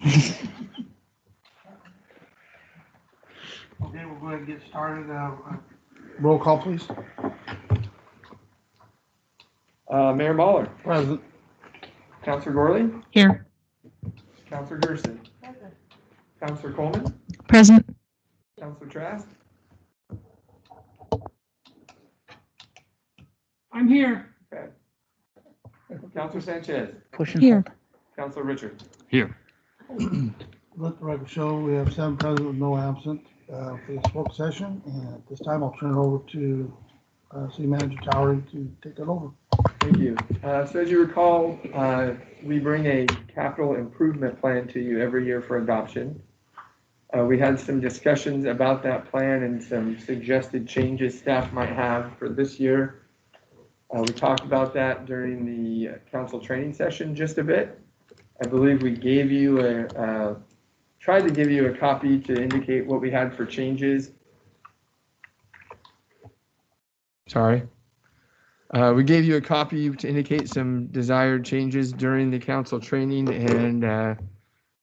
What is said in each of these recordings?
Okay, we're going to get started. Roll call, please. Mayor Mahler. Present. Councilor Gorley. Here. Councilor Gerson. Councilor Coleman. Present. Councilor Trask. I'm here. Okay. Councilor Sanchez. Push and hold. Councilor Richard. Here. Let the record show we have 7 present with no absent for this work session. And at this time, I'll turn it over to City Manager Towery to take it over. Thank you. So as you recall, we bring a capital improvement plan to you every year for adoption. We had some discussions about that plan and some suggested changes staff might have for this year. We talked about that during the council training session just a bit. I believe we gave you tried to give you a copy to indicate what we had for changes. Sorry. We gave you a copy to indicate some desired changes during the council training, and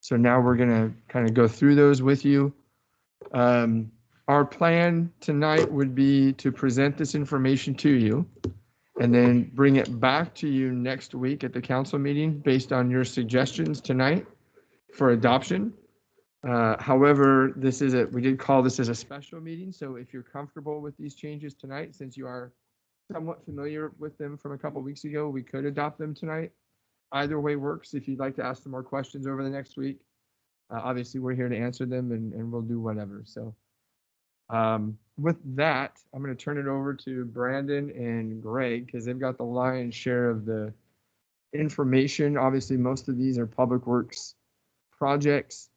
so now we're going to kind of go through those with you. Our plan tonight would be to present this information to you and then bring it back to you next week at the council meeting based on your suggestions tonight for adoption. However, we did call this as a special meeting, so if you're comfortable with these changes tonight, since you are somewhat familiar with them from a couple weeks ago, we could adopt them tonight. Either way works. If you'd like to ask some more questions over the next week, obviously we're here to answer them and we'll do whatever. So with that, I'm going to turn it over to Brandon and Greg because they've got the lion's share of the information. Obviously, most of these are public works projects.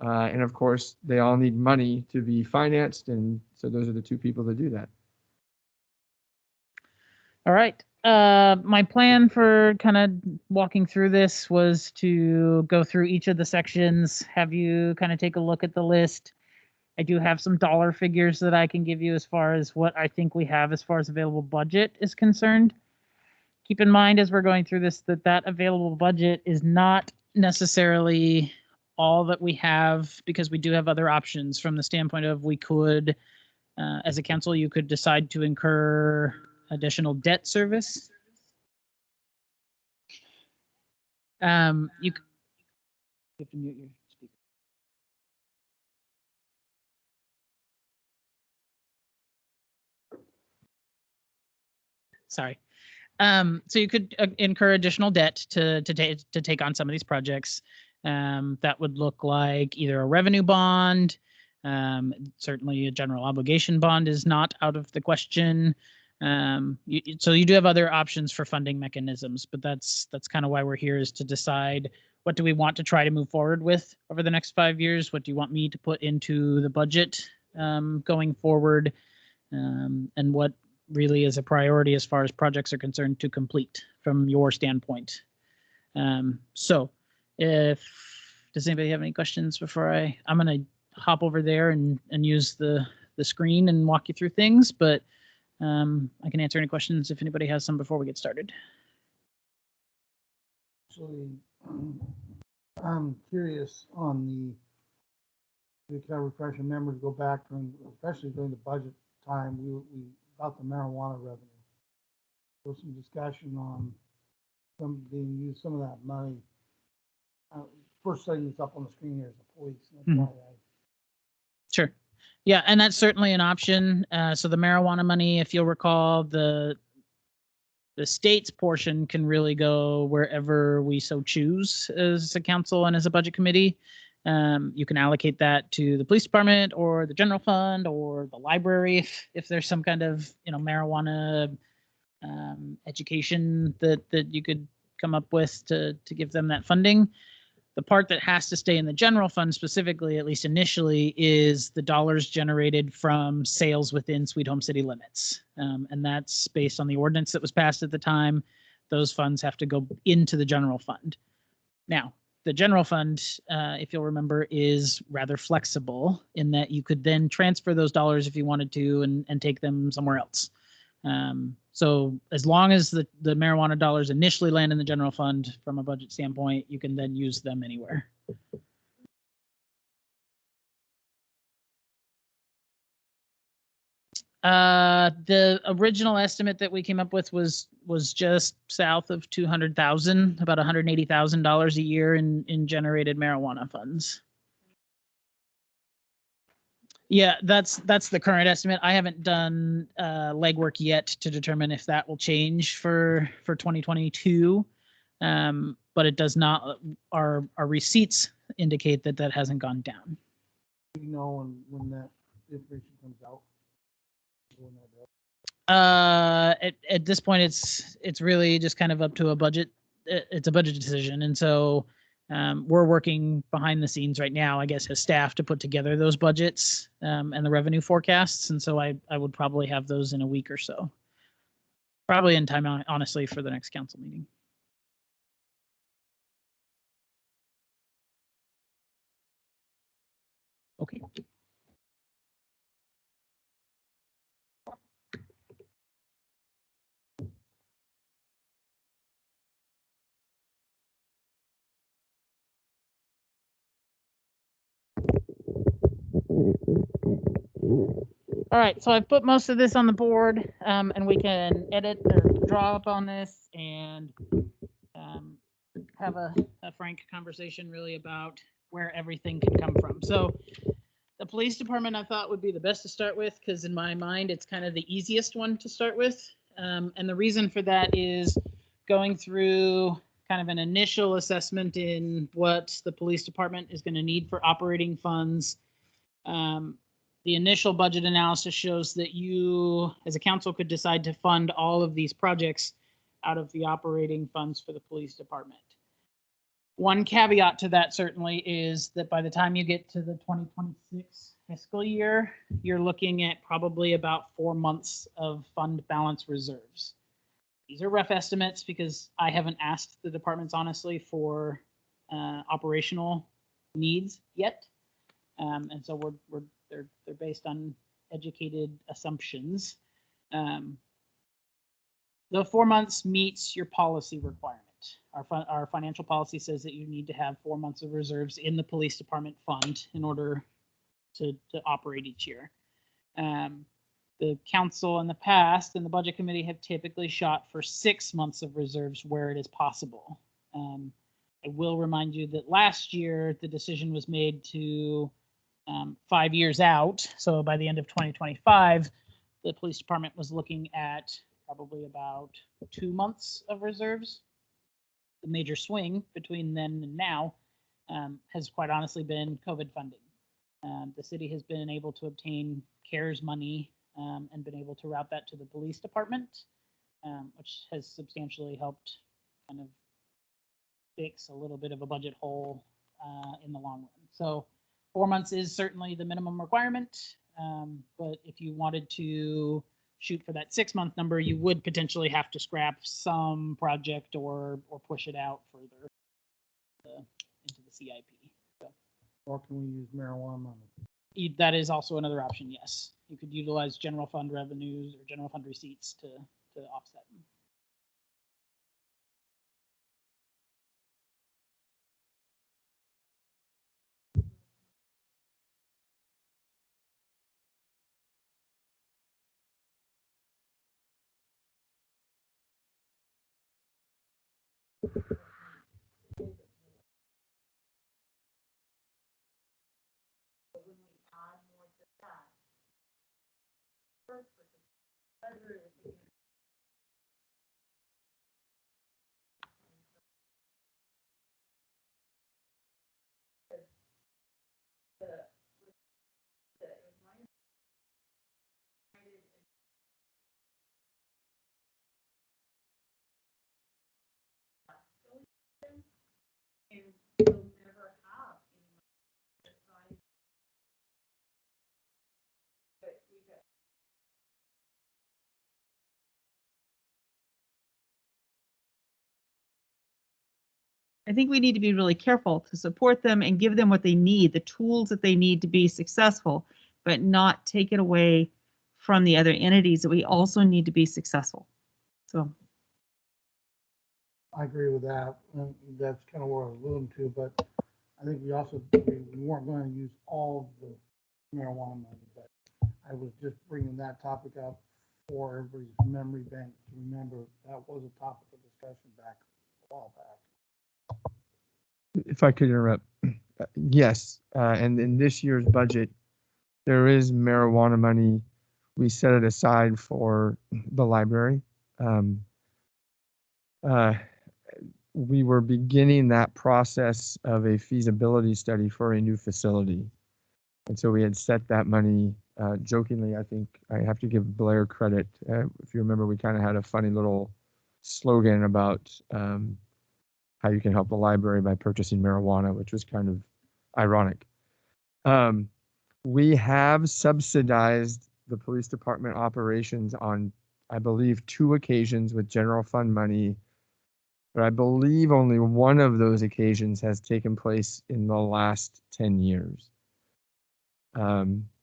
And of course, they all need money to be financed. And so those are the two people that do that. All right. My plan for kind of walking through this was to go through each of the sections, have you kind of take a look at the list. I do have some dollar figures that I can give you as far as what I think we have as far as available budget is concerned. Keep in mind as we're going through this that available budget is not necessarily all that we have, because we do have other options from the standpoint of we could, as a council, you could decide to incur additional debt service. You have to mute your speaker. Sorry. So you could incur additional debt to take on some of these projects. That would look like either a revenue bond. Certainly a general obligation bond is not out of the question. So you do have other options for funding mechanisms, but that's kind of why we're here, is to decide what do we want to try to move forward with over the next 5 years? What do you want me to put into the budget going forward? And what really is a priority as far as projects are concerned to complete from your standpoint. So does anybody have any questions before I'm going to hop over there and use the screen and walk you through things, but I can answer any questions if anybody has some before we get started. Actually, I'm curious on to kind of refresh your memory to go back, especially during the budget time, we about the marijuana revenue. There was some discussion on some being used, some of that money. First setting this up on the screen here is the police. That's why Sure. Yeah, and that's certainly an option. So the marijuana money, if you'll recall, the state's portion can really go wherever we so choose as a council and as a budget committee. You can allocate that to the police department or the general fund or the library if there's some kind of marijuana education that you could come up with to give them that funding. The part that has to stay in the general fund specifically, at least initially, is the dollars generated from sales within Sweet Home City limits. And that's based on the ordinance that was passed at the time. Those funds have to go into the general fund. Now, the general fund, if you'll remember, is rather flexible in that you could then transfer those dollars if you wanted to and take them somewhere else. So as long as the marijuana dollars initially land in the general fund from a budget standpoint, you can then use them anywhere. The original estimate that we came up with was just south of 200,000, about $180,000 a year in generated marijuana funds. Yeah, that's the current estimate. I haven't done legwork yet to determine if that will change for 2022, but it does not. Our receipts indicate that that hasn't gone down. Do you know when that information comes out? When that At this point, it's really just kind of up to a budget. It's a budget decision, and so we're working behind the scenes right now, I guess, as staff to put together those budgets and the revenue forecasts. And so I would probably have those in a week or so, probably in time, honestly, for the next council meeting. Okay. All right, so I've put most of this on the board, and we can edit or draw up on this and have a frank conversation really about where everything can come from. So the police department I thought would be the best to start with, because in my mind, it's kind of the easiest one to start with. And the reason for that is going through kind of an initial assessment in what the police department is going to need for operating funds. The initial budget analysis shows that you, as a council, could decide to fund all of these projects out of the operating funds for the police department. One caveat to that certainly is that by the time you get to the 2026 fiscal year, you're looking at probably about 4 months of fund balance reserves. These are rough estimates because I haven't asked the departments honestly for operational needs yet, and so they're based on educated assumptions. The 4 months meets your policy requirement. Our financial policy says that you need to have 4 months of reserves in the police department fund in order to operate each year. The council in the past and the budget committee have typically shot for 6 months of reserves where it is possible. I will remind you that last year the decision was made to 5 years out. So by the end of 2025, the police department was looking at probably about 2 months of reserves. The major swing between then and now has quite honestly been COVID funding. The city has been able to obtain CARES money and been able to route that to the police department, which has substantially helped kind of fix a little bit of a budget hole in the long run. So 4 months is certainly the minimum requirement, but if you wanted to shoot for that 6 month number, you would potentially have to scrap some project or push it out further into the CIP. So, or can we use marijuana money? that is also another option. Yes, you could utilize general fund revenues or general fund receipts to offset them. I think we need to be really careful to support them and give them what they need, the tools that they need to be successful, but not take it away from the other entities that we also need to be successful. So I agree with that, and that's kind of where I was alluding to, but I think we weren't going to use all the marijuana money, but I was just bringing that topic up for everybody's memory bank to remember that was a topic of discussion back a while back. If I could interrupt, yes, and in this year's budget, there is marijuana money. We set it aside for the library. We were beginning that process of a feasibility study for a new facility. And so we had set that money, jokingly, I think I have to give Blair credit. If you remember, we kind of had a funny little slogan about how you can help the library by purchasing marijuana, which was kind of ironic. We have subsidized the police department operations on, I believe, 2 occasions with general fund money, but I believe only one of those occasions has taken place in the last 10 years.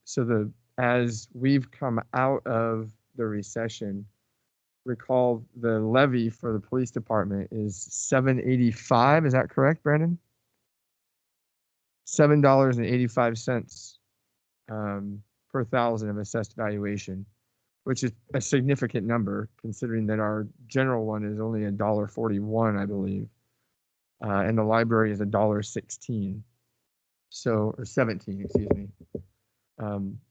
So as we've come out of the recession, recall the levy for the police department is $7.85. Is that correct, Brandon? $7.85 per thousand of assessed valuation, which is a significant number considering that our general one is only $1.41, I believe, and the library is $1.16. So, or 17, excuse me.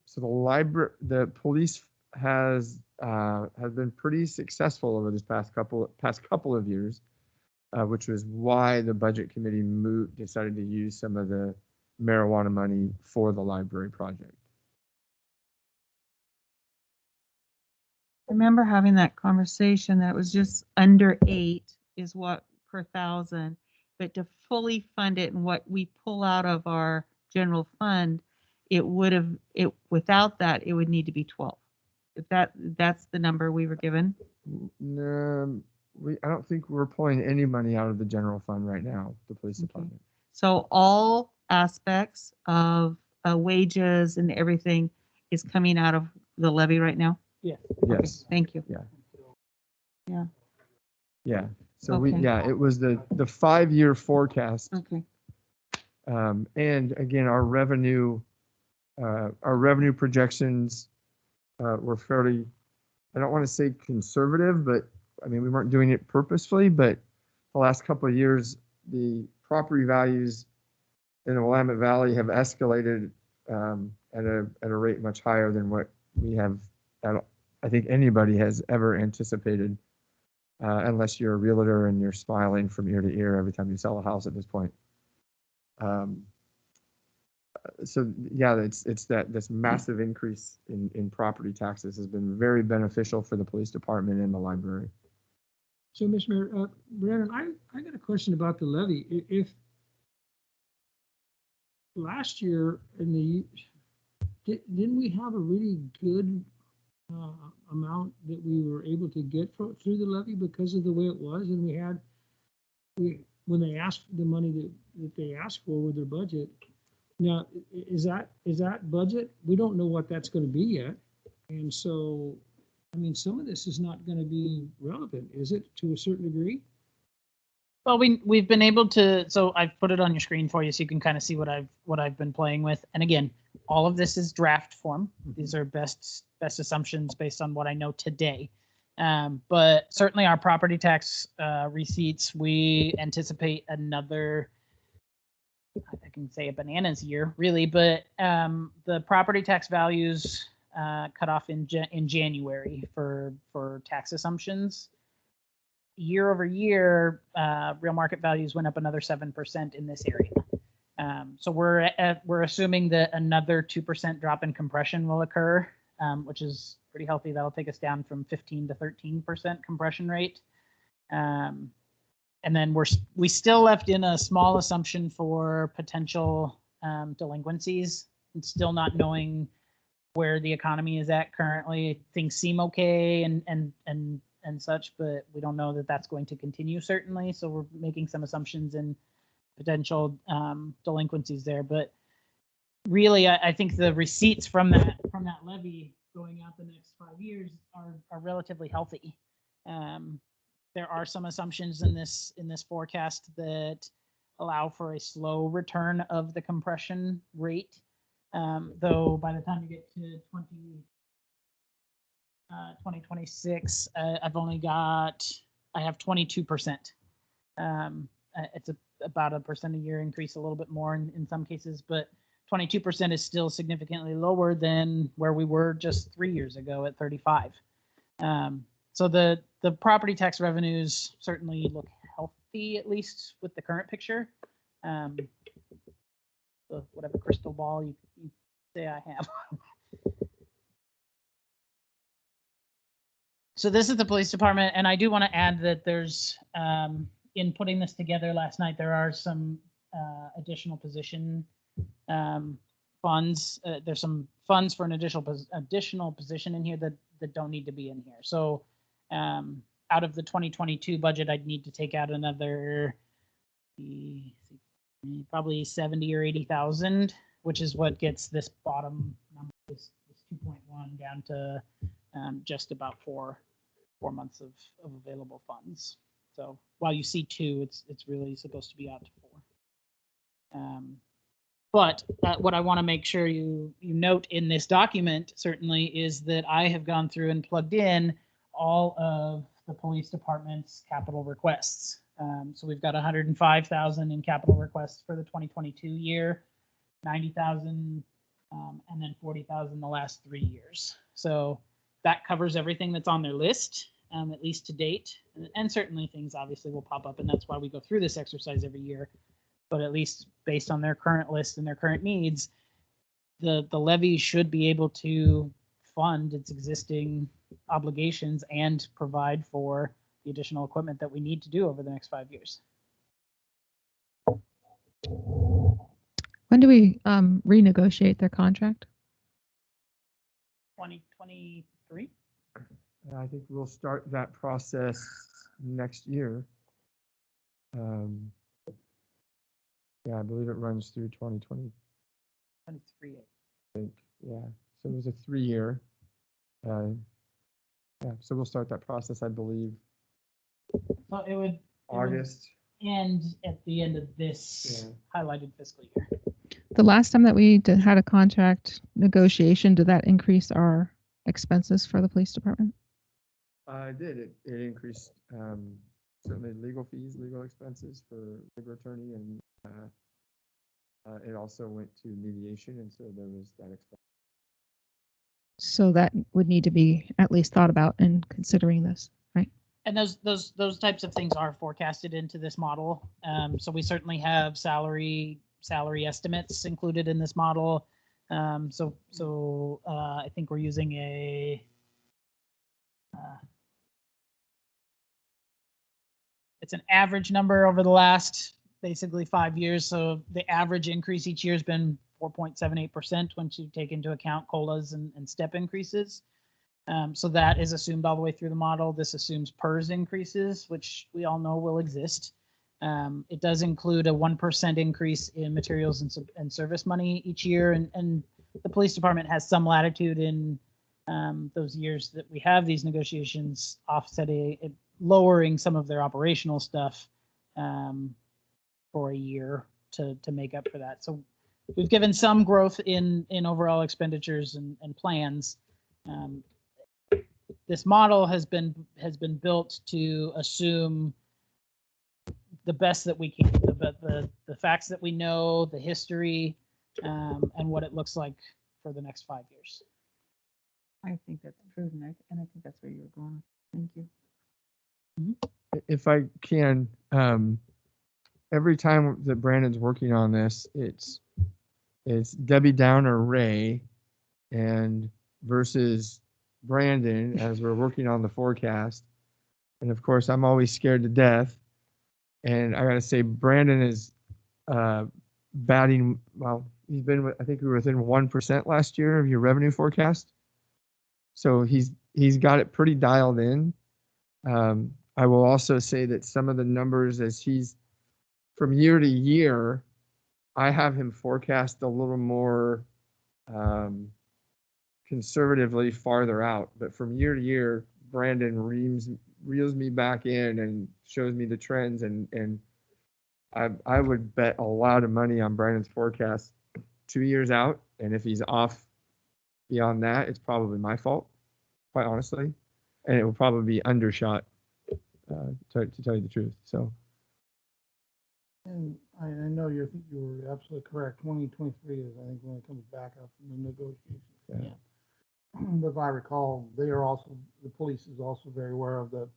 So the police has been pretty successful over this past couple of years, which was why the budget committee decided to use some of the marijuana money for the library project. I remember having that conversation that it was just under 8 is what per thousand, but to fully fund it and what we pull out of our general fund, without that, it would need to be 12. If that's the number we were given. I don't think we're pulling any money out of the general fund right now, the police department. So all aspects of wages and everything is coming out of the levy right now? Yeah. Yes. Thank you. Yeah. So Okay. it was the 5-year forecast. Okay. And again, our revenue projections were fairly, I don't want to say conservative, but I mean, we weren't doing it purposefully, but the last couple of years, the property values in the Willamette Valley have escalated at a rate much higher than what we have, I think anybody has ever anticipated, unless you're a realtor and you're smiling from ear to ear every time you sell a house at this point. So yeah, it's this massive increase in property taxes has been very beneficial for the police department and the library. So, Mr. Mayor, Brandon, I got a question about the levy. If last year didn't we have a really good amount that we were able to get through the levy because of the way it was, and when they asked the money that they asked for with their budget. Now, is that budget? We don't know what that's going to be yet, and so. I mean, some of this is not going to be relevant, is it, to a certain degree? Well, we've been able to, so I've put it on your screen for you so you can kind of see what I've been playing with. And again, all of this is draft form. These are best assumptions based on what I know today. But certainly our property tax receipts, we anticipate another, I can say a bananas year really, but the property tax values cut off in January for tax assumptions. Year over year, real market values went up another 7% in this area. So we're assuming that another 2% drop in compression will occur, which is pretty healthy. That'll take us down from 15 to 13% compression rate. And then we still left in a small assumption for potential delinquencies, and still not knowing where the economy is at currently. Things seem okay and such, but we don't know that that's going to continue certainly. So we're making some assumptions in potential delinquencies there. But really, I think the receipts from that levy going out the next 5 years are relatively healthy. There are some assumptions in this forecast that allow for a slow return of the compression rate. Though by the time you get to 2026, I have 22%. It's about a percent a year increase, a little bit more in some cases, but 22% is still significantly lower than where we were just 3 years ago at 35. So the property tax revenues certainly look healthy, at least with the current picture. Whatever crystal ball you say I have. So this is the police department, and I do want to add that there's, in putting this together last night, there are some additional position funds. There's some funds for an additional position in here that don't need to be in here. So out of the 2022 budget, I'd need to take out another probably 70 or 80,000, which is what gets this bottom number, this 2.1 down to just about four months of available funds. So while you see 2, it's really supposed to be out to 4. But what I want to make sure you note in this document certainly is that I have gone through and plugged in all of the police department's capital requests. So we've got 105,000 in capital requests for the 2022 year, 90,000, and then 40,000 the last 3 years. So that covers everything that's on their list, at least to date. And certainly things obviously will pop up, and that's why we go through this exercise every year. But at least based on their current list and their current needs, the levy should be able to fund its existing obligations and provide for the additional equipment that we need to do over the next 5 years. When do we renegotiate their contract? 2023? I think we'll start that process next year. Yeah, I believe it runs through 2020. 23. I think, yeah. So it was a 3-year. Yeah, so we'll start that process, I believe, So it would August. end at the end of this highlighted fiscal year. The last time that we had a contract negotiation, did that increase our expenses for the police department? It did. It increased certainly legal fees, legal expenses for legal attorney, and it also went to mediation, and so there was that expense. So that would need to be at least thought about in considering this, right? And those types of things are forecasted into this model. So we certainly have salary estimates included in this model. So I think we're using it's an average number over the last basically 5 years. So the average increase each year has been 4.78% once you take into account COLAs and step increases. So that is assumed all the way through the model. This assumes PERS increases, which we all know will exist. It does include a 1% increase in materials and service money each year. And the police department has some latitude in those years that we have these negotiations, offsetting, lowering some of their operational stuff for a year to make up for that. So we've given some growth in overall expenditures and plans. This model has been built to assume the best that we can, the facts that we know, the history, and what it looks like for the next 5 years. I think that's prudent, and I think that's where you're going. Thank you. If I can, every time that Brandon's working on this, it's Debbie Down or Ray, and versus Brandon as we're working on the forecast. And of course, I'm always scared to death. And I gotta say, Brandon is batting well. He's been, I think we were within 1% last year of your revenue forecast. So he's got it pretty dialed in. I will also say that some of the numbers, as he's from year to year, I have him forecast a little more conservatively farther out. But from year to year, Brandon reels me back in and shows me the trends. And I would bet a lot of money on Brandon's forecast 2 years out. And if he's off beyond that, it's probably my fault, quite honestly. And it will probably be undershot, to tell you the truth. So, And I know you were absolutely correct. 2023 is, I think, when it comes back up from the negotiations. yeah. But if I recall, the police is also very aware of the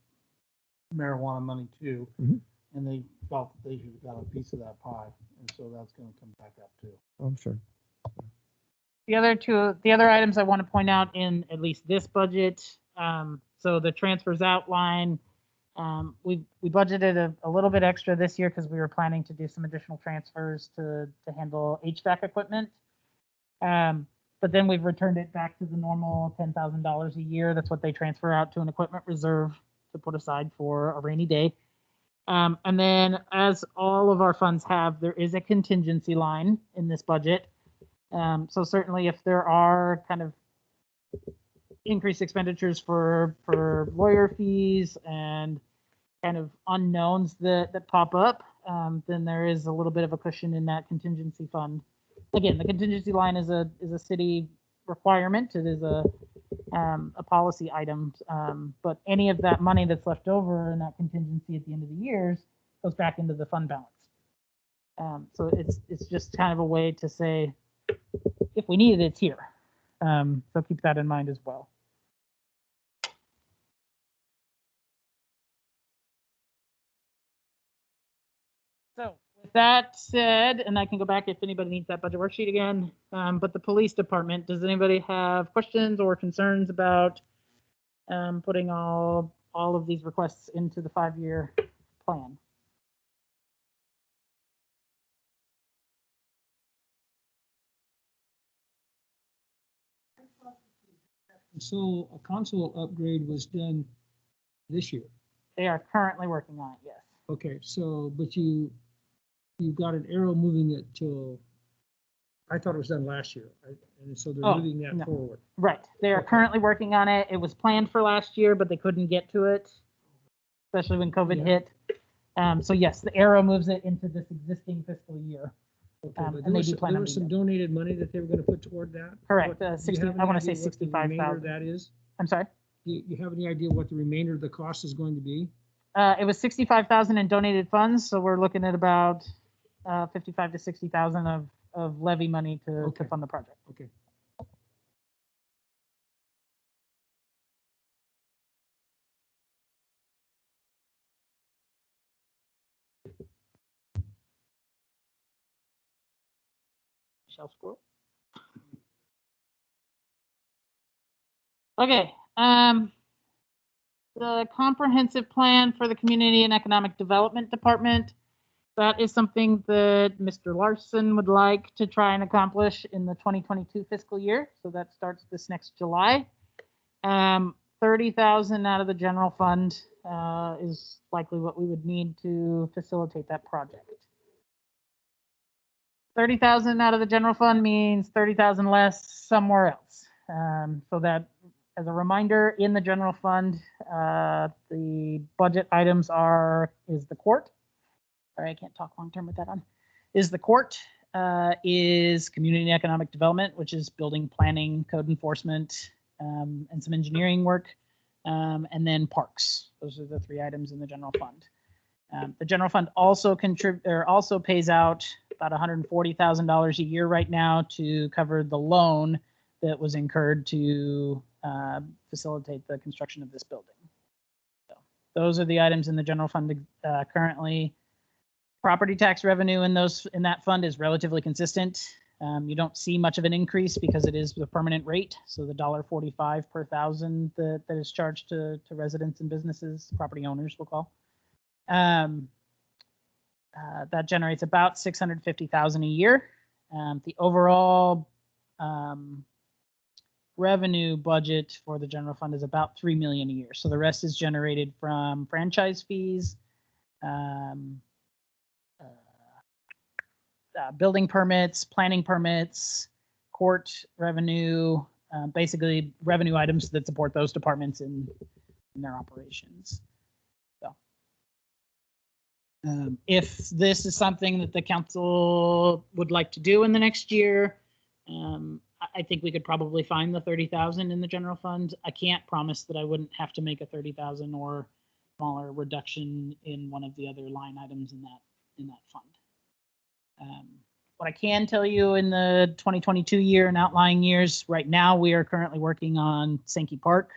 marijuana money too. Mhm. And they felt that they should have got a piece of that pie. And so that's going to come back up too. I'm sure. The other items I want to point out in at least this budget, so the transfers outline, we budgeted a little bit extra this year because we were planning to do some additional transfers to handle HVAC equipment. But then we've returned it back to the normal $10,000 a year. That's what they transfer out to an equipment reserve to put aside for a rainy day. And then, as all of our funds have, there is a contingency line in this budget. So certainly if there are kind of increased expenditures for lawyer fees and kind of unknowns that pop up, then there is a little bit of a cushion in that contingency fund. Again, the contingency line is a city requirement. It is a policy item, but any of that money that's left over in that contingency at the end of the years goes back into the fund balance. So it's just kind of a way to say, if we need it, it's here. So keep that in mind as well. So with that said, and I can go back if anybody needs that budget worksheet again, but the police department, does anybody have questions or concerns about putting all of these requests into the 5-year plan? So a console upgrade was done this year. They are currently working on it, yes. Okay, so, but you've got an arrow moving it till, I thought it was done last year, and so they're Oh, moving that no. forward. Right. They are Okay. currently working on it. It was planned for last year, but they couldn't get to it, especially when COVID Yeah. hit. So yes, the arrow moves it into this existing fiscal year. Okay, and but they do plan there on was doing some that. donated money that they were gonna put toward that? Correct, What- do you 60 have any I wanna say idea what the remainder of 65,000. That is? I'm sorry? Do you have any idea what the remainder of the cost is going to be? It was 65,000 in donated funds, so we're looking at about 55 to 60,000 of levy money to Okay. fund the project. Okay. Shall scroll. Okay. The comprehensive plan for the Community and Economic Development Department. That is something that Mr. Larson would like to try and accomplish in the 2022 fiscal year. So that starts this next July. 30,000 out of the general fund is likely what we would need to facilitate that project. 30,000 out of the general fund means 30,000 less somewhere else. So that, as a reminder, in the general fund, the budget items is the court. Sorry, I can't talk long term with that on. Is the court, is community and economic development, which is building planning, code enforcement, and some engineering work, and then parks. Those are the 3 items in the general fund. The general fund also pays out about $140,000 a year right now to cover the loan that was incurred to facilitate the construction of this building. So those are the items in the general fund currently. Property tax revenue in that fund is relatively consistent. You don't see much of an increase because it is the permanent rate. So the $1.45 per thousand that is charged to residents and businesses, property owners we'll call. That generates about $650,000 a year. The overall revenue budget for the general fund is about $3 million a year. So the rest is generated from franchise fees, building permits, planning permits, court revenue, basically revenue items that support those departments in their operations. So, if this is something that the council would like to do in the next year, I think we could probably find the 30,000 in the general fund. I can't promise that I wouldn't have to make a 30,000 or smaller reduction in one of the other line items in that fund. What I can tell you in the 2022 year and outlying years, right now we are currently working on Sankey Park.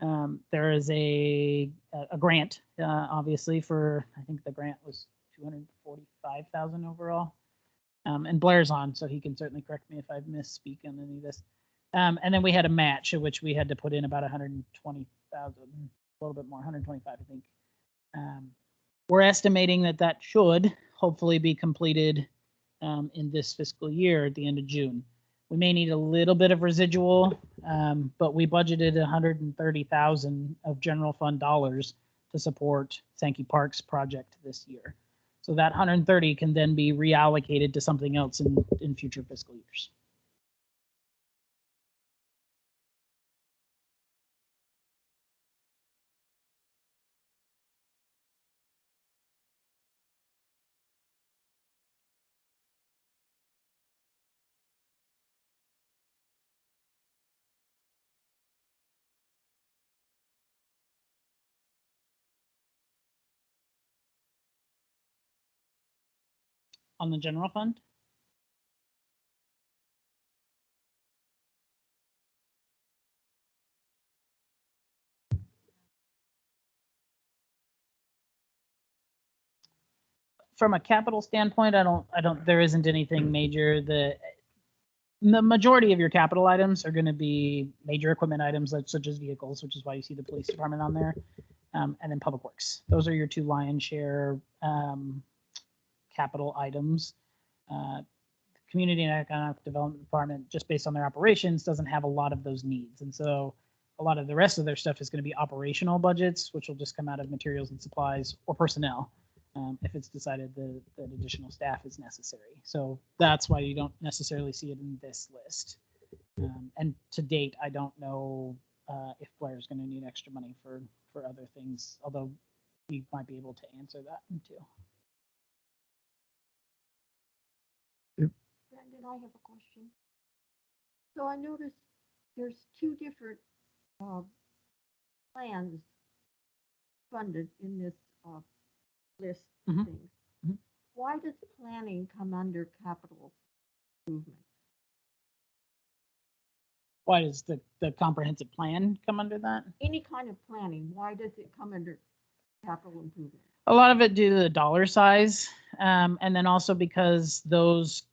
There is a grant, obviously, for, I think the grant was 245,000 overall. And Blair's on, so he can certainly correct me if I misspeak on any of this. And then we had a match at which we had to put in about 120,000, a little bit more, 125, I think. We're estimating that should hopefully be completed in this fiscal year at the end of June. We may need a little bit of residual, but we budgeted 130,000 of general fund dollars to support Sankey Park's project this year. So that 130 can then be reallocated to something else in future fiscal years. On the general fund? From a capital standpoint, there isn't anything major. The majority of your capital items are going to be major equipment items such as vehicles, which is why you see the police department on there, and then public works. Those are your two lion's share capital items. Community and Economic Development Department, just based on their operations, doesn't have a lot of those needs. And so a lot of the rest of their stuff is going to be operational budgets, which will just come out of materials and supplies or personnel if it's decided that additional staff is necessary. So that's why you don't necessarily see it in this list. And to date, I don't know if Blair's going to need extra money for other things, although we might be able to answer that too. Brandon, I have a question. So I noticed there's two different plans funded in this list of Mhm. things. Mhm. Why does planning come under capital improvement? Why does the comprehensive plan come under that? Any kind of planning, why does it come under capital improvement? A lot of it due to the dollar size, and then also because those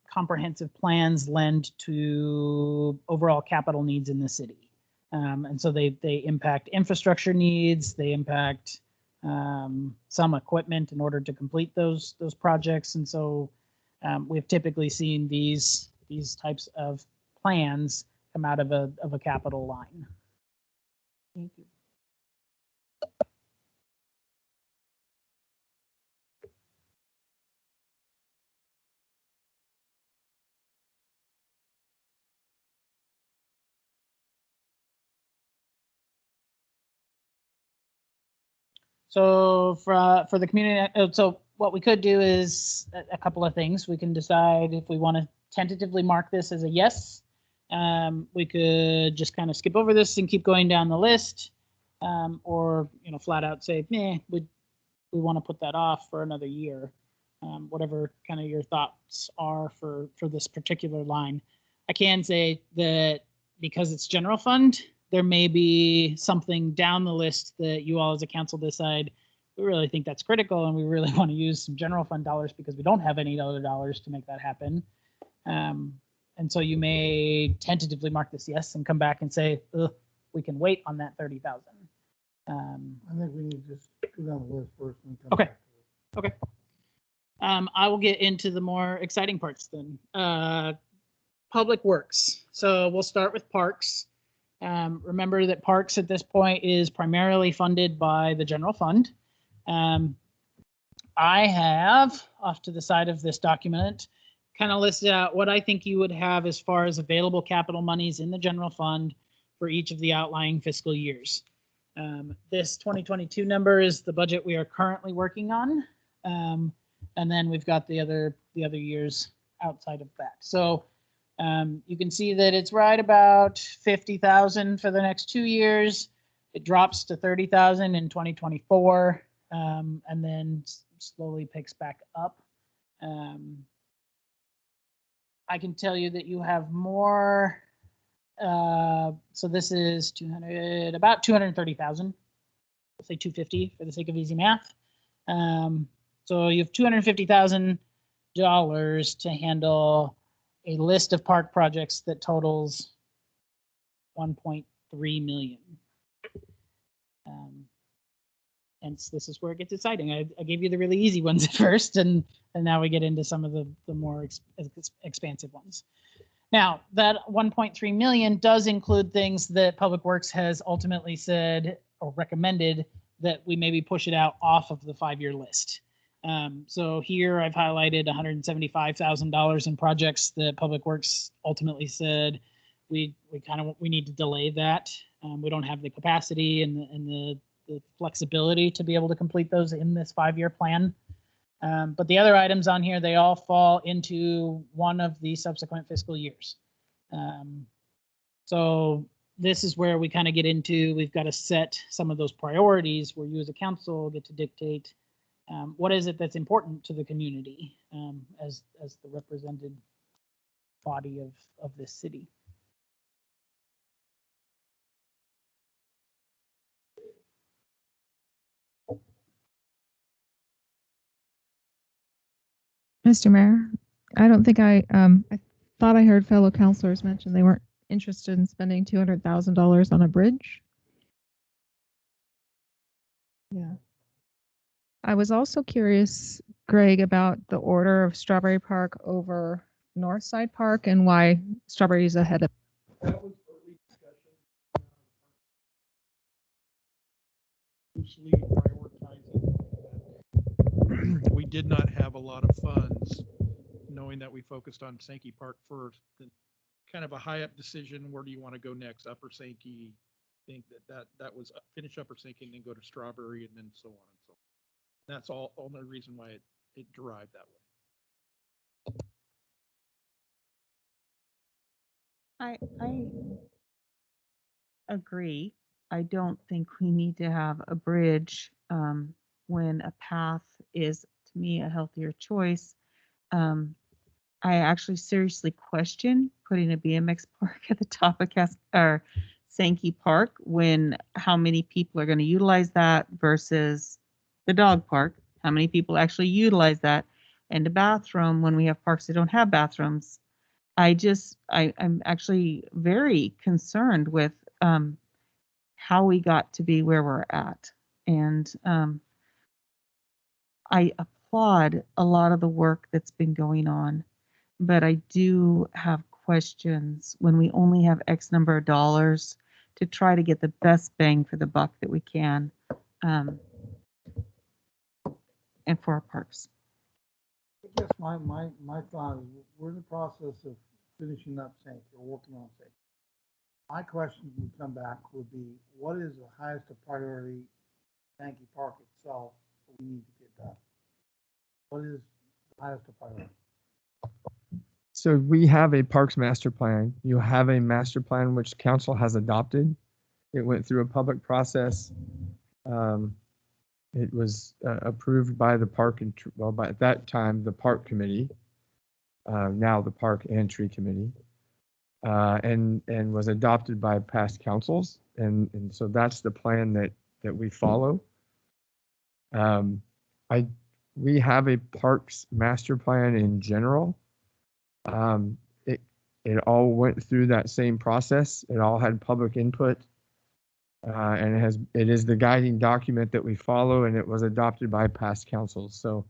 comprehensive plans lend to overall capital needs in the city, and so they impact infrastructure needs, they impact some equipment in order to complete those projects, and so we've typically seen these types of plans come out of a capital line. Thank you. So for the community, so what we could do is a couple of things. We can decide if we want to tentatively mark this as a yes. We could just kind of skip over this and keep going down the list, or flat out say, meh, we want to put that off for another year. Whatever kind of your thoughts are for this particular line. I can say that because it's general fund, there may be something down the list that you all as a council decide, we really think that's critical and we really want to use some general fund dollars because we don't have any other dollars to make that happen. And so you may tentatively mark this yes and come back and say, we can wait on that 30,000. I think we need to just go down the list first and come Okay. back to it. Okay. I will get into the more exciting parts then. Public Works. So we'll start with Parks. Remember that Parks at this point is primarily funded by the general fund. I have, off to the side of this document, kind of listed out what I think you would have as far as available capital monies in the general fund for each of the outlying fiscal years. This 2022 number is the budget we are currently working on. And then we've got the other years outside of that. So You can see that it's right about 50,000 for the next 2 years. It drops to 30,000 in 2024, and then slowly picks back up. I can tell you that you have more. So this is 200, about 230,000. Let's say 250 for the sake of easy math. So you have $250,000 to handle a list of park projects that totals 1.3 million. And this is where it gets exciting. I gave you the really easy ones at first, and now we get into some of the more expansive ones. Now, that 1.3 million does include things that Public Works has ultimately said or recommended that we maybe push it out off of the 5-year list. So here I've highlighted $175,000 in projects that Public Works ultimately said we need to delay that. We don't have the capacity and the flexibility to be able to complete those in this 5-year plan. But the other items on here, they all fall into one of the subsequent fiscal years. So this is where we kind of get into, we've got to set some of those priorities where you as a council get to dictate what is it that's important to the community as the represented body of this city. Mr. Mayor, I don't think I thought I heard fellow councilors mention they weren't interested in spending $200,000 on a bridge. Yeah. I was also curious, Greg, about the order of Strawberry Park over Northside Park and why Strawberry is ahead of. That was early discussion. Loosely prioritizing that. We did not have a lot of funds, knowing that we focused on Sankey Park first. Then kind of a high up decision. Where do you want to go next? Upper Sankey. Think that was finish Upper Sankey and then go to Strawberry and then so on and so on. That's all only reason why it derived that way. I agree. I don't think we need to have a bridge when a path is, to me, a healthier choice. I actually seriously question putting a BMX park at the top of Sankey Park when how many people are going to utilize that versus the dog park. How many people actually utilize that? And the bathroom when we have parks that don't have bathrooms. I'm actually very concerned with how we got to be where we're at. And I applaud a lot of the work that's been going on, but I do have questions when we only have X number of dollars to try to get the best bang for the buck that we can, and for our parks. I guess my thought is we're in the process of finishing up Sankey or working on Sankey. My question would come back would be, what is the highest priority Sankey Park itself that we need to get done? What is the highest priority? So we have a parks master plan. You have a master plan which council has adopted. It went through a public process. It was approved by the park and by at that time the park committee, now the park and tree committee, and was adopted by past councils, and so that's the plan that we follow. We have a parks master plan in general. It all went through that same process. It all had public input, and it is the guiding document that we follow, and it was adopted by past councils. So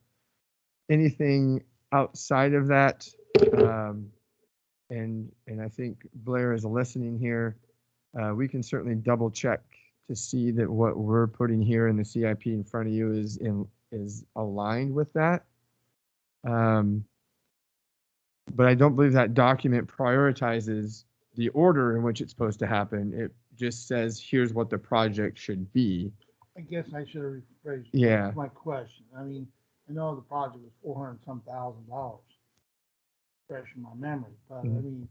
anything outside of that, and I think Blair is listening here, we can certainly double check to see that what we're putting here in the CIP in front of you is aligned with that. But I don't believe that document prioritizes the order in which it's supposed to happen. It just says, here's what the project should be. I guess I should have rephrased Yeah. my question. I mean, I know the project was $400-some thousand. fresh in my memory, but I Mhm. mean,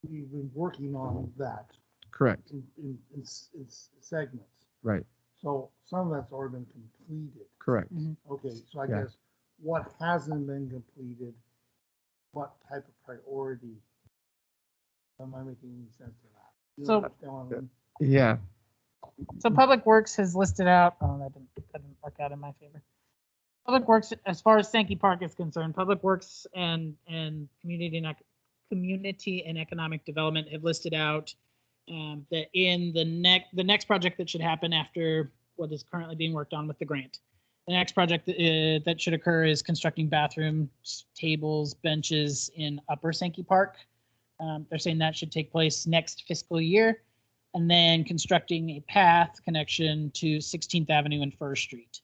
we've been working on that Correct. in segments. Right. So some of that's already been completed. Correct. Okay, so I Yeah. guess what hasn't been completed, what type of priority? Am I making any sense of that? You So- understand what I mean? Yeah. So Public Works has listed out, oh, that didn't work out in my favor. Public Works, as far as Sankey Park is concerned, Public Works and Community and Economic Development have listed out that in the next project that should happen after what is currently being worked on with the grant. The next project that should occur is constructing bathrooms, tables, benches in Upper Sankey Park. They're saying that should take place next fiscal year. And then constructing a path connection to 16th Avenue and First Street.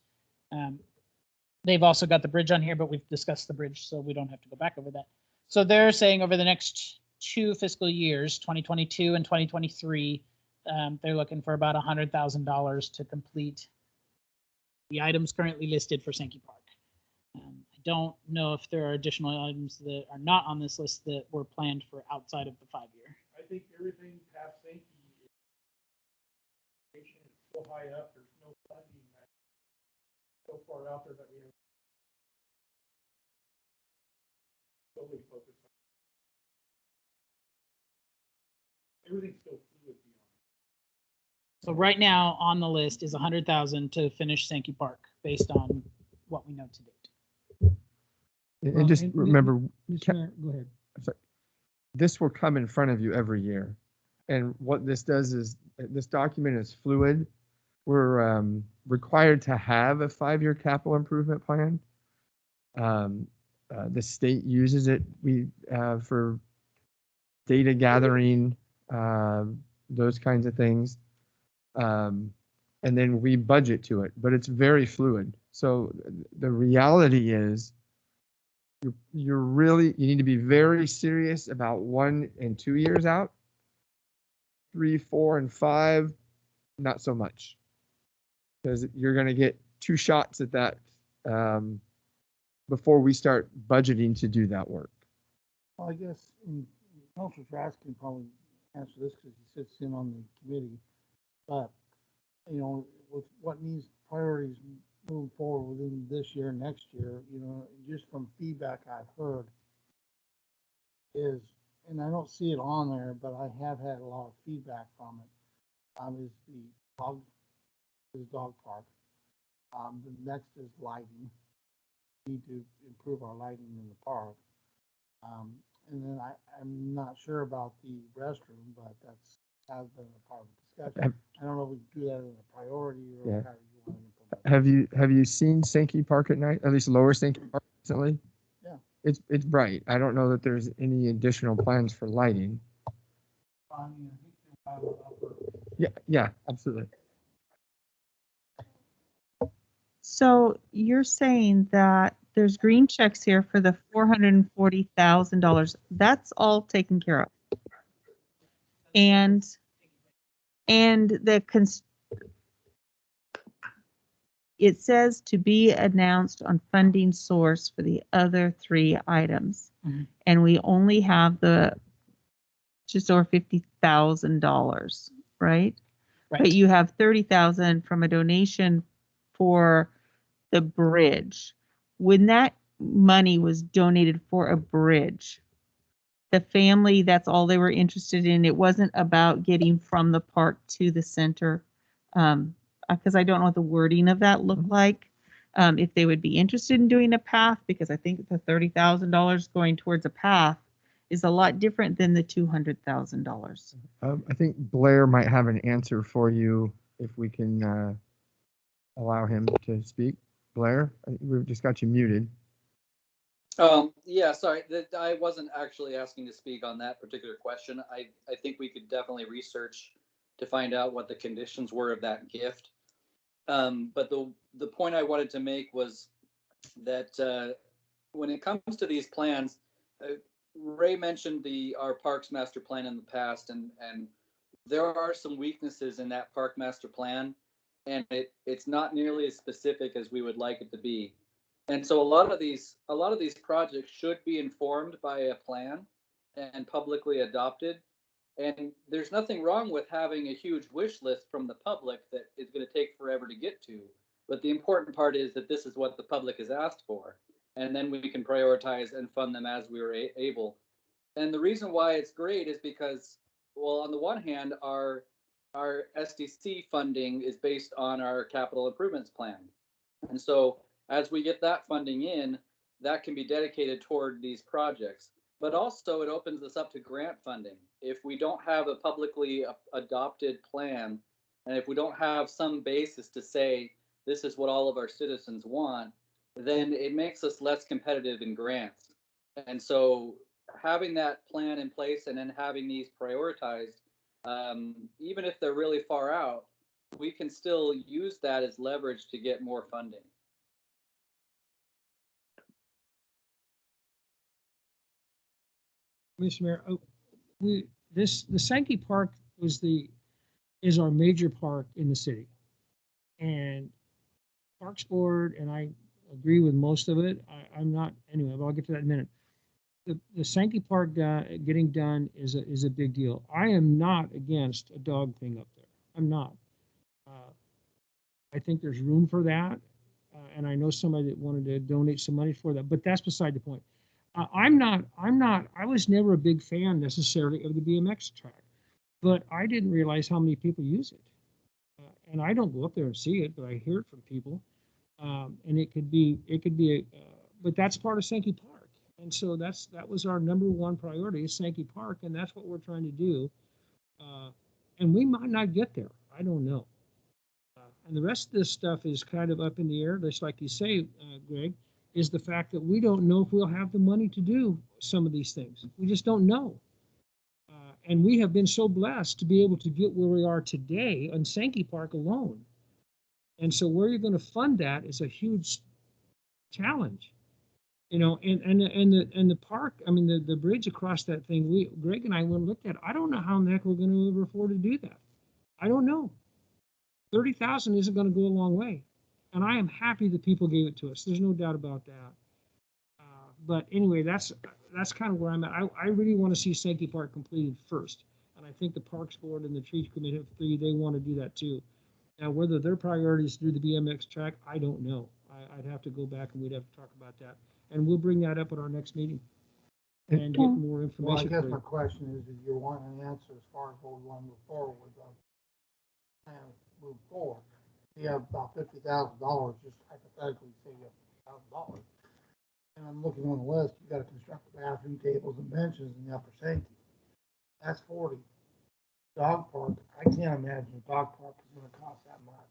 They've also got the bridge on here, but we've discussed the bridge, so we don't have to go back over that. So they're saying over the next 2 fiscal years, 2022 and 2023, they're looking for about $100,000 to complete the items currently listed for Sankey Park. I don't know if there are additional items that are not on this list that were planned for outside of the 5-year. I think everything past Sankey is so high up, there's no funding that so far out there that we have solely focused on. Everything's still fluid beyond. So right now on the list is 100,000 to finish Sankey Park based on what we know to date. And just remember, Mr. Mayor, go ahead. this will come in front of you every year. And what this does is, this document is fluid. We're required to have a 5-year capital improvement plan. The state uses it for data gathering, those kinds of things. And then we budget to it, but it's very fluid. So the reality is, you need to be very serious about 1 and 2 years out. 3, 4, and 5, not so much, because you're going to get 2 shots at that before we start budgeting to do that work. Well, I guess, Councilor Trask can probably answer this because he sits in on the committee, but, you know, with what needs priorities moving forward within this year and next year, you know, just from feedback I've heard is, and I don't see it on there, but I have had a lot of feedback from it, is the dog park. The next is lighting. We need to improve our lighting in the park. And then I'm not sure about the restroom, but that's has been a part of the discussion. I don't know if we can do that as a priority or Yeah. how you want to implement it. Have you seen Sankey Park at night? At least Lower Sankey Park recently? Yeah. It's bright. I don't know that there's any additional plans for lighting. I mean, I think they have an upper. Yeah, absolutely. So you're saying that there's green checks here for the $440,000. That's all taken care of. And it says to be announced on funding source for the other 3 items. Mhm. And we only have the just over $50,000, right? But Right. you have 30,000 from a donation for the bridge. When that money was donated for a bridge, the family, that's all they were interested in. It wasn't about getting from the park to the center. Because I don't know what the wording of that looked like. If they would be interested in doing a path, because I think the $30,000 going towards a path is a lot different than the $200,000. I think Blair might have an answer for you if we can allow him to speak. Blair, we've just got you muted. Yeah, sorry, I wasn't actually asking to speak on that particular question. I think we could definitely research to find out what the conditions were of that gift. But the point I wanted to make was that when it comes to these plans, Ray mentioned our parks master plan in the past, and there are some weaknesses in that park master plan, and it's not nearly as specific as we would like it to be. And so a lot of these projects should be informed by a plan and publicly adopted. And there's nothing wrong with having a huge wish list from the public that is going to take forever to get to. But the important part is that this is what the public has asked for. And then we can prioritize and fund them as we are able. And the reason why it's great is because, well, on the one hand, our SDC funding is based on our capital improvements plan. And so as we get that funding in, that can be dedicated toward these projects. But also it opens us up to grant funding. If we don't have a publicly adopted plan, and if we don't have some basis to say this is what all of our citizens want, then it makes us less competitive in grants. And so having that plan in place and then having these prioritized, even if they're really far out, we can still use that as leverage to get more funding. Mr. Mayor, the Sankey Park is our major park in the city. And Parks Board, and I agree with most of it. I'm not, anyway, but I'll get to that in a minute. The Sankey Park getting done is a big deal. I am not against a dog thing up there. I'm not. I think there's room for that. And I know somebody that wanted to donate some money for that, but that's beside the point. I was never a big fan necessarily of the BMX track, but I didn't realize how many people use it. And I don't go up there and see it, but I hear it from people. And it could be but that's part of Sankey Park. And so that was our number one priority is Sankey Park. And that's what we're trying to do. And we might not get there. I don't know. And the rest of this stuff is kind of up in the air, just like you say, Greg, is the fact that we don't know if we'll have the money to do some of these things. We just don't know. And we have been so blessed to be able to get where we are today on Sankey Park alone. And so where you're going to fund that is a huge challenge. You know, and the park, I mean, the bridge across that thing, Greg and I went and looked at it. I don't know how in the heck we're going to ever afford to do that. I don't know. 30,000 isn't going to go a long way. And I am happy that people gave it to us. There's no doubt about that. But anyway, that's kind of where I'm at. I really want to see Sankey Park completed first. And I think the Parks Board and the Tree Committee, they want to do that too. Now, whether their priorities through the BMX track, I don't know. I'd have to go back and we'd have to talk about that. And we'll bring that up at our next meeting and get more information. Well, I guess for my you. question is, if you want an answer as far as what we want to move forward with, and move forward, you have about $50,000, just hypothetically say you have $50,000. And I'm looking on the list, you gotta construct the bathroom, tables and benches in the upper Sankey. That's 40. Dog park, I can't imagine a dog park is gonna cost that much.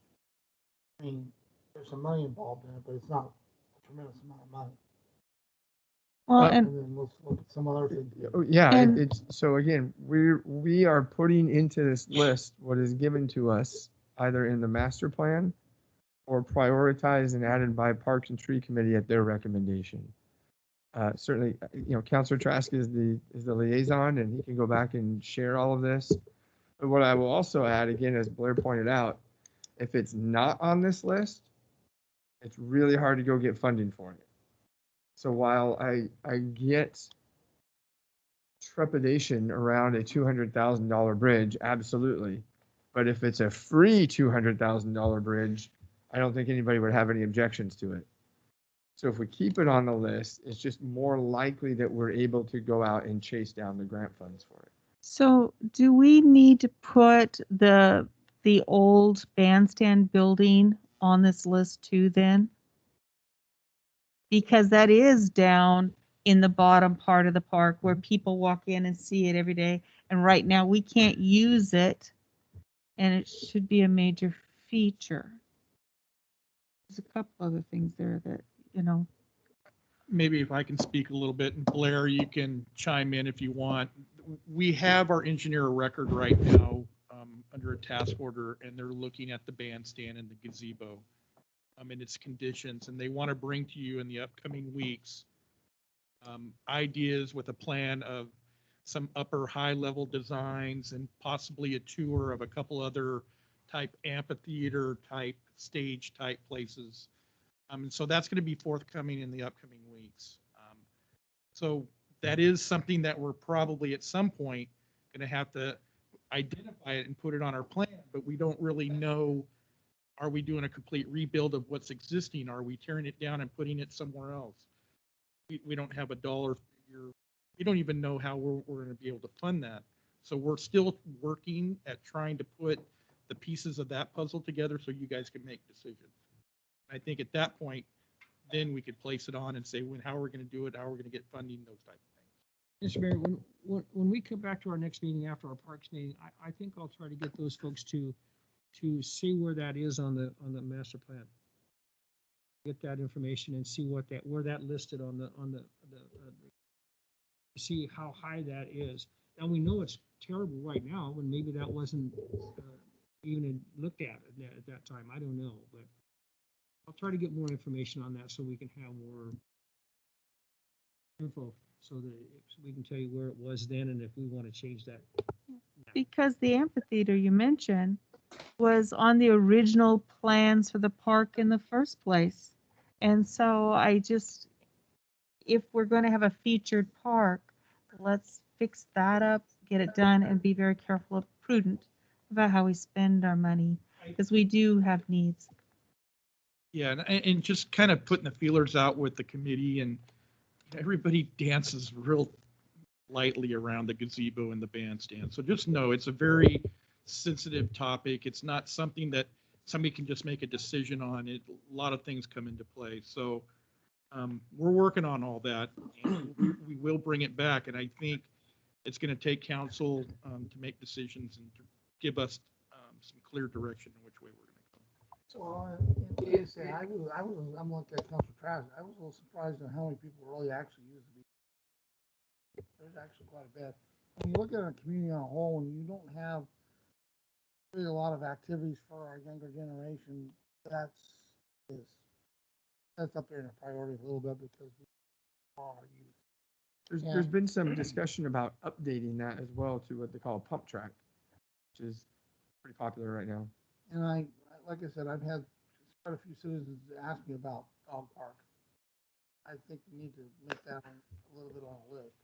I mean, there's some money involved in it, but it's not a tremendous amount of money. Well, And and then let's look at some other things. Yeah, And- it's so again, we are putting into this list what is given to us either in the master plan or prioritized and added by Parks and Tree Committee at their recommendation. Certainly, Councilor Trask is the liaison, and he can go back and share all of this. But what I will also add, again, as Blair pointed out, if it's not on this list, it's really hard to go get funding for it. So while I get trepidation around a $200,000 bridge, absolutely. But if it's a free $200,000 bridge, I don't think anybody would have any objections to it. So if we keep it on the list, it's just more likely that we're able to go out and chase down the grant funds for it. so do we need to put the old bandstand building on this list too then? Because that is down in the bottom part of the park where people walk in and see it every day. And right now we can't use it. And it should be a major feature. There's a couple other things there that, Maybe if I can speak a little bit, and Blair, you can chime in if you want. We have our engineer of record right now under a task order, and they're looking at the bandstand and the gazebo and its conditions, and they want to bring to you in the upcoming weeks ideas with a plan of some upper high level designs and possibly a tour of a couple other type amphitheater type stage type places And so that's going to be forthcoming in the upcoming weeks. So that is something that we're probably at some point going to have to identify it and put it on our plan, but we don't really know, are we doing a complete rebuild of what's existing? Are we tearing it down and putting it somewhere else? We don't have a dollar figure. We don't even know how we're going to be able to fund that. So we're still working at trying to put the pieces of that puzzle together so you guys can make decisions. I think at that point, then we could place it on and say, how are we going to do it? How are we going to get funding, those type of things. Mr. Mayor, when we come back to our next meeting after our parks meeting, I think I'll try to get those folks to see where that is on the master plan. Get that information and see where that listed on the see how high that is. Now we know it's terrible right now, and maybe that wasn't even looked at that time. I don't know, but I'll try to get more information on that so we can have more info so we can tell you where it was then and if we want to change that. Because the amphitheater you mentioned was on the original plans for the park in the first place. And so if we're going to have a featured park, let's fix that up, get it done, and be very careful, prudent about how we spend our money, because we do have needs. Yeah, and just kind of putting the feelers out with the committee, and everybody dances real lightly around the gazebo and the bandstand. So just know it's a very sensitive topic. It's not something that somebody can just make a decision on. A lot of things come into play. So we're working on all that. And we will bring it back, and I think it's going to take council to make decisions and to give us some clear direction in which way we're going to go. So, in PSA, I'm like that Council Travis. I was a little surprised at how many people really actually use the beach. There's actually quite a bit. When you look at a community on a whole, and you don't have really a lot of activities for our younger generation, that's up there in the priority a little bit because we are youth. There's been some discussion about updating that as well to what they call a pump track, which is pretty popular right now. And like I said, I've had quite a few citizens ask me about dog park. I think we need to make that a little bit on a list.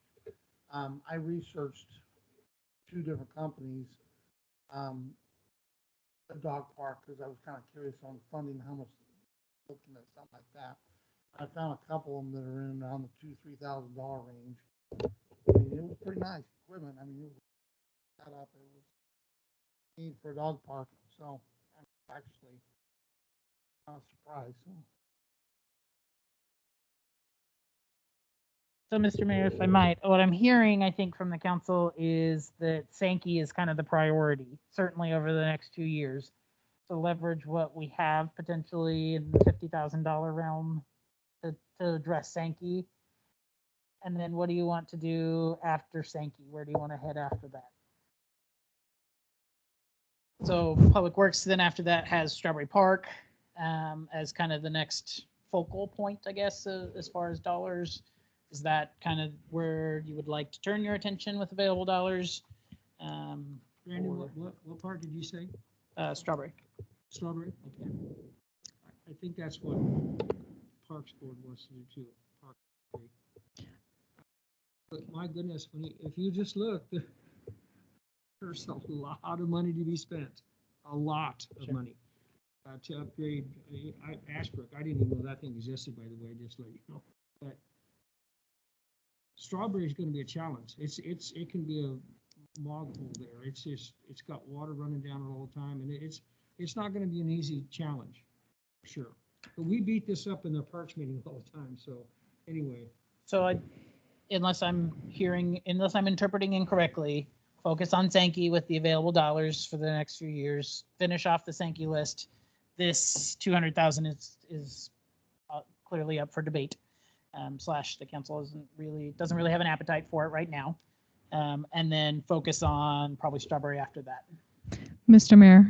I researched 2 different companies, the dog park, because I was kind of curious on funding, how much, looking at something like that. I found a couple of them that are in around the $2,000-3,000 range. I mean, it was pretty nice equipment. I mean, it was set up. It was need for a dog park. So I'm actually not surprised. So, Mr. Mayor, if I might, what I'm hearing, I think, from the council is that Sankey is kind of the priority, certainly over the next 2 years, to leverage what we have potentially in the $50,000 realm to address Sankey. And then what do you want to do after Sankey? Where do you want to head after that? So Public Works then after that has Strawberry Park as kind of the next focal point, I guess, as far as dollars. Is that kind of where you would like to turn your attention with available dollars? Randy, what part did you say? Strawberry. Strawberry? Okay. I think that's what Parks Board wants to do too. Park Board. But my goodness, if you just look, there's a lot of money to be spent. A lot of money to upgrade Ashbrook. I didn't even know that thing existed, by the way, just to let you know. But Strawberry is going to be a challenge. It can be a log hole there. It's got water running down it all the time, and it's not going to be an easy challenge, for sure. But we beat this up in the parks meeting all the time. So anyway. So unless I'm interpreting incorrectly, focus on Sankey with the available dollars for the next few years. Finish off the Sankey list. This 200,000 is clearly up for debate. The council doesn't really have an appetite for it right now. And then focus on probably Strawberry after that. Mr. Mayor,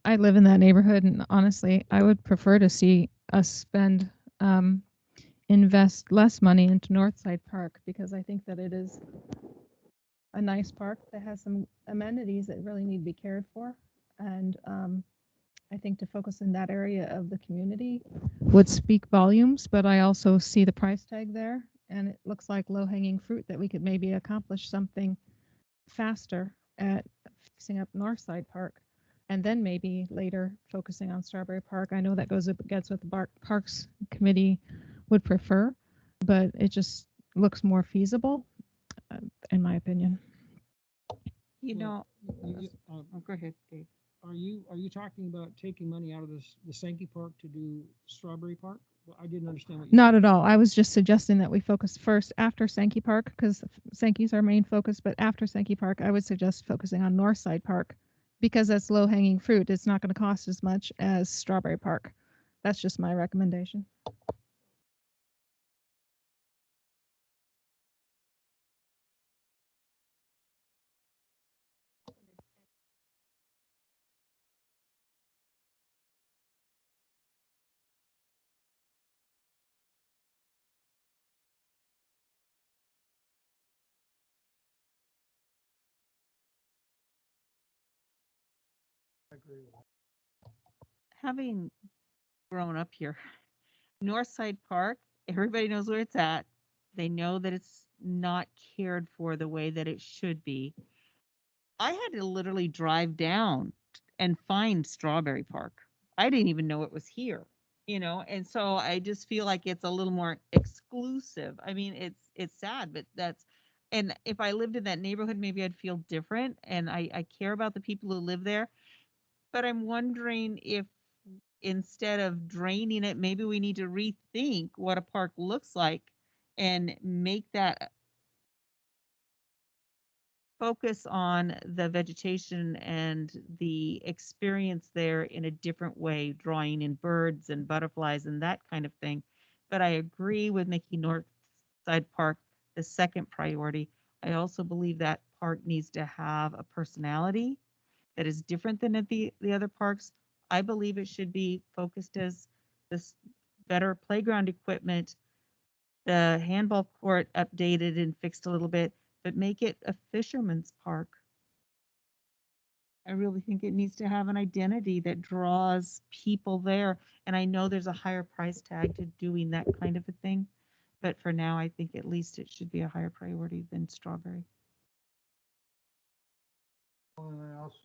I live in that neighborhood, and honestly, I would prefer to see us invest less money into Northside Park, because I think that it is a nice park that has some amenities that really need to be cared for. And I think to focus in that area of the community would speak volumes, but I also see the price tag there, and it looks like low-hanging fruit that we could maybe accomplish something faster at fixing up Northside Park, and then maybe later focusing on Strawberry Park. I know that goes up against what the Parks Committee would prefer, but it just looks more feasible, in my opinion. You know, Oh, go ahead, Dave. Are you talking about taking money out of the Sankey Park to do Strawberry Park? Well, I didn't understand what you. Not at all. I was just suggesting that we focus first after Sankey Park, because Sankey's our main focus, but after Sankey Park, I would suggest focusing on Northside Park, because that's low hanging fruit. It's not going to cost as much as Strawberry Park. That's just my recommendation. I agree with that. Having grown up here, Northside Park, everybody knows where it's at. They know that it's not cared for the way that it should be. I had to literally drive down and find Strawberry Park. I didn't even know it was here, and so I just feel like it's a little more exclusive. I mean, it's sad, but and if I lived in that neighborhood, maybe I'd feel different. And I care about the people who live there, but I'm wondering if instead of draining it, maybe we need to rethink what a park looks like and make that focus on the vegetation and the experience there in a different way, drawing in birds and butterflies and that kind of thing. But I agree with making Northside Park the second priority. I also believe that park needs to have a personality that is different than at the other parks. I believe it should be focused as this better playground equipment, the handball court updated and fixed a little bit, but make it a fisherman's park. I really think it needs to have an identity that draws people there. And I know there's a higher price tag to doing that kind of a thing, but for now, I think at least it should be a higher priority than Strawberry. Well, and I also,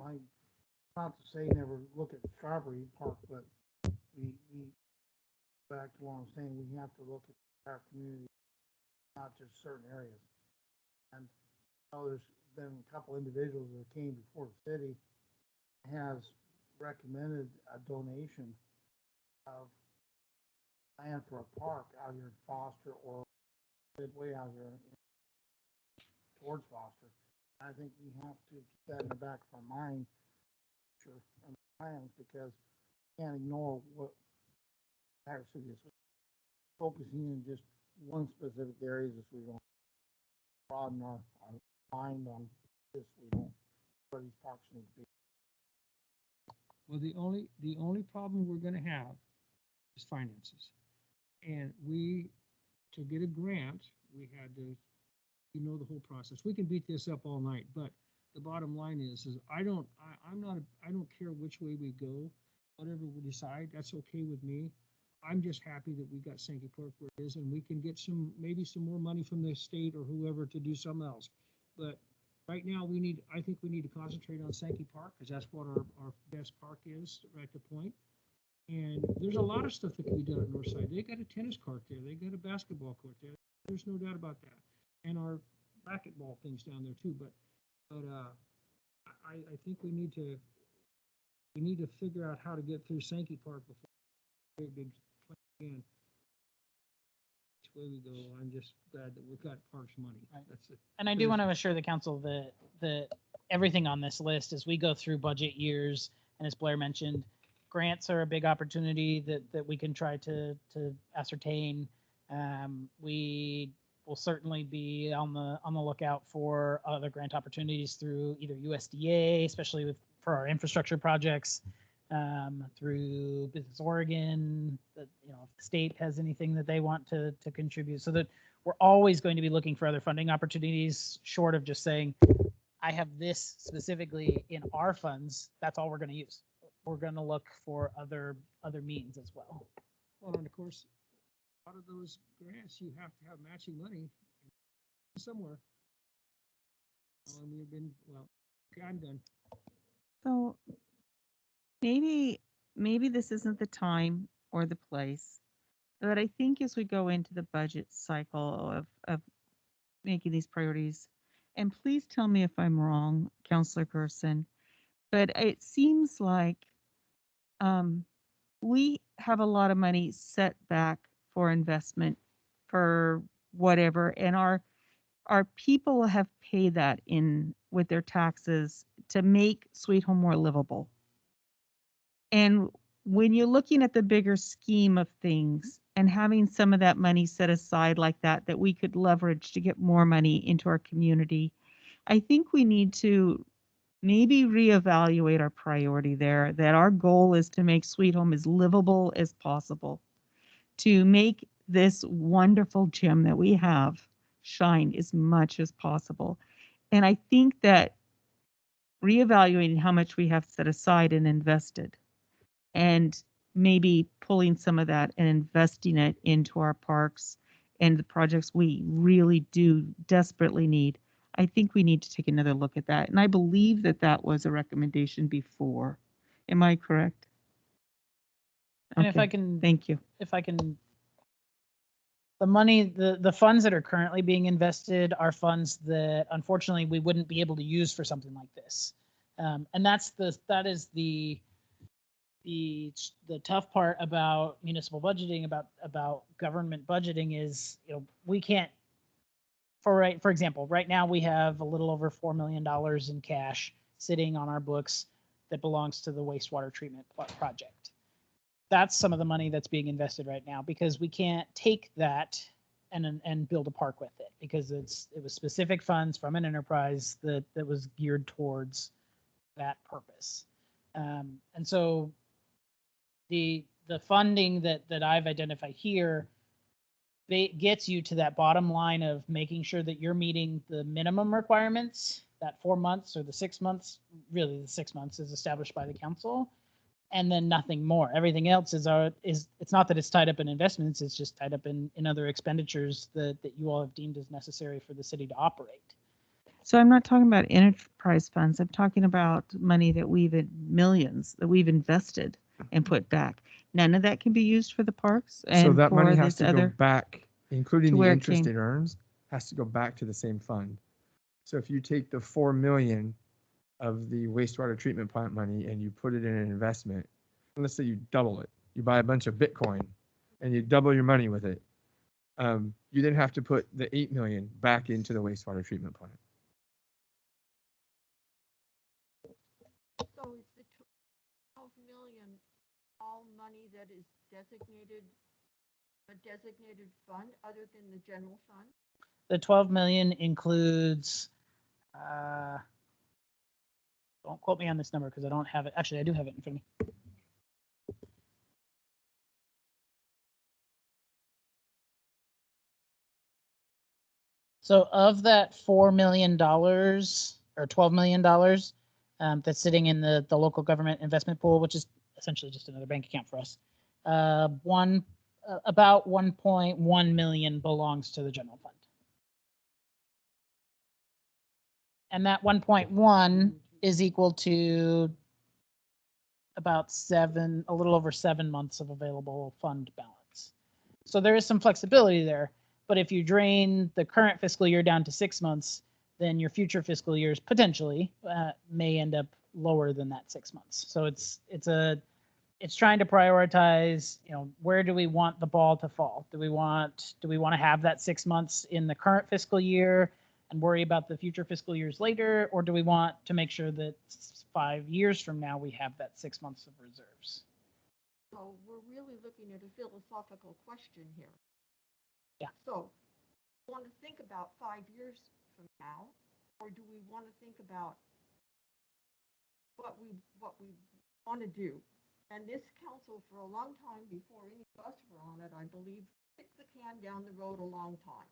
I, not to say never look at Strawberry Park, but we, back to what I'm saying, we have to look at our community, not just certain areas. And there's been a couple individuals that came before the city has recommended a donation of land for a park out here in Foster or midway out here towards Foster. I think we have to keep that in the back of our mind, sure, and plans, because we can't ignore what our city is focusing in just one specific area, as we don't broaden our mind on this. We don't where these parks need to be. Well, the only problem we're gonna have is finances. And to get a grant, we had to, the whole process. We can beat this up all night, but the bottom line is I don't care which way we go, whatever we decide, that's okay with me. I'm just happy that we got Sankey Park where it is, and we can get maybe some more money from the state or whoever to do something else. But right now, I think we need to concentrate on Sankey Park, because that's what our best park is right at the point. And there's a lot of stuff that can be done at Northside. They got a tennis court there. They got a basketball court there. There's no doubt about that. And our racquetball things down there too. But I think we need to figure out how to get through Sankey Park before we big plan again. Which way we go, I'm just glad that we've got parks money. That's it. And I do want to assure the council that everything on this list, as we go through budget years, and as Blair mentioned, grants are a big opportunity that we can try to ascertain. We will certainly be on the lookout for other grant opportunities through either USDA, especially for our infrastructure projects, through Business Oregon, that, if the state has anything that they want to contribute, so that we're always going to be looking for other funding opportunities, short of just saying, I have this specifically in our funds, that's all we're going to use. we're going to look for other means as well. Well, and of course, a lot of those grants, you have to have matching money somewhere. And we've been, well, okay, I'm done. So maybe this isn't the time or the place, but I think as we go into the budget cycle of making these priorities, and please tell me if I'm wrong, Counselor Gerson, but it seems like we have a lot of money set back for investment for whatever, and our people have paid that in with their taxes to make Sweet Home more livable. And when you're looking at the bigger scheme of things and having some of that money set aside like that, that we could leverage to get more money into our community, I think we need to maybe reevaluate our priority there, that our goal is to make Sweet Home as livable as possible, to make this wonderful gym that we have shine as much as possible. And I think that reevaluating how much we have set aside and invested, and maybe pulling some of that and investing it into our parks and the projects we really do desperately need. I think we need to take another look at that. And I believe that that was a recommendation before. Am I correct? And if I Okay, can, thank you. the money, the funds that are currently being invested are funds that unfortunately we wouldn't be able to use for something like this. And that is the tough part about municipal budgeting, about government budgeting is, we can't, for example, right now we have a little over $4 million in cash sitting on our books that belongs to the wastewater treatment project. That's some of the money that's being invested right now, because we can't take that and build a park with it, because it was specific funds from an enterprise that was geared towards that purpose. And so the funding that I've identified here gets you to that bottom line of making sure that you're meeting the minimum requirements, that 4 months or the 6 months, really the 6 months is established by the council, and then nothing more. Everything else is it's not that it's tied up in investments, it's just tied up in other expenditures that you all have deemed as necessary for the city to operate. So I'm not talking about enterprise funds. I'm talking about money that millions that we've invested and put back. None of that can be used for the parks and So that for money has this to go other. back, including to the where it interest came. it earns, has to go back to the same fund. So if you take the 4 million of the wastewater treatment plant money and you put it in an investment, let's say you double it, you buy a bunch of Bitcoin and you double your money with it, you then have to put the 8 million back into the wastewater treatment plant. So is the 12 million all money that is designated, a designated fund other than the general fund? The 12 million includes, don't quote me on this number because I don't have it. Actually, I do have it in front of me. So of that $4 million or $12 million that's sitting in the local government investment pool, which is essentially just another bank account for us, about 1.1 million belongs to the general fund. And that 1.1 is equal to about a little over 7 months of available fund balance. So there is some flexibility there. But if you drain the current fiscal year down to 6 months, then your future fiscal years potentially may end up lower than that 6 months. So it's trying to prioritize, where do we want the ball to fall? Do we want to have that 6 months in the current fiscal year and worry about the future fiscal years later, or do we want to make sure that 5 years from now we have that 6 months of reserves? So we're really looking at a philosophical question here. Yeah. So, want to think about 5 years from now, or do we want to think about what we want to do? And this council, for a long time before any of us were on it, I believe, kicked the can down the road a long time,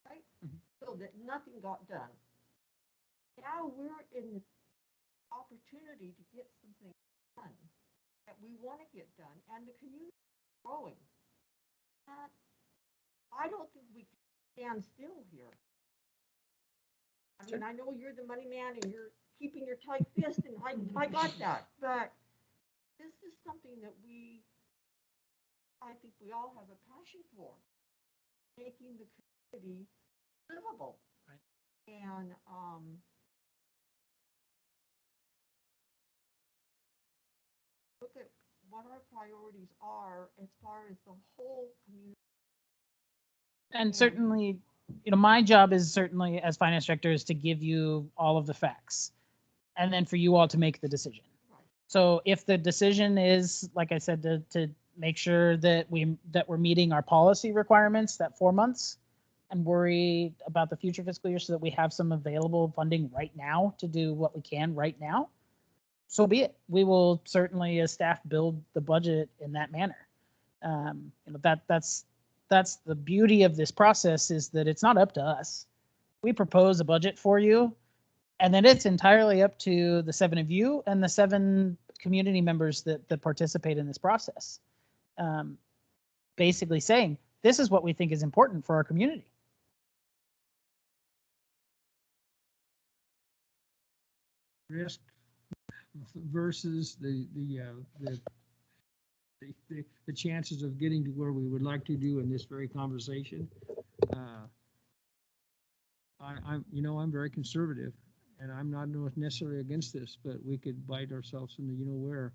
right? Mhm. So that nothing got done. Now we're in the opportunity to get something done. that we want to get done, and the community is growing. And I don't think we can stand still here. I mean, I know you're the money man and you're keeping your tight fist, and I got that, but this is something that I think we all have a passion for, making the community livable. Right. And, look at what our priorities are as far as the whole community. And certainly, my job is certainly as finance director is to give you all of the facts and then for you all to make the decision. Right. So if the decision is, like I said, to make sure that we're meeting our policy requirements, that 4 months, and worry about the future fiscal year so that we have some available funding right now to do what we can right now, so be it. We will certainly, as staff, build the budget in that manner. That's the beauty of this process, is that it's not up to us. We propose a budget for you, and then it's entirely up to the 7 of you and the 7 community members that participate in this process. Basically saying, this is what we think is important for our community. Risk versus the chances of getting to where we would like to do in this very conversation. I'm very conservative, and I'm not necessarily against this, but we could bite ourselves in the where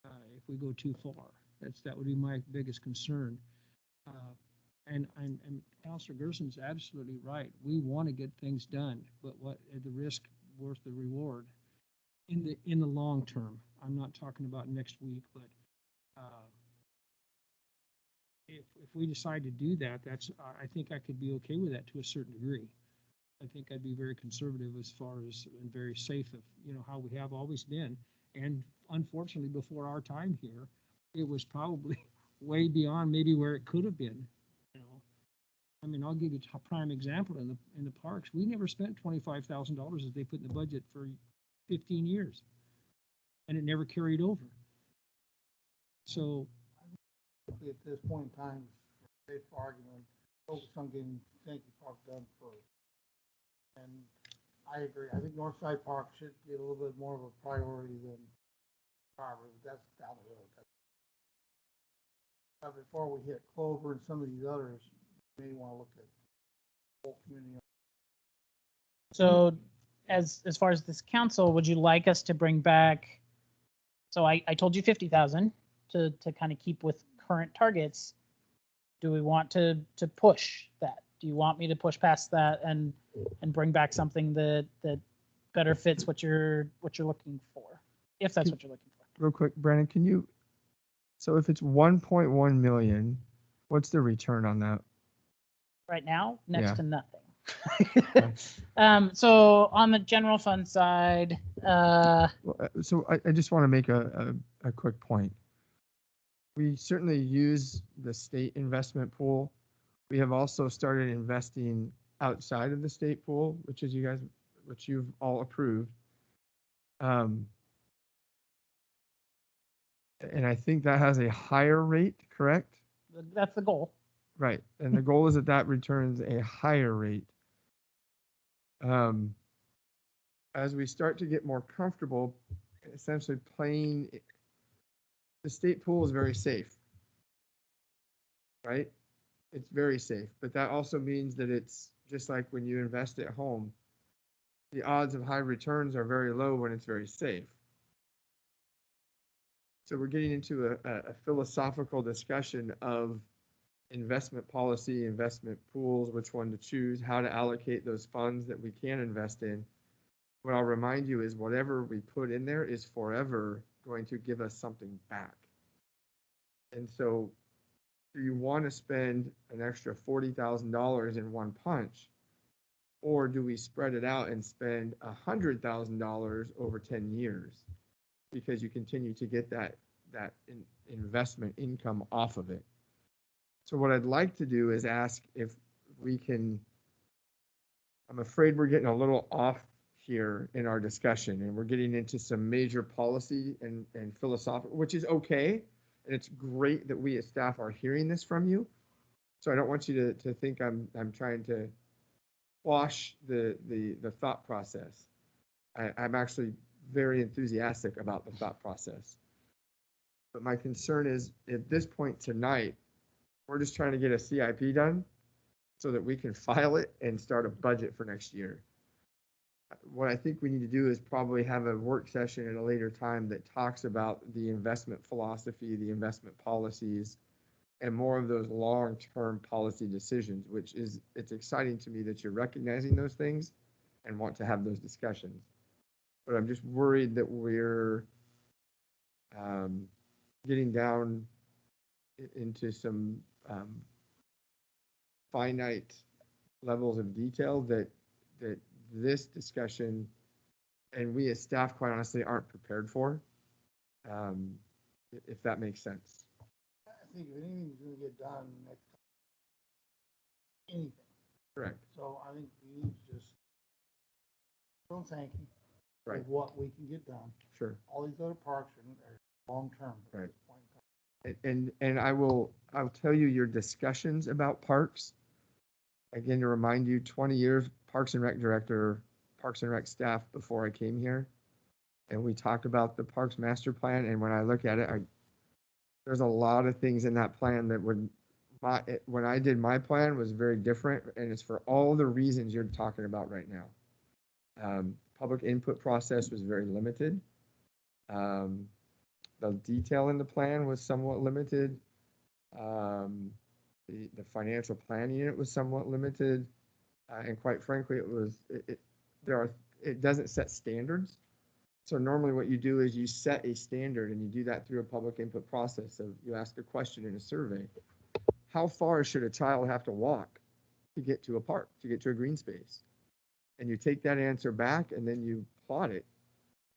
if we go too far. That would be my biggest concern. And Councilor Gerson's absolutely right. We want to get things done, but what at the risk worth the reward in the long term. I'm not talking about next week, but if we decide to do that, I think I could be okay with that to a certain degree. I think I'd be very conservative as far as and very safe of how we have always been. And unfortunately, before our time here, it was probably way beyond maybe where it could have been. I mean, I'll give you a prime example in the parks. We never spent $25,000 as they put in the budget for 15 years, and it never carried over. So At this point in time, for sake of argument, focus on getting Sankey Park done first. And I agree. I think Northside Park should get a little bit more of a priority than Carver. That's down the road. But before we hit Clover and some of these others, we may want to look at the whole community. So as far as this council, would you like us to bring back, so I told you 50,000 to kind of keep with current targets. Do we want to push that? Do you want me to push past that and bring back something that better fits what you're looking for, if that's what you're looking for? Real quick, Brandon, so if it's 1.1 million, what's the return on that? Right now, next Yeah. to nothing. So on the general fund side, So I just want to make a quick point. We certainly use the state investment pool. We have also started investing outside of the state pool, which you've all approved. And I think that has a higher rate, correct? that's the goal. Right. And the goal is that returns a higher rate. As we start to get more comfortable, essentially playing, the state pool is very safe, right? It's very safe, but that also means that it's just like when you invest at home, the odds of high returns are very low when it's very safe. So we're getting into a philosophical discussion of investment policy, investment pools, which one to choose, how to allocate those funds that we can invest in. What I'll remind you is whatever we put in there is forever going to give us something back. And so do you want to spend an extra $40,000 in one punch, or do we spread it out and spend $100,000 over 10 years because you continue to get that investment income off of it? So what I'd like to do is ask if we can, I'm afraid we're getting a little off here in our discussion, and we're getting into some major policy and philosophical, which is okay. And it's great that we as staff are hearing this from you. So I don't want you to think I'm trying to quash the thought process. I'm actually very enthusiastic about the thought process. But my concern is at this point tonight, we're just trying to get a CIP done so that we can file it and start a budget for next year. What I think we need to do is probably have a work session at a later time that talks about the investment philosophy, the investment policies, and more of those long-term policy decisions, which is, it's exciting to me that you're recognizing those things and want to have those discussions. But I'm just worried that we're getting down into some finite levels of detail that this discussion and we as staff, quite honestly, aren't prepared for, if that makes sense. I think if anything's gonna get done next, anything. Correct. So I think we need to just don't thank you for Right. what we can get done. Sure. All these other parks are long-term. at Right. this point in time. And I'll tell you your discussions about parks. Again, to remind you, 20 years Parks and Rec director, Parks and Rec staff before I came here. And we talked about the Parks Master Plan. And when I look at it, there's a lot of things in that plan that when I did my plan was very different. And it's for all the reasons you're talking about right now. Public input process was very limited. The detail in the plan was somewhat limited. The financial planning unit was somewhat limited. And quite frankly, it doesn't set standards. So normally what you do is you set a standard and you do that through a public input process. So you ask a question in a survey. How far should a child have to walk to get to a park, to get to a green space? And you take that answer back and then you plot it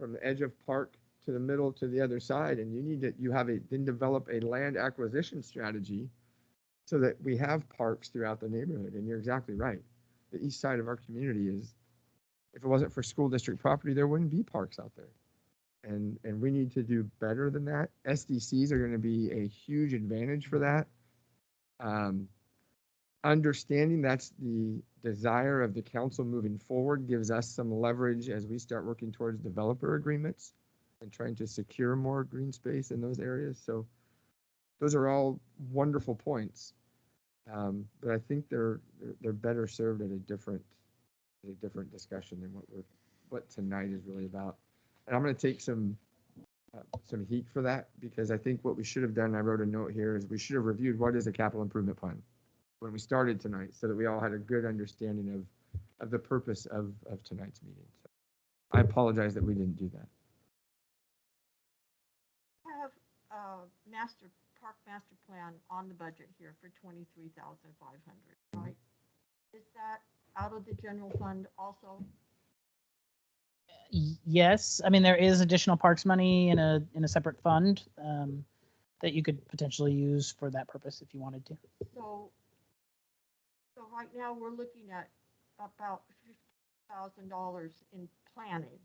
from the edge of park to the middle to the other side. And then develop a land acquisition strategy so that we have parks throughout the neighborhood. And you're exactly right. The east side of our community if it wasn't for school district property, there wouldn't be parks out there. And we need to do better than that. SDCs are going to be a huge advantage for that. Understanding that's the desire of the council moving forward gives us some leverage as we start working towards developer agreements and trying to secure more green space in those areas. So those are all wonderful points. But I think they're better served at a different discussion than what tonight is really about. And I'm going to take some heat for that because I think what we should have done, I wrote a note here, is we should have reviewed what is a capital improvement plan when we started tonight so that we all had a good understanding of the purpose of tonight's meeting. So I apologize that we didn't do that. Have park master plan on the budget here for 23,500, right? Is that out of the general fund also? Yes, I mean, there is additional parks money in a separate fund that you could potentially use for that purpose if you wanted to. So right now we're looking at about $50,000 in planning.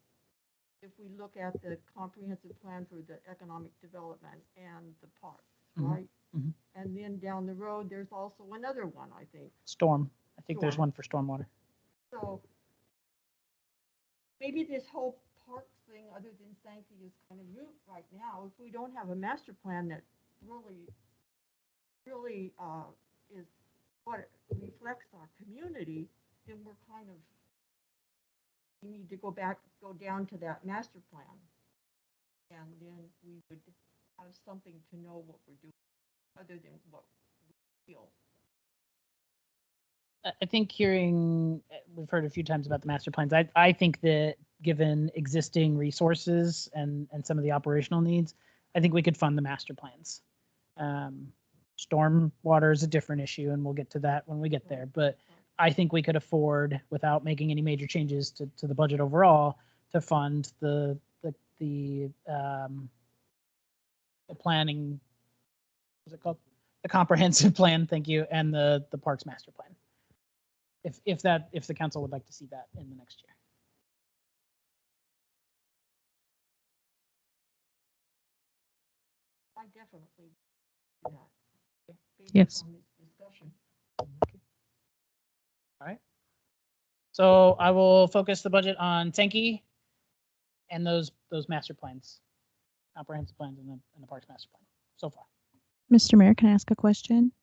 If we look at the comprehensive plan for the economic development and the parks, right? Mhm. And then down the road, there's also another one, I think. Storm, I think there's Storm. one for stormwater. So maybe this whole parks thing, other than Sankey, is kind of moot right now. If we don't have a master plan that really is what reflects our community, then we're kind of, we need to go down to that master plan. And then we would have something to know what we're doing, other than what we feel. I think we've heard a few times about the master plans. I think that given existing resources and some of the operational needs, I think we could fund the master plans. Storm water is a different issue, and we'll get to that when we get there. But I think we could afford, without making any major changes to the budget overall, to fund the planning. What's it called? The comprehensive plan. Thank you, and the parks master plan. If the council would like to see that in the next year. Yes. on this discussion. So I will focus the budget on Sankey and those master plans, comprehensive plans, and the Parks master plan so far. Mr. Mayor, can I ask a question?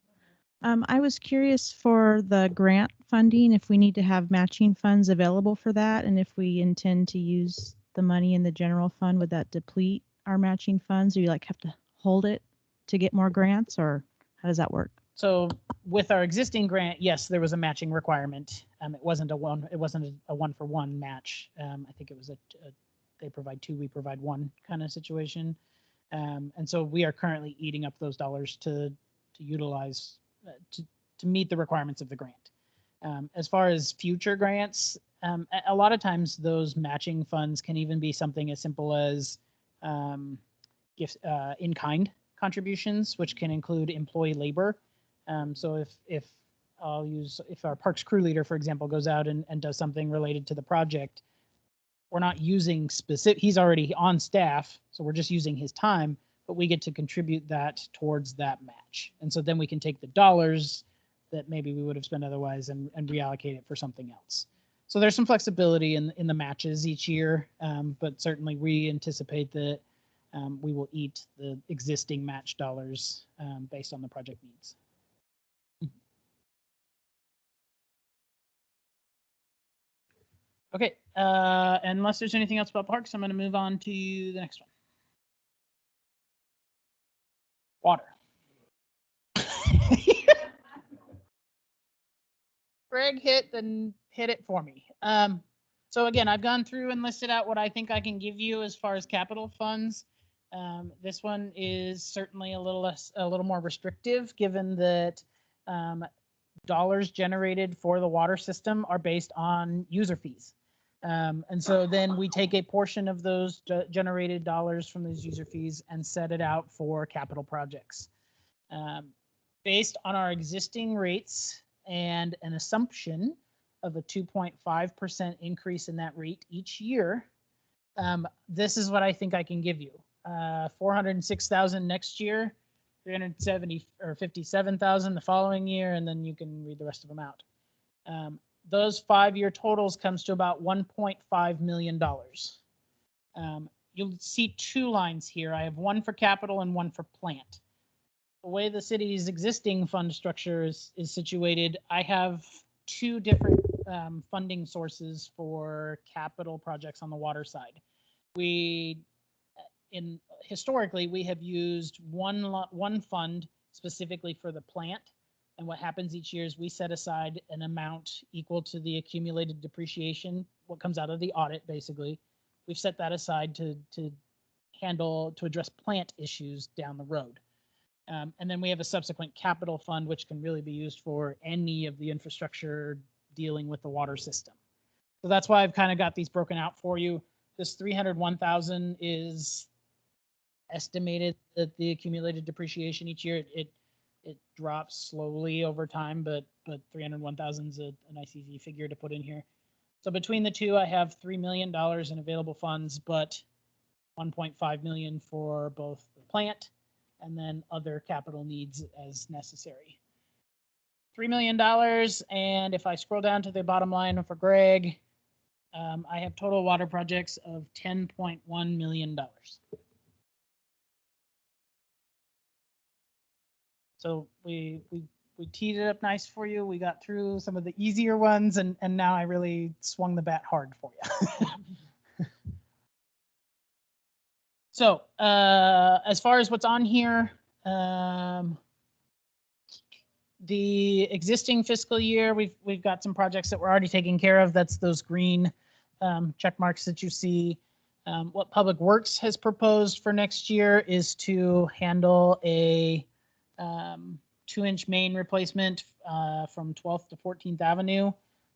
I was curious for the grant funding, if we need to have matching funds available for that, and if we intend to use the money in the general fund, would that deplete our matching funds? Do you like have to hold it to get more grants, or how does that work? So with our existing grant, yes, there was a matching requirement. It wasn't a one-for-one match. I think it was they provide two, we provide one kind of situation. And so we are currently eating up those dollars to utilize to meet the requirements of the grant. As far as future grants, a lot of times those matching funds can even be something as simple as gifts, in-kind contributions, which can include employee labor. So if our parks crew leader, for example, goes out and does something related to the project, we're not using he's already on staff, so we're just using his time, but we get to contribute that towards that match. And so then we can take the dollars that maybe we would have spent otherwise and reallocate it for something else. So there's some flexibility in the matches each year, but certainly we anticipate that we will eat the existing match dollars based on the project needs. Okay, unless there's anything else about parks, I'm going to move on to the next one. Water. Greg hit it for me. So again, I've gone through and listed out what I think I can give you as far as capital funds. This one is certainly a little more restrictive, given that dollars generated for the water system are based on user fees. And so then we take a portion of those generated dollars from those user fees and set it out for capital projects. Based on our existing rates and an assumption of a 2.5% increase in that rate each year, this is what I think I can give you. 406,000 next year, 370 or 57,000 the following year, and then you can read the rest of them out. Those 5-year totals comes to about $1.5 million. You'll see two lines here. I have one for capital and one for plant. The way the city's existing fund structure is situated, I have two different funding sources for capital projects on the water side. Historically, we have used one fund specifically for the plant. And what happens each year is we set aside an amount equal to the accumulated depreciation, what comes out of the audit, basically. We've set that aside to address plant issues down the road. And then we have a subsequent capital fund, which can really be used for any of the infrastructure dealing with the water system. So that's why I've kind of got these broken out for you. This 301,000 is estimated that the accumulated depreciation each year. It drops slowly over time, but 301,000 is a nice easy figure to put in here. So between the two, I have $3 million in available funds, but 1.5 million for both the plant and then other capital needs as necessary. $3 million, and if I scroll down to the bottom line for Greg, I have total water projects of $10.1 million. So we teed it up nice for you. We got through some of the easier ones, and now I really swung the bat hard for you. So as far as what's on here, the existing fiscal year, we've got some projects that we're already taking care of. That's those green check marks that you see. What Public Works has proposed for next year is to handle a 2-inch main replacement from 12th to 14th Avenue.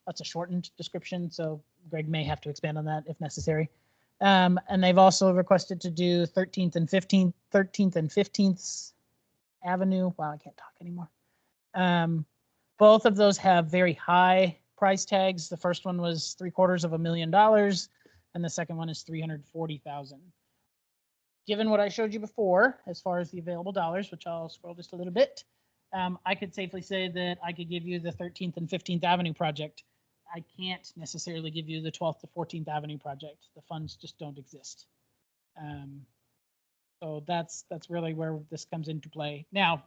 That's a shortened description, so Greg may have to expand on that if necessary. And they've also requested to do 13th and 15th Avenue. Wow, I can't talk anymore. Both of those have very high price tags. The first one was $750,000, and the second one is $340,000. Given what I showed you before, as far as the available dollars, which I'll scroll just a little bit, I could safely say that I could give you the 13th and 15th Avenue project. I can't necessarily give you the 12th to 14th Avenue project. The funds just don't exist. So that's really where this comes into play. Now,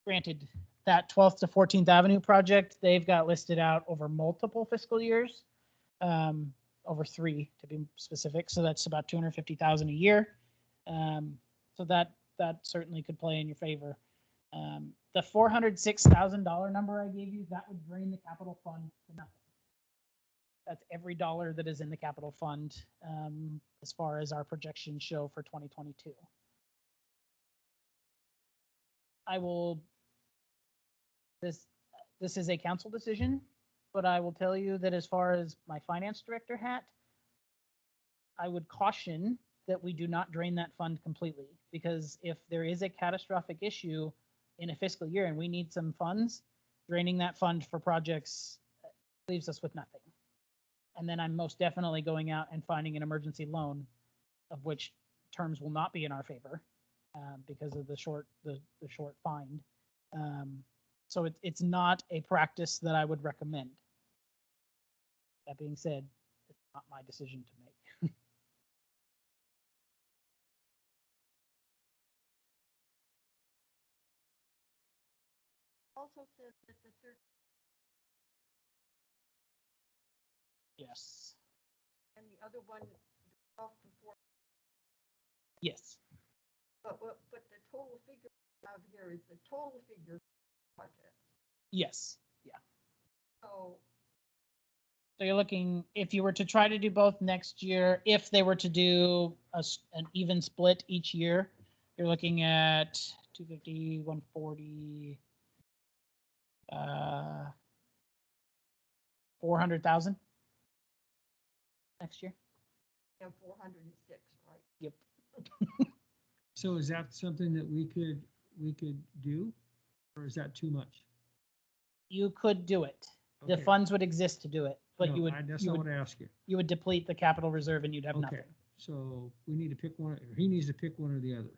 granted, that 12th to 14th Avenue project, they've got listed out over multiple fiscal years, over 3 to be specific. So that's about 250,000 a year. So that certainly could play in your favor. The $406,000 number I gave you, that would drain the capital fund to nothing. That's every dollar that is in the capital fund, as far as our projections show for 2022. This is a council decision, but I will tell you that as far as my finance director hat, I would caution that we do not drain that fund completely, because if there is a catastrophic issue in a fiscal year and we need some funds, draining that fund for projects leaves us with nothing. And then I'm most definitely going out and finding an emergency loan, of which terms will not be in our favor because of the short find. So it's not a practice that I would recommend. That being said, it's not my decision to make. Also says that the third, Yes. and the other one, 12 to 4, Yes. but the total figure of here is the total figure budget. Yes. Yeah. So So you're looking, if you were to try to do both next year, if they were to do an even split each year, you're looking at 250, 140, 400,000 next year. we have 406, right? Yep. So is that something that we could do, or is that too much? You could do it. The Okay. funds would exist to do it, but No, you would, that's you not would, what I asked you. you would deplete the capital reserve and you'd have Okay, nothing. so we need to pick one, or he needs to pick one or the other.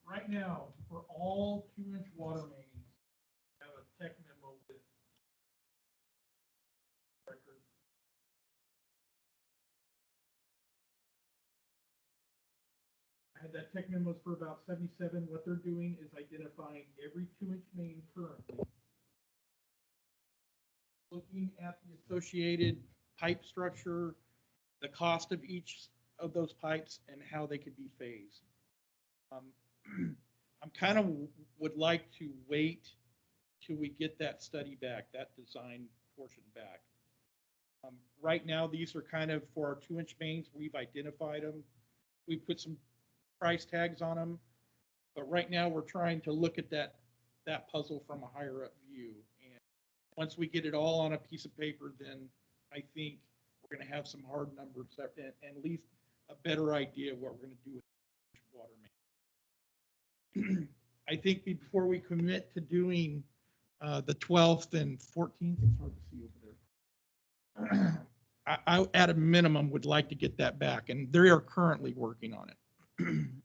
Right now, for all 2-inch water mains, I have a tech memo with record. I had that tech memos for about 77. What they're doing is identifying every 2-inch main currently, looking at the associated pipe structure, the cost of each of those pipes, and how they could be phased. I'm kind of would like to wait till we get that study back, that design portion back. Right now, these are kind of for our 2-inch mains. We've identified them. We put some price tags on them, but right now we're trying to look at that puzzle from a higher up view. And once we get it all on a piece of paper, then I think we're going to have some hard numbers and at least a better idea of what we're going to do with water main. I think before we commit to doing the 12th and 14th, it's hard to see over there. I at a minimum would like to get that back, and they are currently working on it.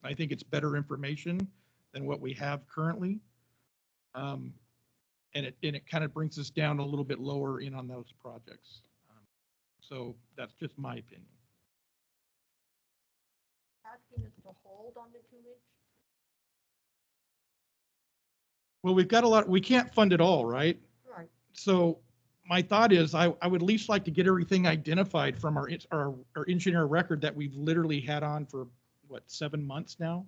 I think it's better information than what we have currently. And it kind of brings us down a little bit lower in on those projects. So that's just my opinion. Asking us to hold on the 2-inch. Well, we've got a lot, we can't fund it all, right? Right. So my thought is I would at least like to get everything identified from our engineer record that we've literally had on for, what, 7 months now?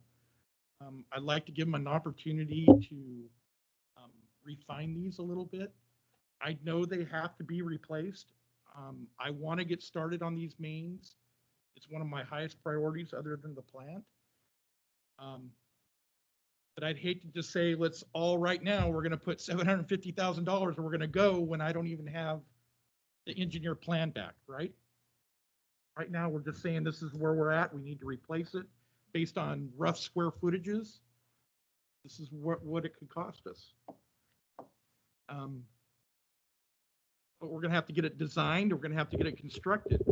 I'd like to give them an opportunity to refine these a little bit. I know they have to be replaced. I want to get started on these mains. It's one of my highest priorities other than the plant. But I'd hate to just say, let's all right now, we're going to put $750,000 and we're going to go when I don't even have the engineer plan back, right? Right now, we're just saying this is where we're at. We need to replace it based on rough square footages. This is what it could cost us. But we're going to have to get it designed. We're going to have to get it constructed.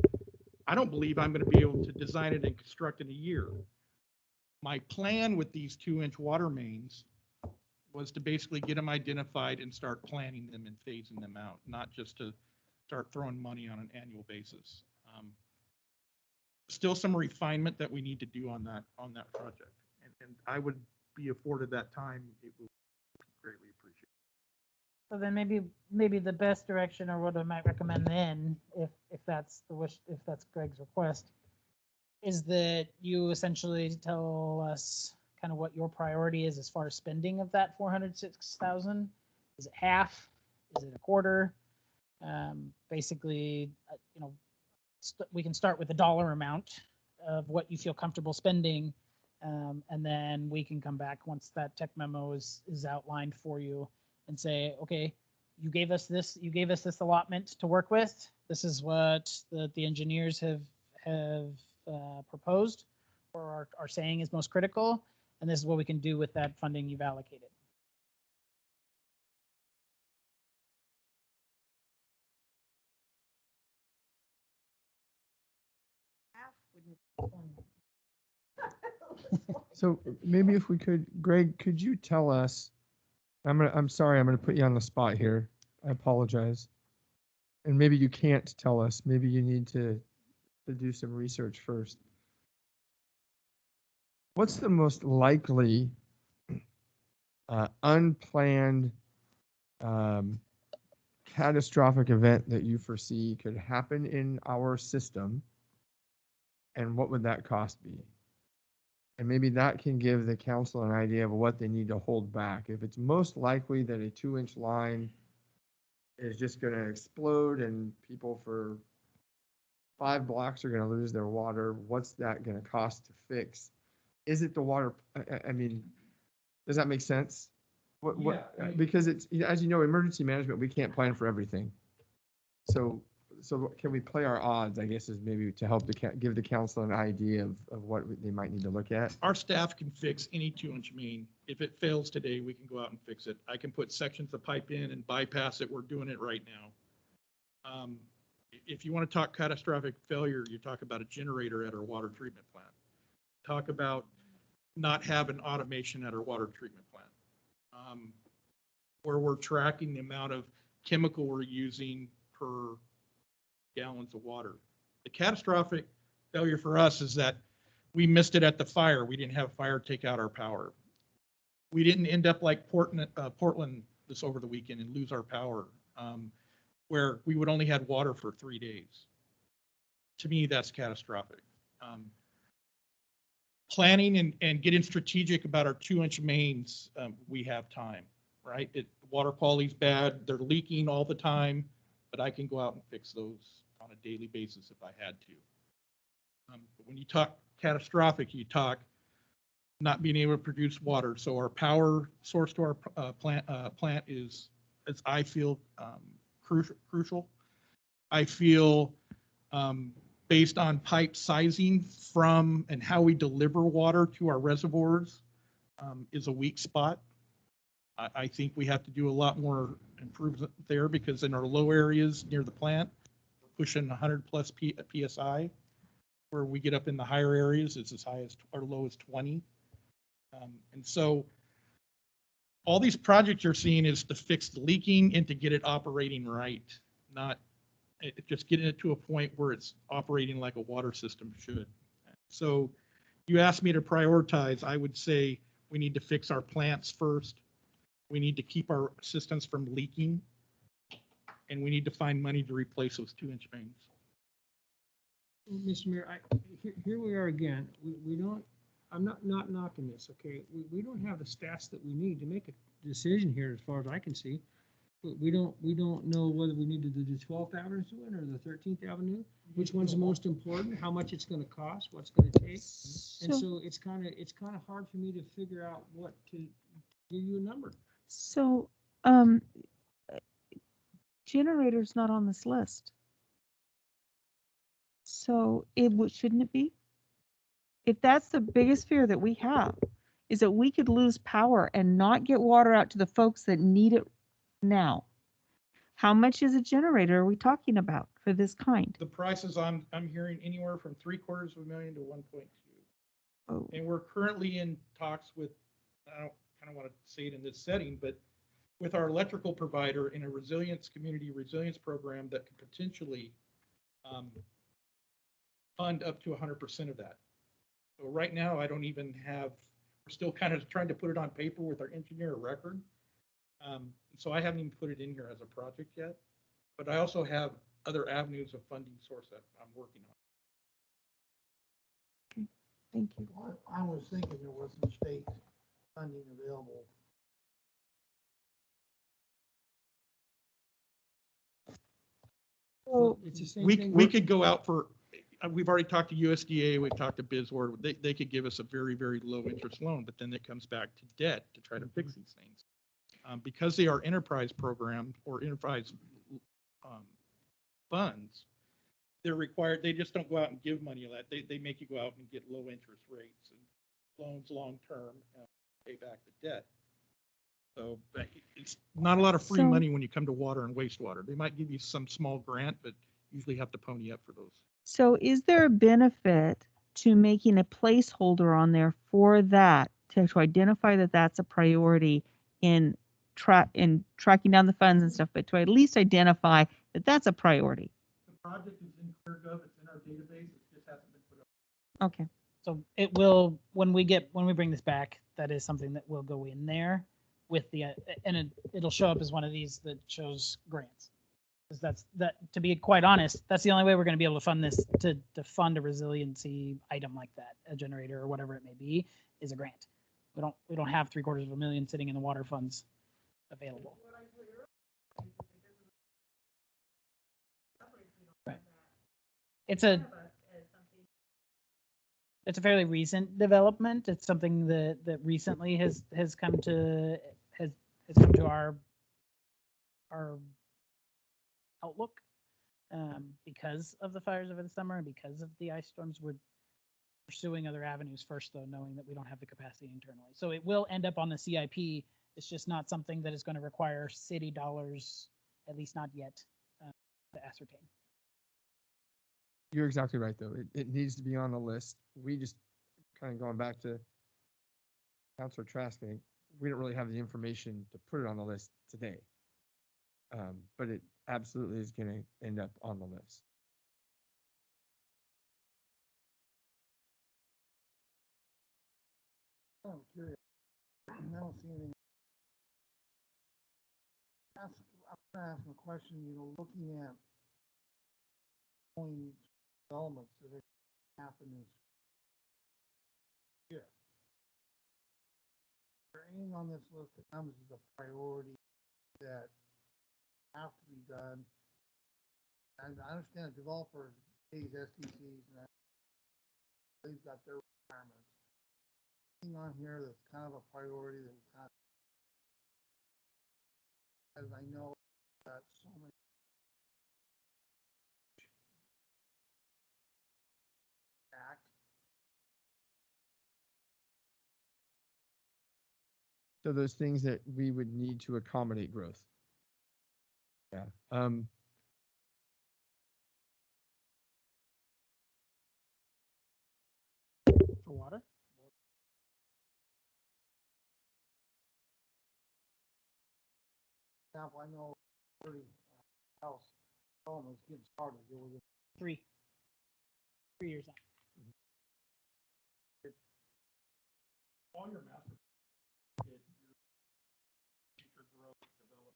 I don't believe I'm going to be able to design it and construct in a year. My plan with these 2-inch water mains was to basically get them identified and start planning them and phasing them out, not just to start throwing money on an annual basis. Still some refinement that we need to do on that project. And I would be afforded that time. It would be greatly appreciated. So then maybe the best direction, or what I might recommend then, if that's the wish, if that's Greg's request, is that you essentially tell us kind of what your priority is as far as spending of that 406,000. Is it half? Is it a quarter? Basically, we can start with the dollar amount of what you feel comfortable spending, and then we can come back once that tech memo is outlined for you and say, okay, you gave us this allotment to work with. This is what the engineers have proposed or are saying is most critical, and this is what we can do with that funding you've allocated. Half wouldn't- So maybe if we could, Greg, could you tell us, I'm sorry, I'm gonna put you on the spot here. I apologize. And maybe you can't tell us, maybe you need to do some research first. What's the most likely unplanned catastrophic event that you foresee could happen in our system? And what would that cost be? And maybe that can give the council an idea of what they need to hold back. If it's most likely that a 2-inch line is just going to explode and people for 5 blocks are going to lose their water, what's that going to cost to fix? Is it the water? I mean, does that make sense? Because it's, as you know, emergency management, we can't plan for everything. So can we play our odds, I guess, is maybe to help give the council an idea of what they might need to look at. Our staff can fix any 2-inch main. If it fails today, we can go out and fix it. I can put sections of pipe in and bypass it. We're doing it right now. If you want to talk catastrophic failure, you talk about a generator at our water treatment plant. Talk about not having automation at our water treatment plant, where we're tracking the amount of chemical we're using per gallons of water. The catastrophic failure for us is that we missed it at the fire. We didn't have fire take out our power. We didn't end up like Portland this over the weekend and lose our power, where we would only had water for 3 days. To me, that's catastrophic. Planning and getting strategic about our 2-inch mains, we have time, right? Water quality's bad. They're leaking all the time, but I can go out and fix those on a daily basis if I had to. But when you talk catastrophic, you talk not being able to produce water. So our power source to our plant is I feel, crucial. I feel based on pipe sizing from and how we deliver water to our reservoirs is a weak spot. I think we have to do a lot more improvement there because in our low areas near the plant, we're pushing 100 plus PSI. Where we get up in the higher areas, it's as high as or low as 20. And so all these projects you're seeing is to fix the leaking and to get it operating right, not just getting it to a point where it's operating like a water system should. So you asked me to prioritize, I would say we need to fix our plants first. We need to keep our systems from leaking, and we need to find money to replace those 2-inch mains. Mr. Mayor, here we are again. We don't, I'm not knocking this, okay? We don't have the stats that we need to make a decision here as far as I can see. But we don't know whether we need to do the 12th Avenue or the 13th Avenue, which one's the most important, how much it's gonna cost, what's gonna take. And so it's kind of hard for me to figure out what to give you a number. So, generator's not on this list. So shouldn't it be? If that's the biggest fear that we have, is that we could lose power and not get water out to the folks that need it now. How much is a generator are we talking about for this kind? The prices I'm hearing anywhere from $750,000 to 1.2. Oh. And we're currently in talks with kind of want to say it in this setting, but with our electrical provider in a community resilience program that could potentially fund up to 100% of that. So right now, I don't even have, we're still kind of trying to put it on paper with our engineer of record. So I haven't even put it in here as a project yet, but I also have other avenues of funding source that I'm working on. Thank you. I was thinking there was some state funding available. So, It's the same We, thing. we could go out for, we've already talked to USDA, we've talked to BizWord, they could give us a very, very low interest loan, but then it comes back to debt to try to fix these things. Because they are enterprise program or enterprise funds, they're required, they just don't go out and give money like that. They make you go out and get low interest rates and loans long-term, pay back the debt. So it's not a lot of free So- money when you come to water and wastewater. They might give you some small grant, but usually have to pony up for those. So is there a benefit to making a placeholder on there for that, to identify that that's a priority in tracking down the funds and stuff, but to at least identify that that's a priority? The project is in ClearGov, it's in our database, it just hasn't been put up. Okay. So it will, when we bring this back, that is something that will go in there with the, and it'll show up as one of these that shows grants. Because to be quite honest, that's the only way we're going to be able to fund this, to fund a resiliency item like that, a generator or whatever it may be, is a grant. We don't have $750,000 sitting in the water funds available. Right. It's a fairly recent development. It's something that recently has come to our outlook, because of the fires over the summer and because of the ice storms. We're pursuing other avenues first, though, knowing that we don't have the capacity internally. So it will end up on the CIP. It's just not something that is going to require city dollars, at least not yet, to ascertain. You're exactly right, though. It needs to be on the list. We just kind of going back to Councilor Trask, I think we don't really have the information to put it on the list today. But it absolutely is going to end up on the list. I'm curious. I don't see anything. I'm gonna ask a question, looking at only developments that are happening here. Is there anything on this list that comes as a priority that have to be done? And I understand the developers, these SDCs, and they've got their requirements. Anything on here that's kind of a priority that we kind of, as I know that so many act. So those things that we would need to accommodate growth. Yeah. For water? Example, I know 30 house developments getting started. There was 3 years out. All your master your future growth development.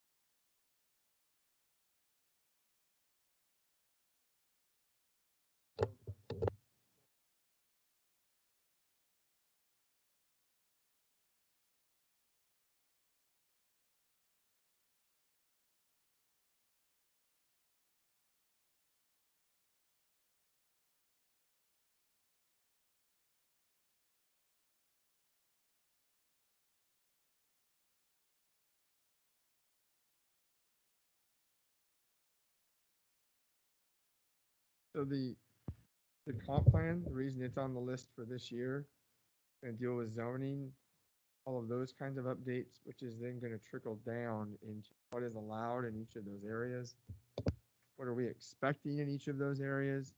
So the comp plan, the reason it's on the list for this year, and deal with zoning, all of those kinds of updates, which is then going to trickle down into what is allowed in each of those areas. What are we expecting in each of those areas?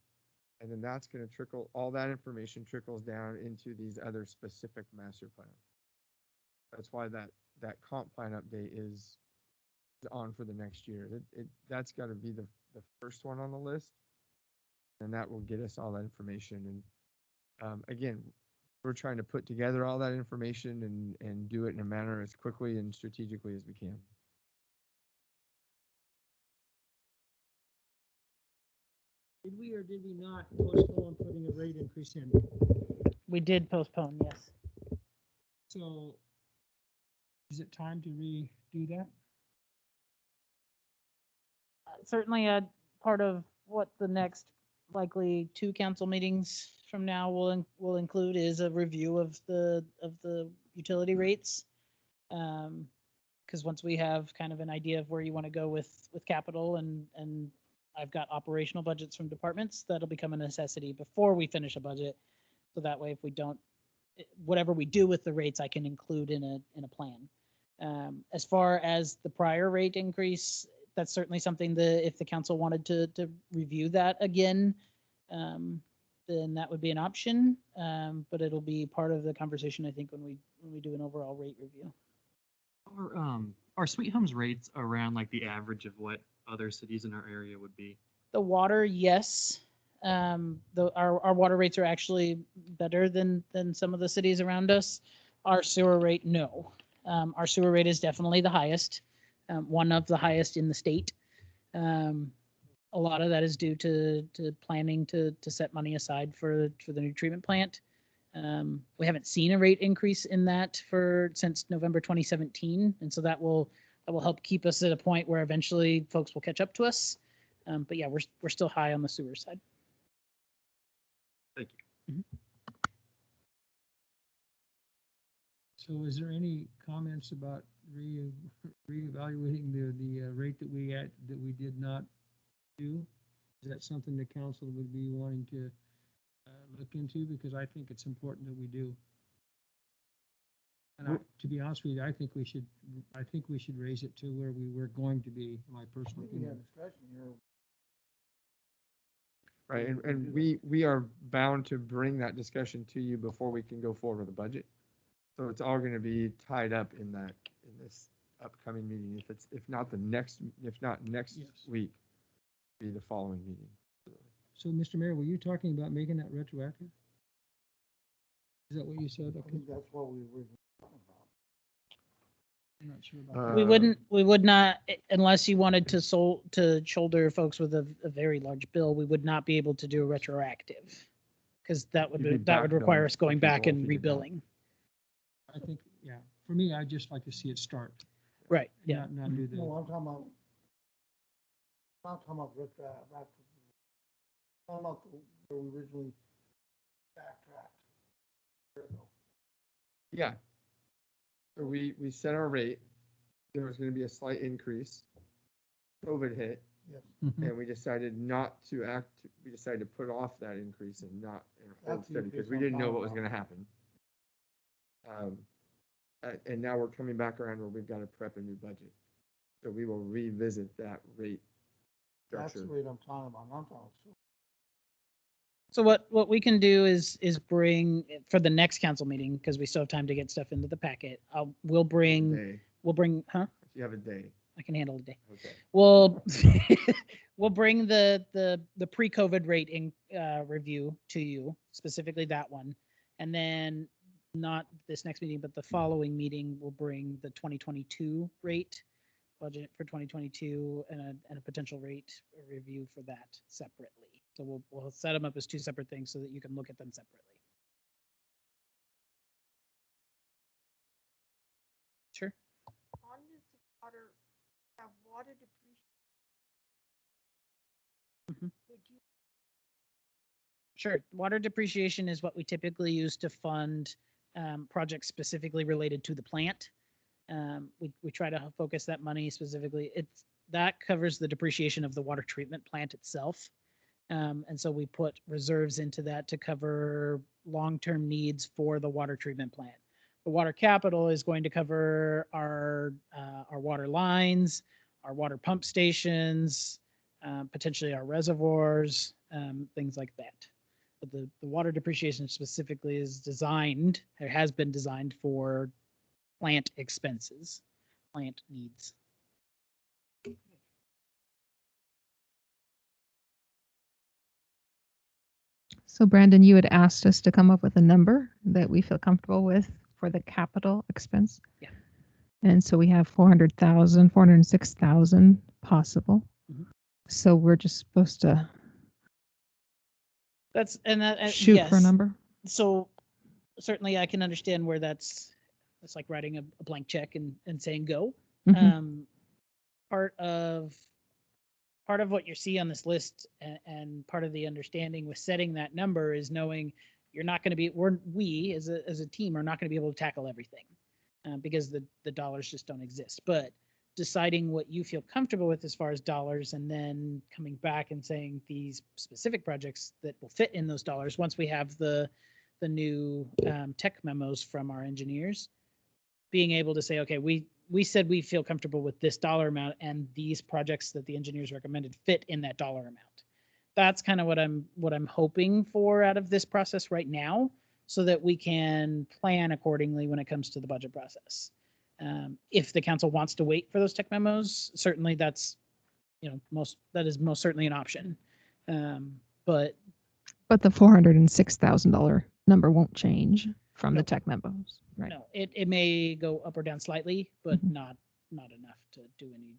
And then that's going to trickle, all that information trickles down into these other specific master plans. That's why that comp plan update is on for the next year. That's got to be the first one on the list. And that will get us all that information. And again, we're trying to put together all that information and do it in a manner as quickly and strategically as we can. Did we or did we not postpone putting a rate increase in? We did postpone, yes. So is it time to redo that? Certainly a part of what the next likely 2 council meetings from now will include is a review of the utility rates. Because once we have kind of an idea of where you want to go with capital and I've got operational budgets from departments, that'll become a necessity before we finish a budget. So that way, if we don't, whatever we do with the rates, I can include in a plan. As far as the prior rate increase, that's certainly something that if the council wanted to review that again, then that would be an option. But it'll be part of the conversation, I think, when we do an overall rate review. Are Sweet Home's rates around like the average of what other cities in our area would be? The water, yes. Our water rates are actually better than some of the cities around us. Our sewer rate, no. Our sewer rate is definitely the highest, one of the highest in the state. A lot of that is due to planning to set money aside for the new treatment plant. We haven't seen a rate increase in that since November 2017, and so that will help keep us at a point where eventually folks will catch up to us. But yeah, we're still high on the sewer side. Thank you. Mm-hmm. So is there any comments about reevaluating the rate that we did not do? Is that something the council would be wanting to look into? Because I think it's important that we do. And to be honest with you, I think we should raise it to where we were going to be, in my personal We have opinion. discussion here. Right, and we are bound to bring that discussion to you before we can go forward with the budget. So it's all going to be tied up in this upcoming meeting. If not next Yes. week, be the following meeting. So, Mr. Mayor, were you talking about making that retroactive? Is that what you said? I Okay, think that's what we were talking about. I'm not sure about We would not, unless you wanted to shoulder folks with a very large bill, we would not be able to do a retroactive. Because that You'd be would back require billing us for going back people and if you did that. rebilling. I think, yeah, for me, I'd just like to see it start. Right, yeah. Not do No, the, I'm talking about, retroactive. I'm talking about where we originally backtracked. a year ago. Yeah. So we set our rate. There was going to be a slight increase. COVID hit, Yes, and we decided not to act. We decided to put off that increase and not hold That's the steady because increase we I'm didn't know talking what was about. going to happen. And now we're coming back around where we've got to prep a new budget. So we will revisit that rate that's the structure. rate I'm talking about. I'm talking about. So what we can do is bring for the next council meeting, because we still have time to get stuff into the packet. We'll bring, Day, huh? if you have a day, I can handle a day. okay. We'll we'll bring the pre-COVID rate in review to you, specifically that one, and then not this next meeting, but the following meeting, we'll bring the 2022 rate budget for 2022 and a potential rate review for that separately. So we'll set them up as 2 separate things so that you can look at them separately. Sure. On this water, water depreciation. Mhm. Would you Sure. Water depreciation is what we typically use to fund projects specifically related to the plant. We try to focus that money specifically. That covers the depreciation of the water treatment plant itself. And so we put reserves into that to cover long-term needs for the water treatment plant. The water capital is going to cover our water lines, our water pump stations, potentially our reservoirs, things like that. But the water depreciation specifically is designed, or has been designed for plant expenses, plant needs. So Brandon, you had asked us to come up with a number that we feel comfortable with for the capital expense. Yeah. And so we have 400,000, 406,000 possible. Mhm. So we're just supposed to Shoot for a number. So certainly I can understand where it's like writing a blank check and saying go. Mhm. Part of what you see on this list and part of the understanding with setting that number is knowing you're not going to be, we as a team are not going to be able to tackle everything because the dollars just don't exist. But deciding what you feel comfortable with as far as dollars and then coming back and saying these specific projects that will fit in those dollars once we have the new tech memos from our engineers, being able to say, okay, we said we feel comfortable with this dollar amount and these projects that the engineers recommended fit in that dollar amount. That's kind of what I'm hoping for out of this process right now, so that we can plan accordingly when it comes to the budget process. If the council wants to wait for those tech memos, certainly that is most certainly an option. But the $406,000 number won't change from the No. tech memos, right? no, it may go up or down slightly, but Mhm. not enough to do any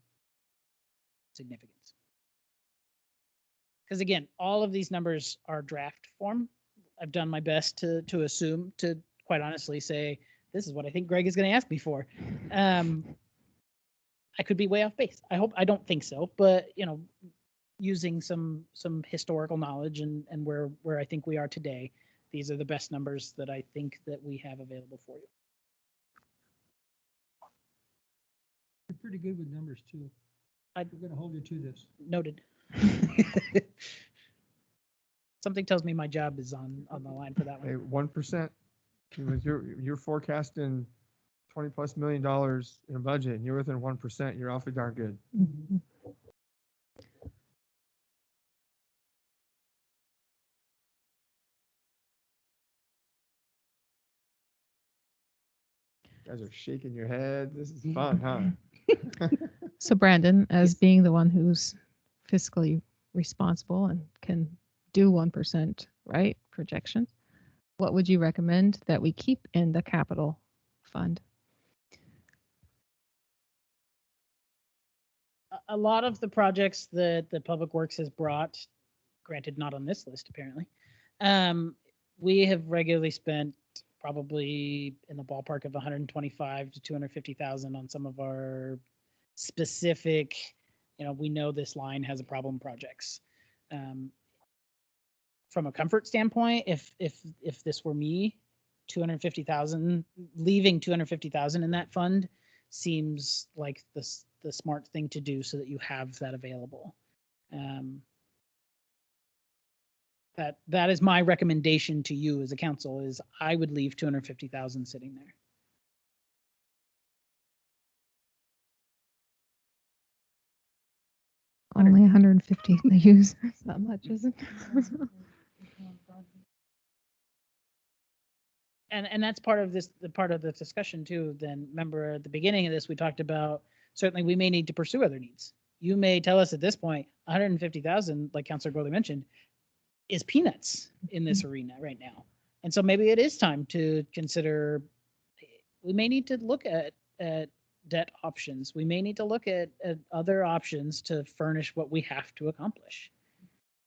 significance. Because again, all of these numbers are draft form. I've done my best to assume, to quite honestly say, this is what I think Greg is going to ask me for. I could be way off base. I don't think so, but using some historical knowledge and where I think we are today, these are the best numbers that I think that we have available for you. You're pretty good with numbers too. I- We're gonna hold you to this. Noted. Something tells me my job is on the line for that Hey, one. 1%. You're forecasting $20+ million in a budget, and you're within 1%. You're awfully darn good. Mhm. You guys are shaking your head. This is fun, huh? So Brandon, as Yes. being the one who's fiscally responsible and can do 1%, right, projection, what would you recommend that we keep in the capital fund? A lot of the projects that the Public Works has brought, granted not on this list apparently, we have regularly spent probably in the ballpark of 125 to 250,000 on some of our specific, we know this line has a problem projects. From a comfort standpoint, if this were me, 250,000, leaving 250,000 in that fund seems like the smart thing to do so that you have that available. That is my recommendation to you as a council, is I would leave 250,000 sitting there. Only 150 to use. That's not much, is it? And that's part of the discussion too. Then remember at the beginning of this, we talked about certainly we may need to pursue other needs. You may tell us at this point, 150,000, like Councilor Gordon mentioned, is peanuts in this arena right now. And so maybe it is time to consider, we may need to look at debt options. We may need to look at other options to furnish what we have to accomplish.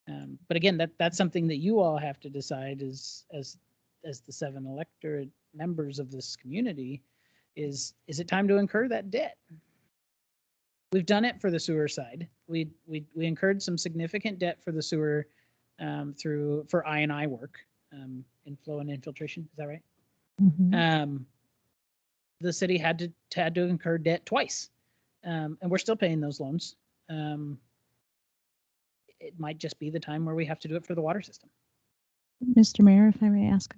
But again, that's something that you all have to decide as the 7 elected members of this community. Is it time to incur that debt? We've done it for the sewer side. We incurred some significant debt for the sewer for I&I work, inflow and infiltration. Is that right? Mhm. The city had to incur debt twice, and we're still paying those loans. It might just be the time where we have to do it for the water system. Mr. Mayor, if I may ask,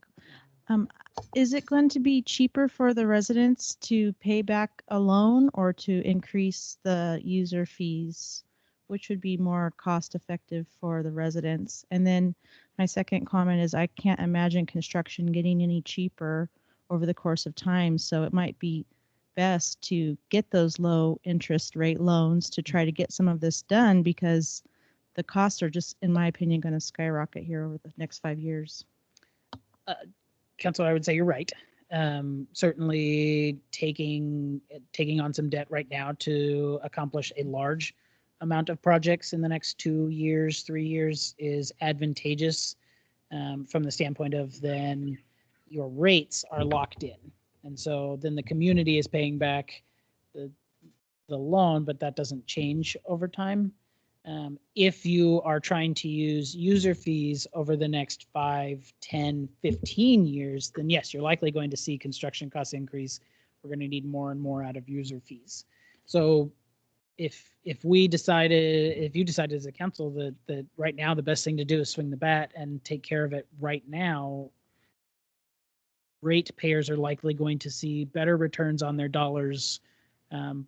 is it going to be cheaper for the residents to pay back a loan or to increase the user fees? Which would be more cost effective for the residents? And then my second comment is I can't imagine construction getting any cheaper over the course of time. So it might be best to get those low interest rate loans to try to get some of this done, because the costs are just, in my opinion, going to skyrocket here over the next 5 years. Councilor, I would say you're right. Certainly taking on some debt right now to accomplish a large amount of projects in the next 2 years, 3 years is advantageous from the standpoint of then your rates are locked in. And so then the community is paying back the loan, but that doesn't change over time. If you are trying to use user fees over the next 5, 10, 15 years, then yes, you're likely going to see construction costs increase. We're going to need more and more out of user fees. So if you decided as a council that right now the best thing to do is swing the bat and take care of it right now, ratepayers are likely going to see better returns on their dollars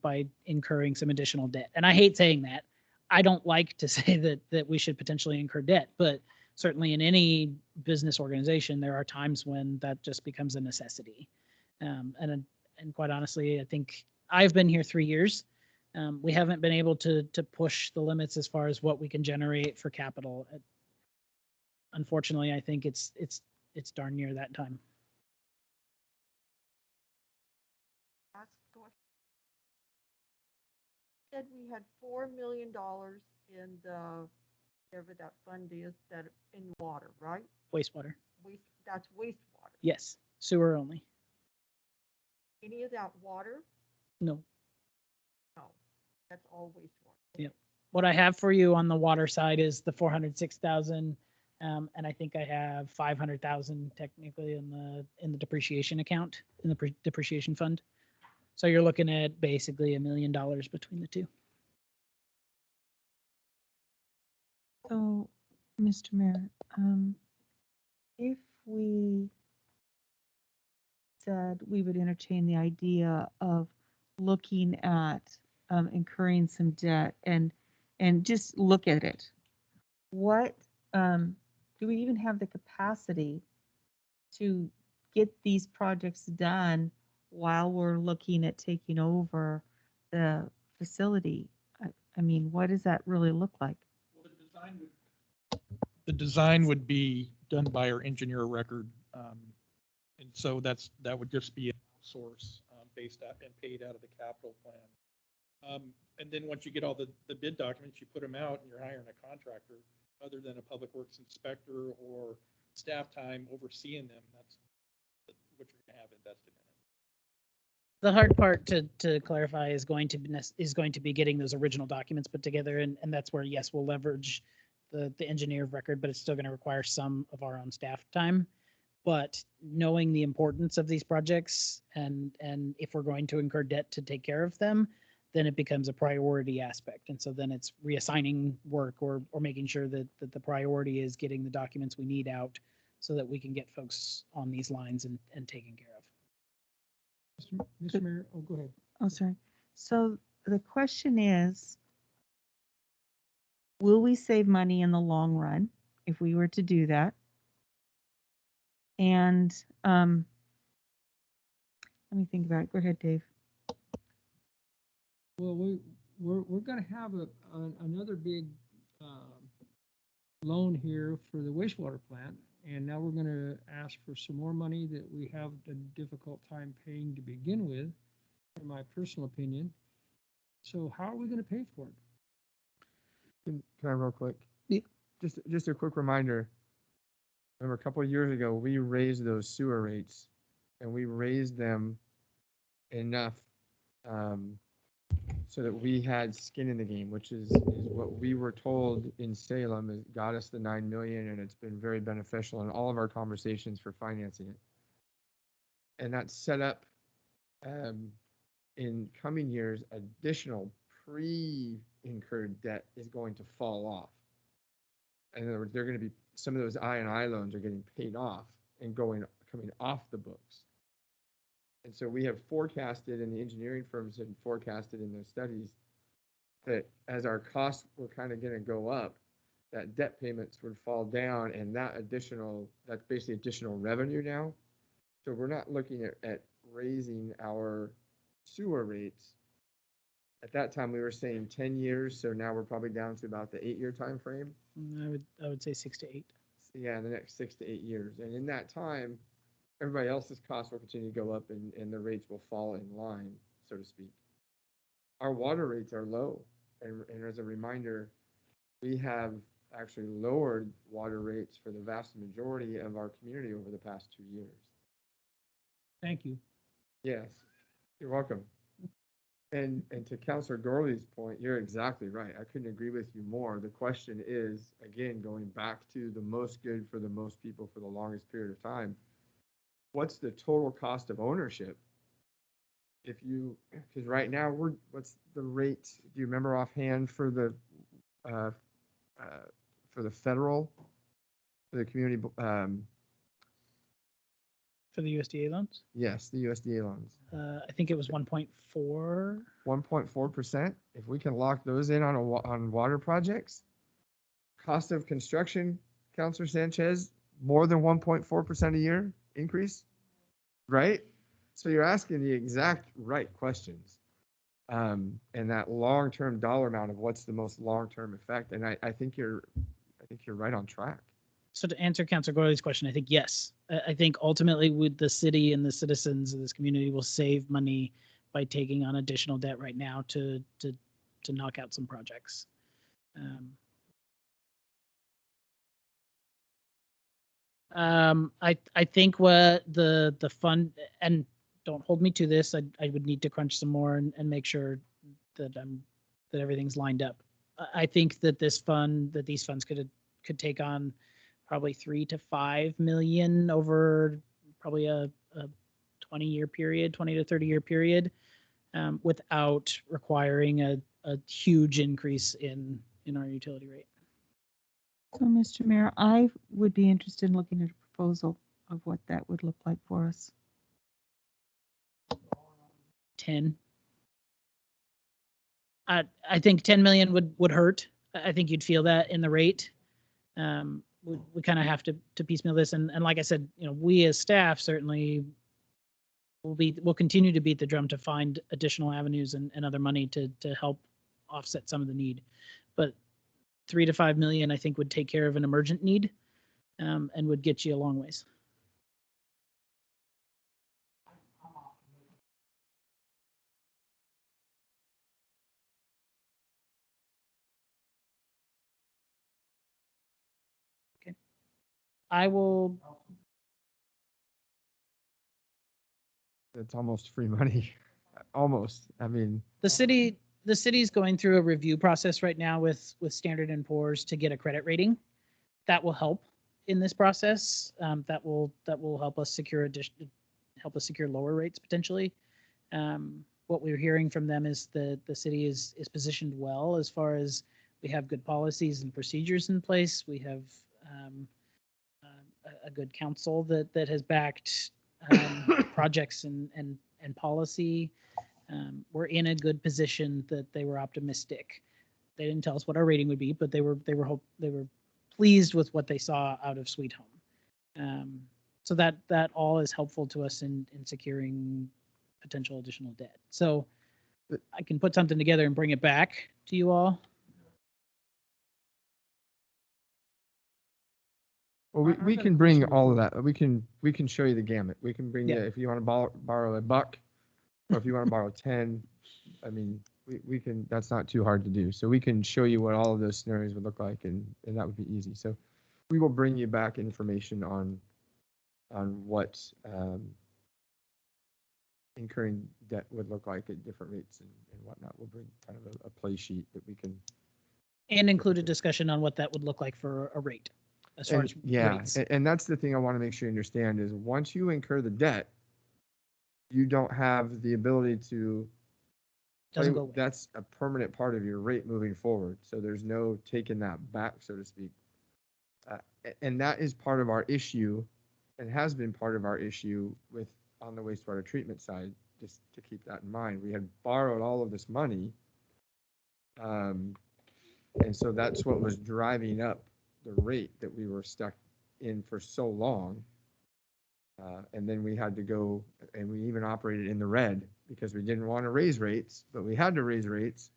by incurring some additional debt. And I hate saying that. I don't like to say that we should potentially incur debt, but certainly in any business organization, there are times when that just becomes a necessity. And quite honestly, I think I've been here 3 years. We haven't been able to push the limits as far as what we can generate for capital. Unfortunately, I think it's darn near that time. Ask the question. Said we had $4 million in the, whatever that fund is, that in water, right? Wastewater. That's wastewater. Yes. Sewer only. Any of that water? No. No, that's all wastewater. Yep. What I have for you on the water side is the 406,000, and I think I have 500,000 technically in the depreciation account, in the depreciation fund. So you're looking at basically $1 million between the two. So, Mr. Mayor, if we said we would entertain the idea of looking at incurring some debt and just look at it, what do we even have the capacity to get these projects done while we're looking at taking over the facility? I mean, what does that really look like? The design would be done by our engineer of record. And so that would just be a source based out and paid out of the capital plan. And then once you get all the bid documents, you put them out and you're hiring a contractor other than a public works inspector or staff time overseeing them. That's what you're gonna have invested in it. The hard part to clarify is going to be getting those original documents put together, and that's where, yes, we'll leverage the engineer of record, but it's still going to require some of our own staff time. But knowing the importance of these projects and if we're going to incur debt to take care of them, then it becomes a priority aspect. And so then it's reassigning work or making sure that the priority is getting the documents we need out so that we can get folks on these lines and taken care of. Mr. Mayor, oh, go ahead. Oh, sorry. So the question is, will we save money in the long run if we were to do that? And let me think about it. Go ahead, Dave. Well, we're gonna have another big loan here for the wastewater plant, and now we're gonna ask for some more money that we have a difficult time paying to begin with, in my personal opinion. So how are we gonna pay for it? Can I real quick? Yeah. Just a quick reminder. Remember a couple of years ago, we raised those sewer rates and we raised them enough so that we had skin in the game, which is what we were told in Salem. It got us the 9 million, and it's been very beneficial in all of our conversations for financing it. And that's set up in coming years, additional pre-incurred debt is going to fall off. In other words, they're going to be, some of those I&I loans are getting paid off and coming off the books. And so we have forecasted, and the engineering firms had forecasted in their studies, that as our costs were kind of going to go up, that debt payments would fall down, and that's basically additional revenue now. So we're not looking at raising our sewer rates, at that time, we were saying 10 years, so now we're probably down to about the 8-year time frame. I would say 6 to 8. Yeah, in the next 6 to 8 years. And in that time, everybody else's costs will continue to go up and the rates will fall in line, so to speak. Our water rates are low. And as a reminder, we have actually lowered water rates for the vast majority of our community over the past 2 years. Thank you. Yes, you're welcome. And to Councilor Gorley's point, you're exactly right. I couldn't agree with you more. The question is, again, going back to the most good for the most people for the longest period of time, what's the total cost of ownership? If you, because right now what's the rate? Do you remember offhand for the federal, for the community? For the USDA loans? Yes, the USDA loans. I think it was 1.4. 1.4%. If we can lock those in on water projects, cost of construction, Councilor Sanchez, more than 1.4% a year increase, right? So you're asking the exact right questions. And that long-term dollar amount of what's the most long-term effect. And I think you're right on track. So to answer Councilor Gorley's question, I think yes. I think ultimately with the city and the citizens of this community will save money by taking on additional debt right now to knock out some projects. I think what the fund, and don't hold me to this, I would need to crunch some more and make sure that that everything's lined up. I think that these funds could take on probably 3 to 5 million over probably a 20-year period, 20 to 30-year period, without requiring a huge increase in our utility rate. So, Mr. Mayor, I would be interested in looking at a proposal of what that would look like for us. 10. I think 10 million would hurt. I think you'd feel that in the rate. We kind of have to piecemeal this, and like I said, we as staff certainly will continue to beat the drum to find additional avenues and other money to help offset some of the need. But 3 to 5 million, I think, would take care of an emergent need, and would get you a long ways. Okay. I will. It's almost free money. Almost. I mean, The city's going through a review process right now with Standard & Poor's to get a credit rating. That will help in this process. That will help us secure lower rates potentially. What we're hearing from them is that the city is positioned well as far as we have good policies and procedures in place. We have a good council that has backed projects and policy. We're in a good position that they were optimistic. They didn't tell us what our rating would be, but they were pleased with what they saw out of Sweet Home. So that all is helpful to us in securing potential additional debt. So I can put something together and bring it back to you all. well, we can bring all of that. We can show you the gamut. We can bring you, if you want to borrow a buck, or if you want to borrow 10. I mean, we can, that's not too hard to do. So we can show you what all of those scenarios would look like, and that would be easy. So we will bring you back information on what incurring debt would look like at different rates and whatnot. We'll bring kind of a play sheet that we can. And include a discussion on what that would look like for a rate as far as rates. And that's the thing I want to make sure you understand is once you incur the debt, you don't have the ability to. Doesn't go away. That's a permanent part of your rate moving forward. So there's no taking that back, so to speak. And that is part of our issue, and has been part of our issue with on the wastewater treatment side. Just to keep that in mind, we had borrowed all of this money, and so that's what was driving up the rate that we were stuck in for so long. And then we had to go, and we even operated in the red because we didn't want to raise rates, but we had to raise rates.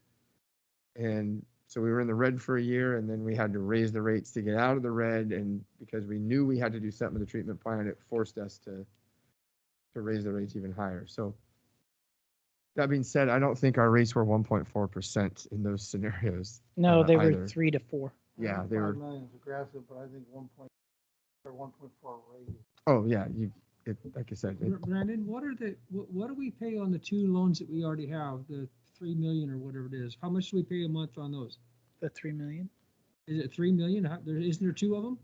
And so we were in the red for a year, and then we had to raise the rates to get out of the red. And because we knew we had to do something with the treatment plant, it forced us to raise the rates even higher. So that being said, I don't think our rates were 1.4% in those scenarios. No, they were either. 3 to 4. Yeah, they were. 5 million is aggressive, but I think 1.4 raise. Oh yeah, like I said, Brandon, what do we pay on the two loans that we already have, the 3 million or whatever it is? How much do we pay a month on those? The 3 million. Is it 3 million? Isn't there two of them?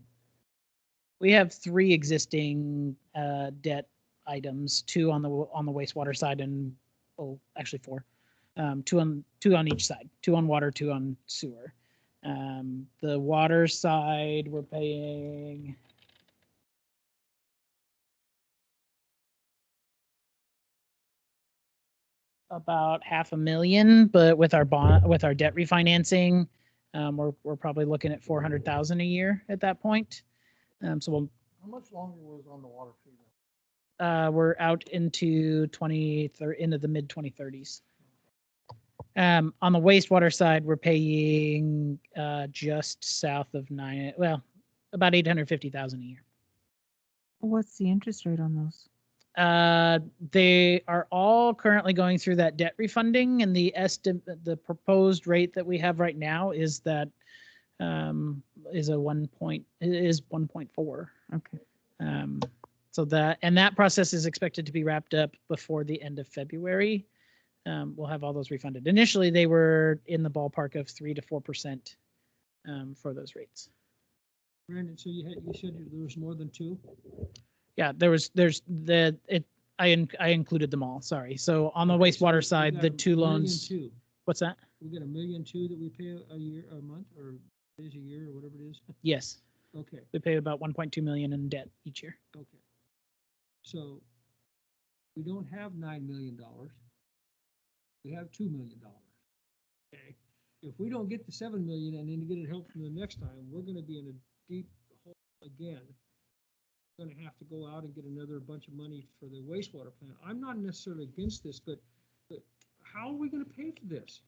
We have 3 existing debt items, 2 on the wastewater side, and actually 4. 2 on each side, 2 on water, 2 on sewer. The water side, we're paying about $500,000, but with our debt refinancing, we're probably looking at $400,000 a year at that point. So we'll How much longer was on the water treatment? we're out into into the mid 2030s. On the wastewater side, we're paying just south of about $850,000 a year. What's the interest rate on those? They are all currently going through that debt refunding, and the proposed rate that we have right now is 1.4. Okay. So that process is expected to be wrapped up before the end of February. We'll have all those refunded. Initially, they were in the ballpark of 3 to 4% for those rates. Brandon, so you said there was more than two? Yeah, I included them all. Sorry. So on the Okay, so wastewater we side, got the a 2 loans. $1.2 million. What's that? We got $1.2 million that we pay a year, a month, or is a year, or whatever it is? Yes, Okay, we pay about 1.2 million in debt each year. okay. So we don't have $9 million. We have $2 million. Okay, if we don't get the 7 million and then get it help from the next time, we're gonna be in a deep hole again. We're gonna have to go out and get another bunch of money for the wastewater plant. I'm not necessarily against this, but how are we gonna pay for this?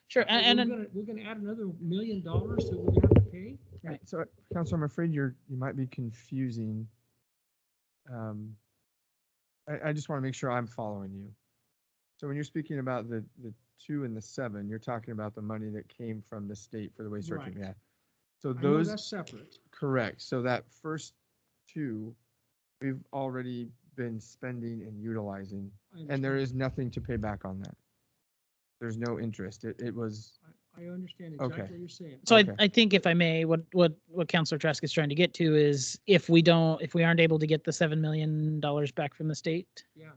Sure. We're gonna add another $1 million that we're gonna have to pay? Right. So, Councilor, I'm afraid you might be confusing. I just want to make sure I'm following you. So when you're speaking about the 2 and the 7, you're talking about the money that came from the state for the wastewater Right. treatment. Yeah. So I know those, that's separate. correct. So that first 2, we've already been spending and utilizing, and there is nothing to pay back on that. There's no interest. It was. I understand Okay. exactly what you're saying. So Okay. I think, if I may, what Councilor Trask is trying to get to is if we aren't able to get the $7 million back from the state, Yeah,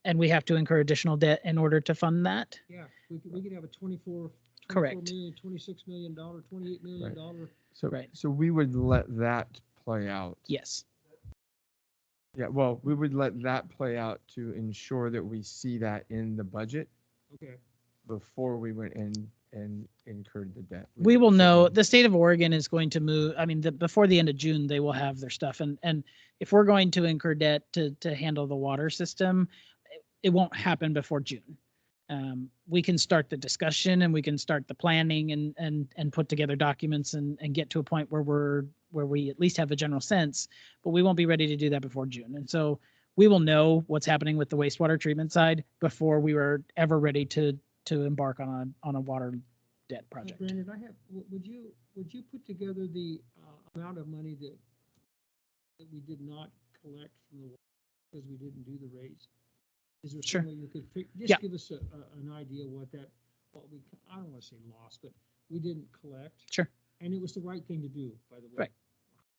and we have to incur additional debt in order to fund that. yeah, we could have a 24 Correct. million, $26 million, $28 million. So, Right. so we would let that play out. Yes. Yeah, well, we would let that play out to ensure that we see that in the budget Okay, before we went in and incurred the debt. We will know. certainly- The state of Oregon is going to move. I mean, before the end of June, they will have their stuff. And if we're going to incur debt to handle the water system, it won't happen before June. We can start the discussion and we can start the planning and put together documents and get to a point where we at least have a general sense, but we won't be ready to do that before June. And so we will know what's happening with the wastewater treatment side before we were ever ready to embark on a water debt project. Brandon, would you put together the amount of money that we did not collect from the, because we didn't do the raise? Is there Sure. some way you could just Yeah. give us an idea what we, I don't want to say lost, but we didn't collect? Sure. And it was the right thing to do, by the way. Right.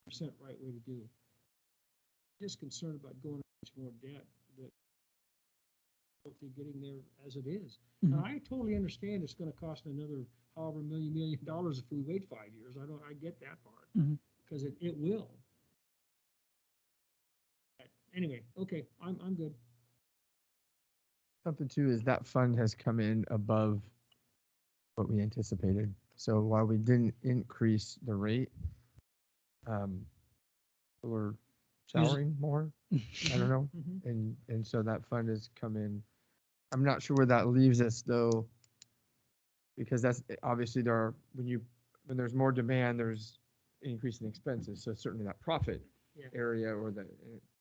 100% right way to do. Just concerned about going much more debt that hopefully getting there as it is. Mhm. And I totally understand it's going to cost another however million dollars if we wait 5 years. I get that part, Mhm. because it will. Anyway, okay, I'm good. Something too is that fund has come in above what we anticipated. So while we didn't increase the rate, we're showering more. I don't know. Mhm. And so that fund has come in I'm not sure where that leaves us though, because that's obviously when there's more demand, there's increase in expenses. So certainly that profit Yeah. area or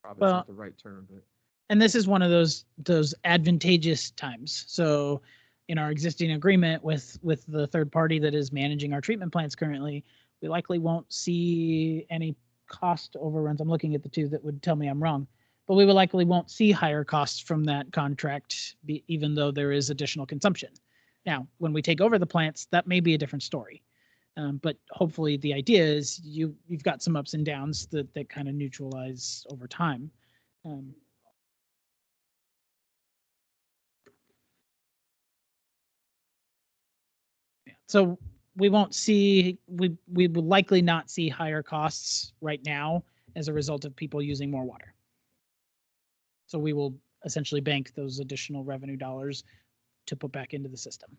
profit's Well, not the right term, but And this is one of those advantageous times. So in our existing agreement with the third party that is managing our treatment plants currently, we likely won't see any cost overruns. I'm looking at the two that would tell me I'm wrong, but we will likely won't see higher costs from that contract, even though there is additional consumption. Now, when we take over the plants, that may be a different story. But hopefully the idea is you've got some ups and downs that kind of neutralize over time. So we won't see, we will likely not see higher costs right now as a result of people using more water. So we will essentially bank those additional revenue dollars to put back into the system.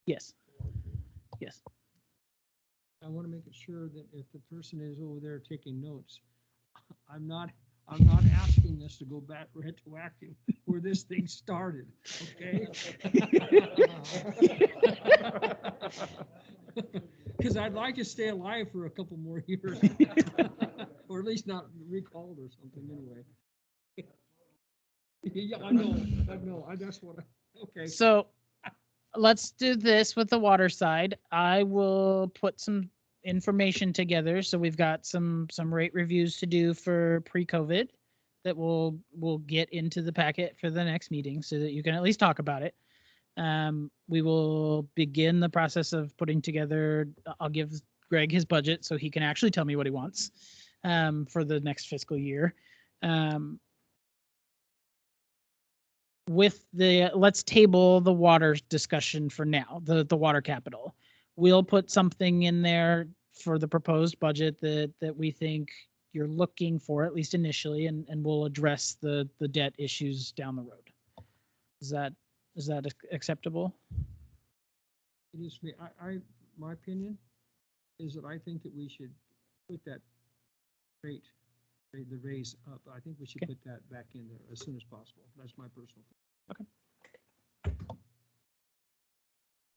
Yes. Yes. I want to make it sure that if the person is over there taking notes, I'm not asking us to go back retroactive where this thing started, okay? Because I'd like to stay alive for a couple more years, or at least not recalled or something anyway. Yeah, I know, that's what okay. So let's do this with the water side. I will put some information together. So we've got some rate reviews to do for pre-COVID that we'll get into the packet for the next meeting so that you can at least talk about it. We will begin the process of putting together, I'll give Greg his budget so he can actually tell me what he wants for the next fiscal year. With let's table the water discussion for now, the water capital. We'll put something in there for the proposed budget that we think you're looking for, at least initially, and we'll address the debt issues down the road. Is that acceptable? It is me. My opinion is that I think that we should put that the raise up. I think we should Okay. put that back in there as soon as possible. That's my personal.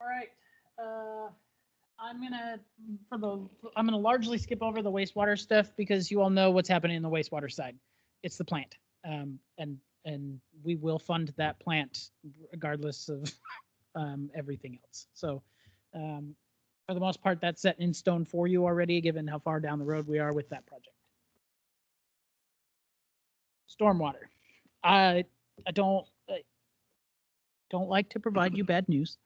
All right. I'm gonna largely skip over the wastewater stuff because you all know what's happening in the wastewater side. It's the plant, and we will fund that plant regardless of everything else. So, for the most part, that's set in stone for you already, given how far down the road we are with that project. Stormwater. I don't like to provide you bad news.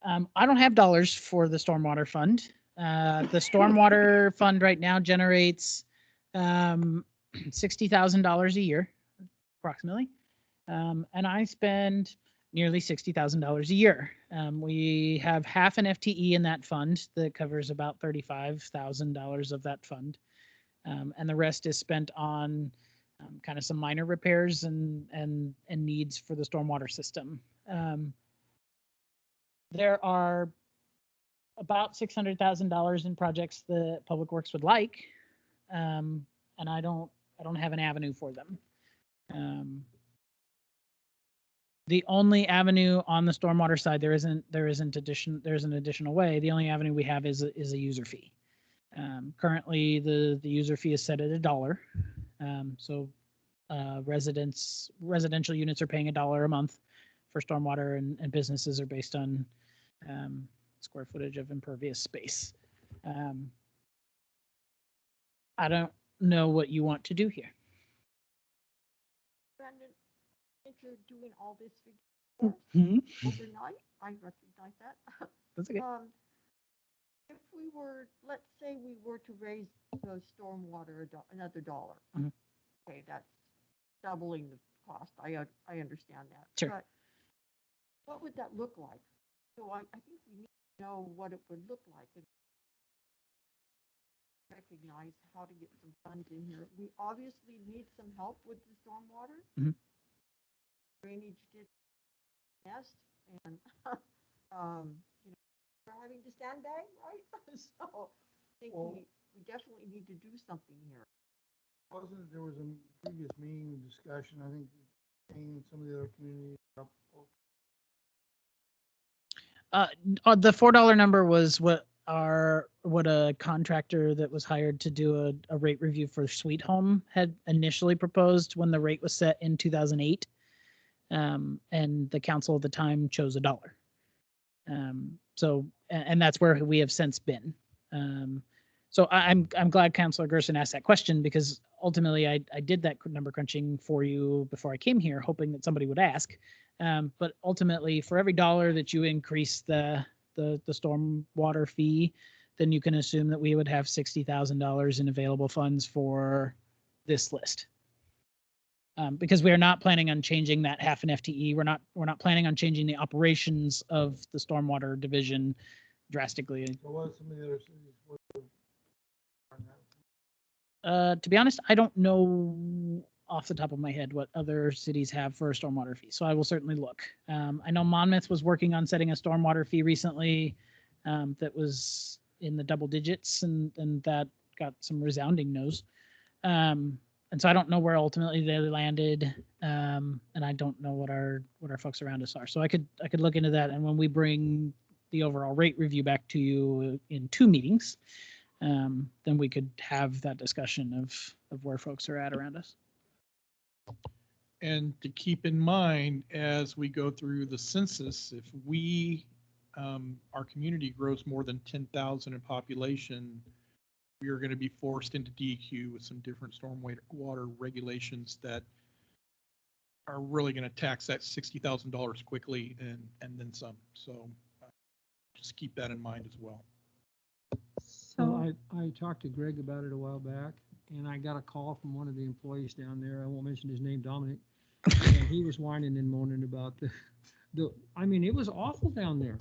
I don't have dollars for the stormwater fund. The stormwater fund right now generates $60,000 a year, approximately, and I spend nearly $60,000 a year. We have half an FTE in that fund that covers about $35,000 of that fund, and the rest is spent on kind of some minor repairs and needs for the stormwater system. There are about $600,000 in projects that Public Works would like, and I don't have an avenue for them. The only avenue on the there's an additional way. The only avenue we have is a user fee. Currently, the user fee is set at $1. So residential units are paying $1 a month for stormwater, and businesses are based on square footage of impervious space. I don't know what you want to do here. Brandon, I think you're doing all this Mhm. overnight. I recognize that. That's okay. If we were, let's say we were to raise the stormwater another $1. Mhm. Okay, that's doubling the cost. I understand that. Sure. But what would that look like? So I think we need to know what it would look like and recognize how to get some funds in here. We obviously need some help with the stormwater. Mhm. Drainage did nest and we're having to sandbag, right? So I think we definitely need to do something here. Wasn't it, there was a previous meeting discussion, I think, Kane and some of the other communities. The $4 number was what a contractor that was hired to do a rate review for Sweet Home had initially proposed when the rate was set in 2008. And the council at the time chose $1. And that's where we have since been. So I'm glad Councilor Gerson asked that question, because ultimately I did that number crunching for you before I came here, hoping that somebody would ask. But ultimately, for every dollar that you increase the stormwater fee, then you can assume that we would have $60,000 in available funds for this list. Because we are not planning on changing that half an FTE. We're not planning on changing the operations of the stormwater division drastically. So what some of the other cities were on that? To be honest, I don't know off the top of my head what other cities have for a stormwater fee, so I will certainly look. I know Monmouth was working on setting a stormwater fee recently that was in the double digits, and that got some resounding no's. And so I don't know where ultimately they landed, and I don't know what our folks around us are. So I could look into that, and when we bring the overall rate review back to you in 2 meetings, then we could have that discussion of where folks are at around us. And to keep in mind, as we go through the census, if our community grows more than 10,000 in population, we are going to be forced into DEQ with some different stormwater regulations that are really going to tax that $60,000 quickly and then some. So just keep that in mind as well. So I talked to Greg about it a while back, and I got a call from one of the employees down there. I won't mention his name, Dominic. And he was whining and moaning about I mean, it was awful down there.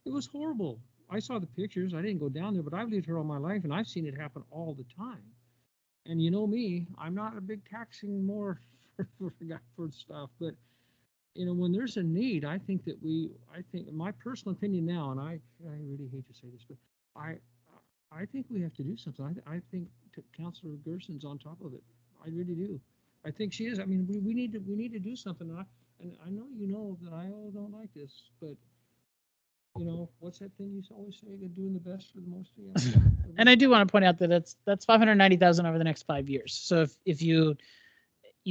It was horrible. I saw the pictures. I didn't go down there, but I've lived here all my life, and I've seen it happen all the time. And you know me, I'm not a big taxing more for stuff, but you know, when there's a need, I think my personal opinion now, and I really hate to say this, but I think we have to do something. I think Councilor Gerson's on top of it. I really do. I think she is. I mean, we need to do something. And I know you know that I don't like this, but you know, what's that thing you always say? You're doing the best for the most. And I do want to point out that that's $590,000 over the next 5 years. So if you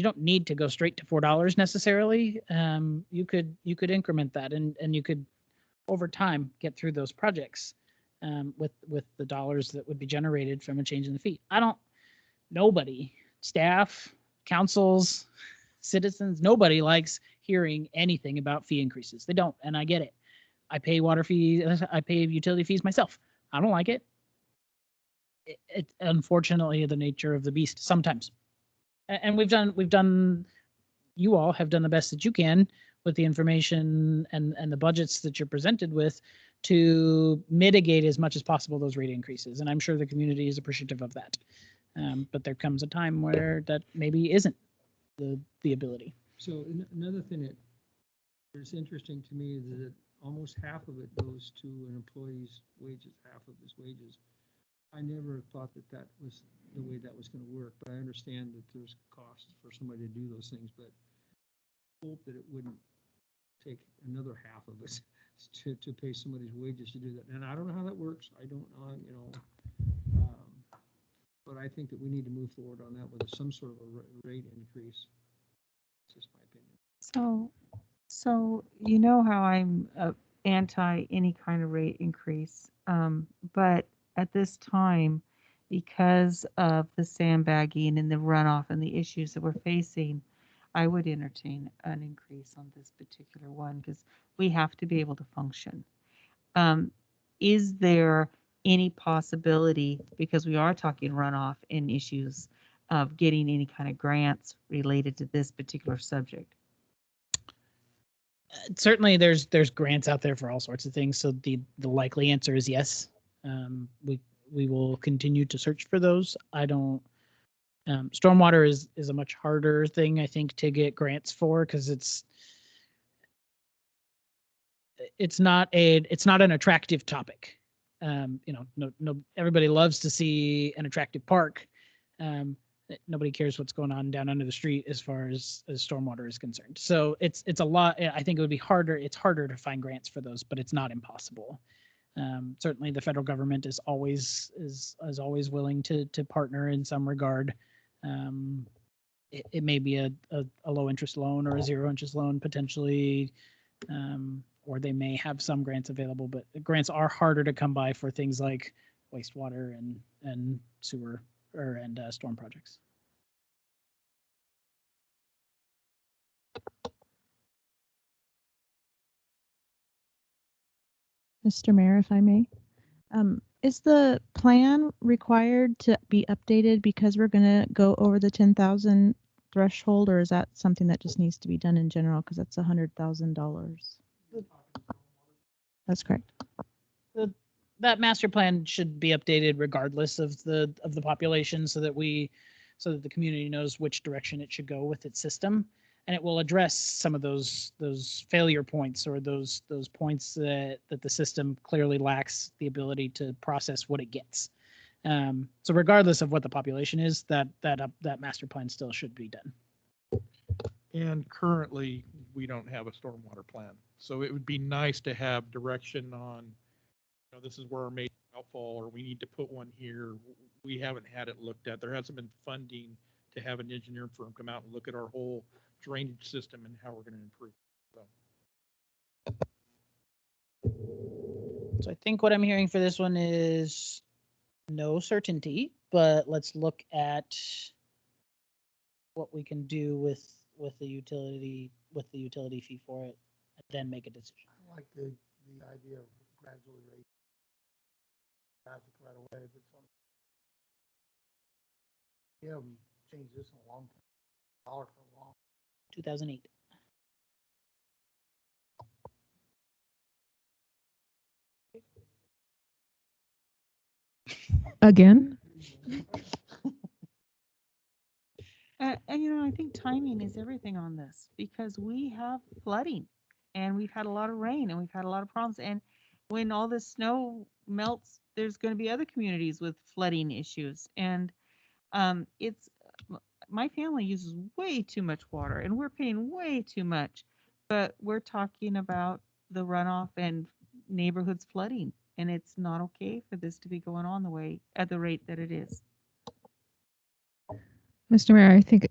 don't need to go straight to $4 necessarily, you could increment that, and you could over time get through those projects with the dollars that would be generated from a change in the fee. Nobody, staff, councils, citizens, nobody likes hearing anything about fee increases. They don't, and I get it. I pay water fees, I pay utility fees myself. I don't like it. It's unfortunately the nature of the beast sometimes. And you all have done the best that you can with the information and the budgets that you're presented with to mitigate as much as possible those rate increases. And I'm sure the community is appreciative of that. But there comes a time where that maybe isn't the ability. So another thing that is interesting to me is that almost half of it goes to an employee's wages, half of his wages. I never thought that was the way that was going to work, but I understand that there's costs for somebody to do those things, but I hope that it wouldn't take another half of us to pay somebody's wages to do that. And I don't know how that works. I don't know, you know, but I think that we need to move forward on that with some sort of a rate increase. It's just my opinion. So you know how I'm anti any kind of rate increase, but at this time, because of the sandbagging and the runoff and the issues that we're facing, I would entertain an increase on this particular one because we have to be able to function. Is there any possibility, because we are talking runoff and issues, of getting any kind of grants related to this particular subject? Certainly there's grants out there for all sorts of things. So the likely answer is yes. We will continue to search for those. Stormwater is a much harder thing, I think, to get grants for, because it's not an attractive topic. No, everybody loves to see an attractive park, nobody cares what's going on down under the street as far as stormwater is concerned. So it's a lot. I think it would be harder. It's harder to find grants for those, but it's not impossible. Certainly, the federal government is always willing to partner in some regard. It may be a low interest loan or a 0 interest loan potentially, or they may have some grants available. But grants are harder to come by for things like wastewater and sewer and storm projects. Mr. Mayor, if I may, is the plan required to be updated because we're going to go over the 10,000 threshold, or is that something that just needs to be done in general because that's $100,000? That's correct. That master plan should be updated regardless of the population, so that the community knows which direction it should go with its system, and it will address some of those failure points, or those points that the system clearly lacks the ability to process what it gets. So regardless of what the population is, that master plan still should be done. And currently, we don't have a stormwater plan. So it would be nice to have direction on, this is where our major outfall, or we need to put one here. We haven't had it looked at. There hasn't been funding to have an engineering firm come out and look at our whole drainage system and how we're going to improve. So I think what I'm hearing for this one is no certainty, but let's look at what we can do with the utility fee for it, and then make a decision. I like the idea of gradually raising traffic right away, but we haven't changed this in a long time. Dollar for a long. 2008. Again? And I think timing is everything on this, because we have flooding and we've had a lot of rain and we've had a lot of problems. And when all the snow melts, there's going to be other communities with flooding issues. And it's my family uses way too much water and we're paying way too much. But we're talking about the runoff and neighborhoods flooding. And it's not okay for this to be going on at the rate that it is. Mr. Mayor, I think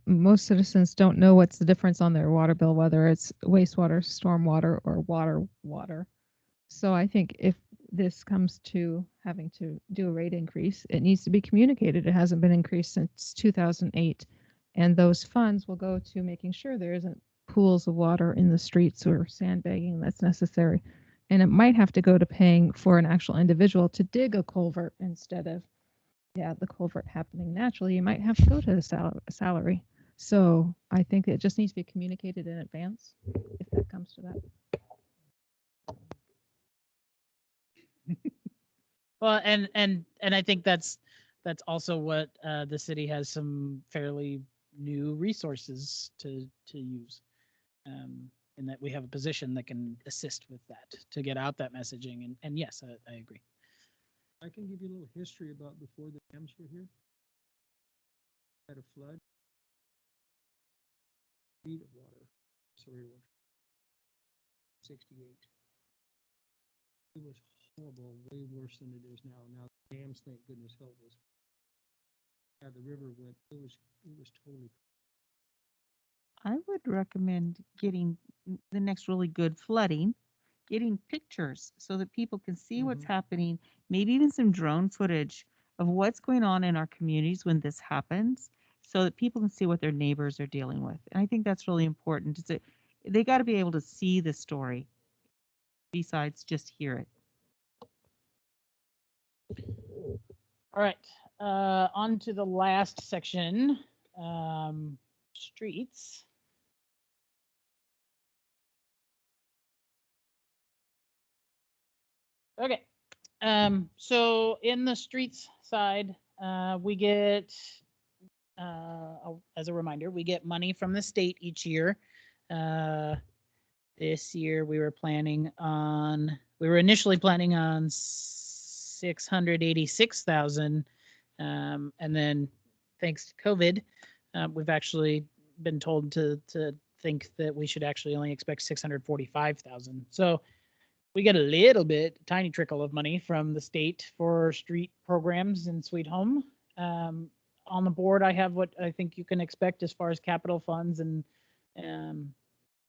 most citizens don't know what's the difference on their water bill, whether it's wastewater, stormwater, or water. So I think if this comes to having to do a rate increase, it needs to be communicated. It hasn't been increased since 2008. And those funds will go to making sure there isn't pools of water in the streets or sandbagging that's necessary. And it might have to go to paying for an actual individual to dig a culvert instead of the culvert happening naturally. You might have to go to the salary. So I think it just needs to be communicated in advance if that comes to that. Well, and I think that's also what the city has some fairly new resources to use, in that we have a position that can assist with that to get out that messaging. And yes, I agree. I can give you a little history about before the dams were here. Had a flood. Feet of water. So we were 68. It was horrible, way worse than it is now. Now the dams, thank goodness, helped us. Yeah, the river went. It was totally. I would recommend getting the next really good flooding, getting pictures so that people can see what's happening, maybe even some drone footage of what's going on in our communities when this happens, so that people can see what their neighbors are dealing with. And I think that's really important. They got to be able to see the story besides just hear it. All right, on to the last section, streets. Okay, so in the streets side, we get, as a reminder, we get money from the state each year. This year we were initially planning on 686,000, and then thanks to COVID, we've actually been told to think that we should actually only expect 645,000. So we get a little bit, tiny trickle of money from the state for street programs in Sweet Home. On the board, I have what I think you can expect as far as capital funds and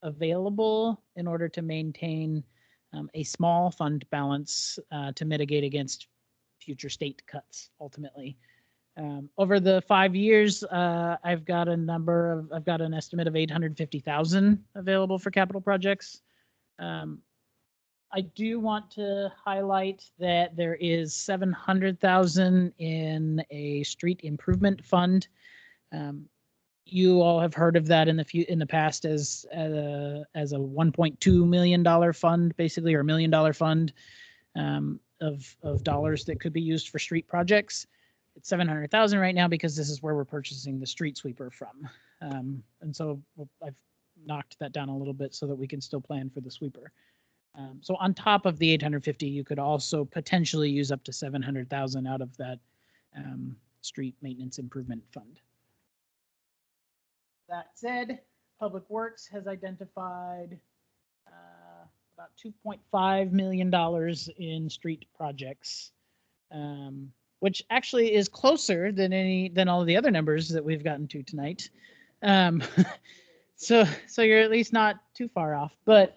available in order to maintain a small fund balance to mitigate against future state cuts ultimately. Over the 5 years, I've got an estimate of 850,000 available for capital projects. I do want to highlight that there is 700,000 in a street improvement fund. You all have heard of that in the past as a $1.2 million fund, basically, or $1 million fund of dollars that could be used for street projects. It's 700,000 right now because this is where we're purchasing the street sweeper from, and so I've knocked that down a little bit so that we can still plan for the sweeper. So on top of the 850, you could also potentially use up to 700,000 out of that street maintenance improvement fund. That said, Public Works has identified about $2.5 million in street projects, which actually is closer than all of the other numbers that we've gotten to tonight. So you're at least not too far off, but.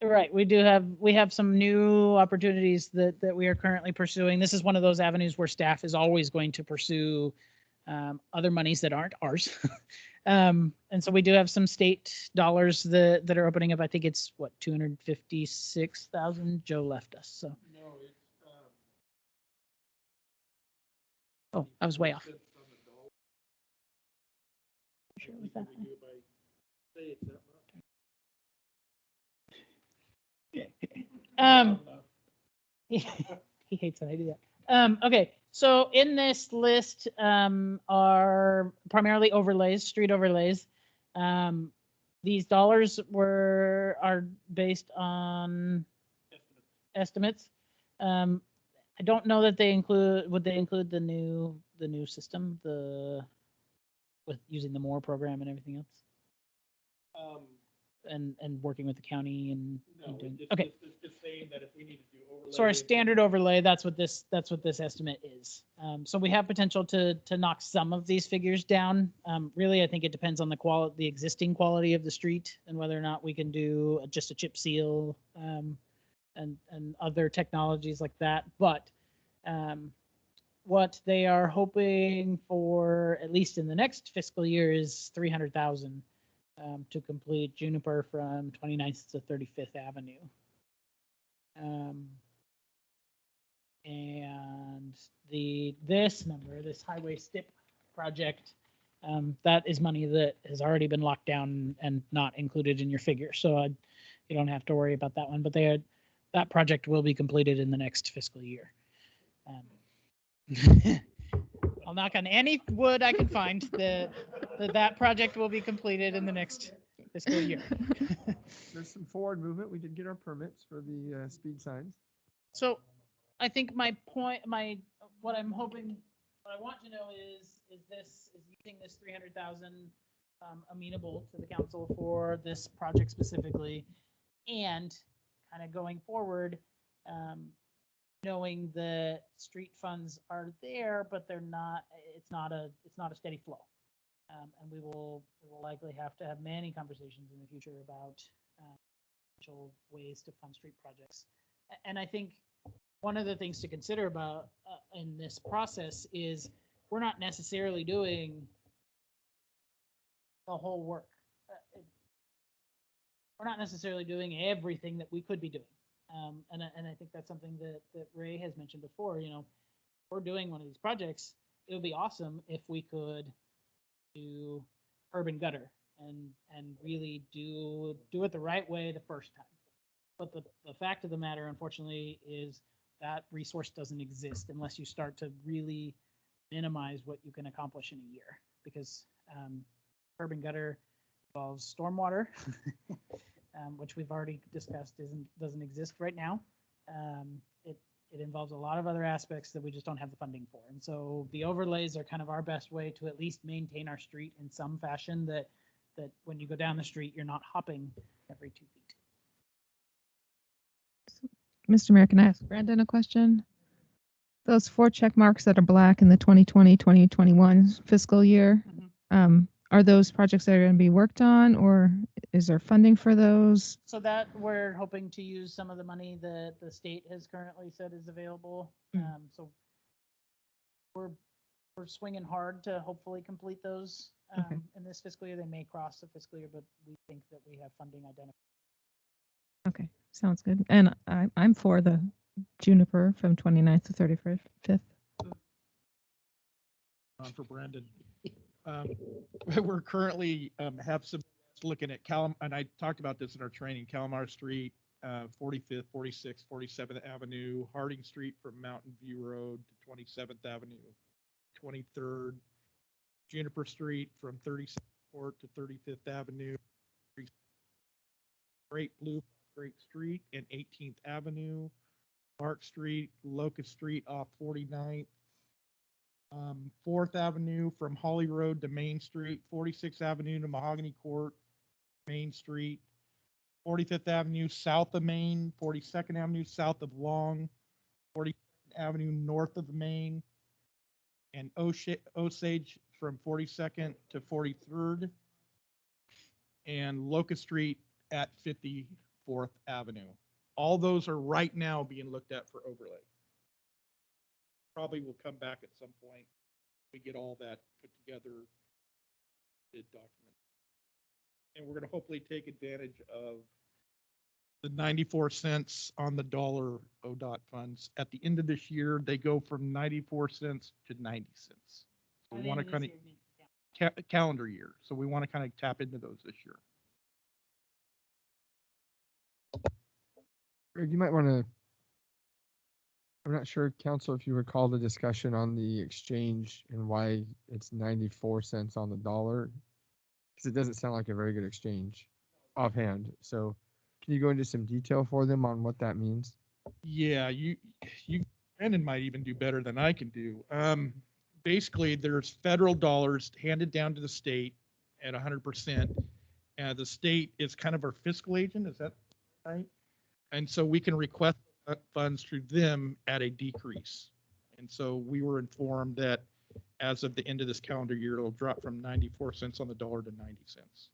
Right, we have some new opportunities that we are currently pursuing. This is one of those avenues where staff is always going to pursue other monies that aren't ours. And so we do have some state dollars that are opening up. I think it's what, 256,000. Joe left us, so. No, it's, Oh, I was way off. Sure it was that high. He hates when I do that. Okay, so in this list are primarily overlays, street overlays. These dollars are based on estimates. I don't know that would they include the new system, with using the MORE program and everything else? And working with the county and doing, okay. It's saying that if we need to do overlay. So our standard overlay, that's what this estimate is. So we have potential to knock some of these figures down. Really, I think it depends on the existing quality of the street and whether or not we can do just a chip seal and other technologies like that. But what they are hoping for, at least in the next fiscal year, is 300,000 to complete Juniper from 29th to 35th Avenue. And this highway STIP project, that is money that has already been locked down and not included in your figure. So you don't have to worry about that one, but that project will be completed in the next fiscal year. I'll knock on any wood I can find that project will be completed in the next fiscal year. There's some forward movement. We did get our permits for the speed signs. So I think what I want to know is using this 300,000 amenable to the council for this project specifically, and kind of going forward, knowing that street funds are there, but it's not a steady flow. And we will likely have to have many conversations in the future about potential ways to fund street projects. And I think one of the things to consider about in this process is we're not necessarily doing the whole work. We're not necessarily doing everything that we could be doing. And I think that's something that Ray has mentioned before. You know, we're doing one of these projects. It would be awesome if we could do curb and gutter and really do it the right way the first time. But the fact of the matter, unfortunately, is that resource doesn't exist unless you start to really minimize what you can accomplish in a year. Because curb and gutter involves stormwater, which we've already discussed doesn't exist right now. it involves a lot of other aspects that we just don't have the funding for. And so the overlays are kind of our best way to at least maintain our street in some fashion that when you go down the street, you're not hopping every 2 feet. Mr. Mayor, can I ask Brandon a question? Those 4 check marks that are black in the 2020, 2021 fiscal year, are those projects that are going to be worked on, or is there funding for those? So that we're hoping to use some of the money that the state has currently said is available. So we're swinging hard to hopefully complete those Okay. in this fiscal year. They may cross the fiscal year, but we think that we have funding identified. Okay, sounds good. And I'm for the Juniper from 29th to 35th. For Brandon. We're currently have some looking at and I talked about this in our training, Calamar Street, 45th, 46th, 47th Avenue, Harding Street from Mountain View Road to 27th Avenue, 23rd, Juniper Street from 36th Court to 35th Avenue, Great Blue, Great Street and 18th Avenue, Park Street, Locust Street off 49th, 4th Avenue from Holly Road to Main Street, 46th Avenue to Mahogany Court, Main Street, 45th Avenue south of Main, 42nd Avenue south of Long, 42nd Avenue north of Main, and Osage from 42nd to 43rd, and Locust Street at 54th Avenue. All those are right now being looked at for overlay. Probably will come back at some point. We get all that put together, bid document. And we're going to hopefully take advantage of the 94 cents on the dollar ODOT funds. At the end of this year, they go from 94 cents to 90 cents. So we want to kind of calendar year. So we want to kind of tap into those this year. Greg, you might want to, I'm not sure, Council, if you recall the discussion on the exchange and why it's 94 cents on the dollar, because it doesn't sound like a very good exchange offhand. So can you go into some detail for them on what that means? Yeah, Brandon might even do better than I can do. Basically, there's federal dollars handed down to the state at 100%. And the state is kind of our fiscal agent, is that right? And so we can request funds through them at a decrease. And so we were informed that as of the end of this calendar year, it'll drop from 94 cents on the dollar to 90 cents.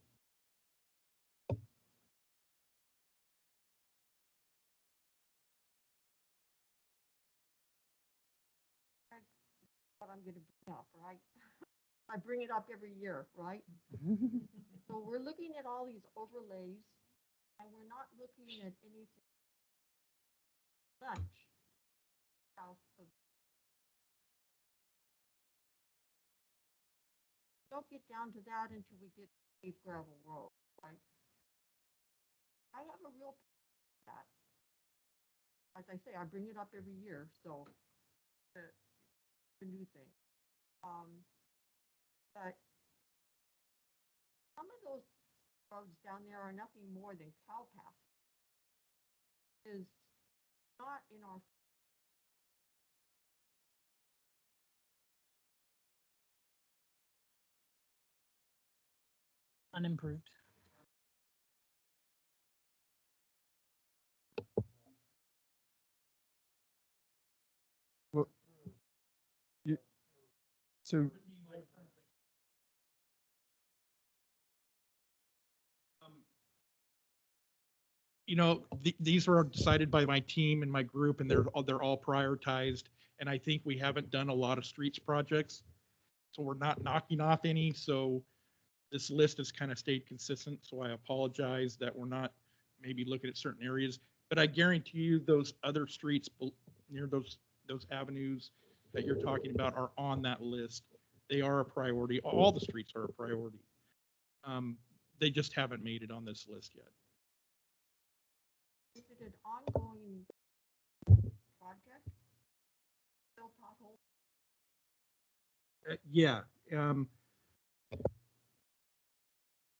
What I'm gonna bring up, right? I bring it up every year, right? So we're looking at all these overlays and we're not looking at anything much south of. Don't get down to that until we get a gravel road, right? I have a real that. Like I say, I bring it up every year, so the new thing. But some of those roads down there are nothing more than cow path. Is not in our. Unimproved. Well, so you know, these were decided by my team and my group, and they're all prioritized. And I think we haven't done a lot of streets projects, so we're not knocking off any. So this list has kind of stayed consistent. So I apologize that we're not maybe looking at certain areas, but I guarantee you those other streets near those avenues that you're talking about are on that list. They are a priority. All the streets are a priority. They just haven't made it on this list yet. Is it an ongoing project? Still pothole? Yeah.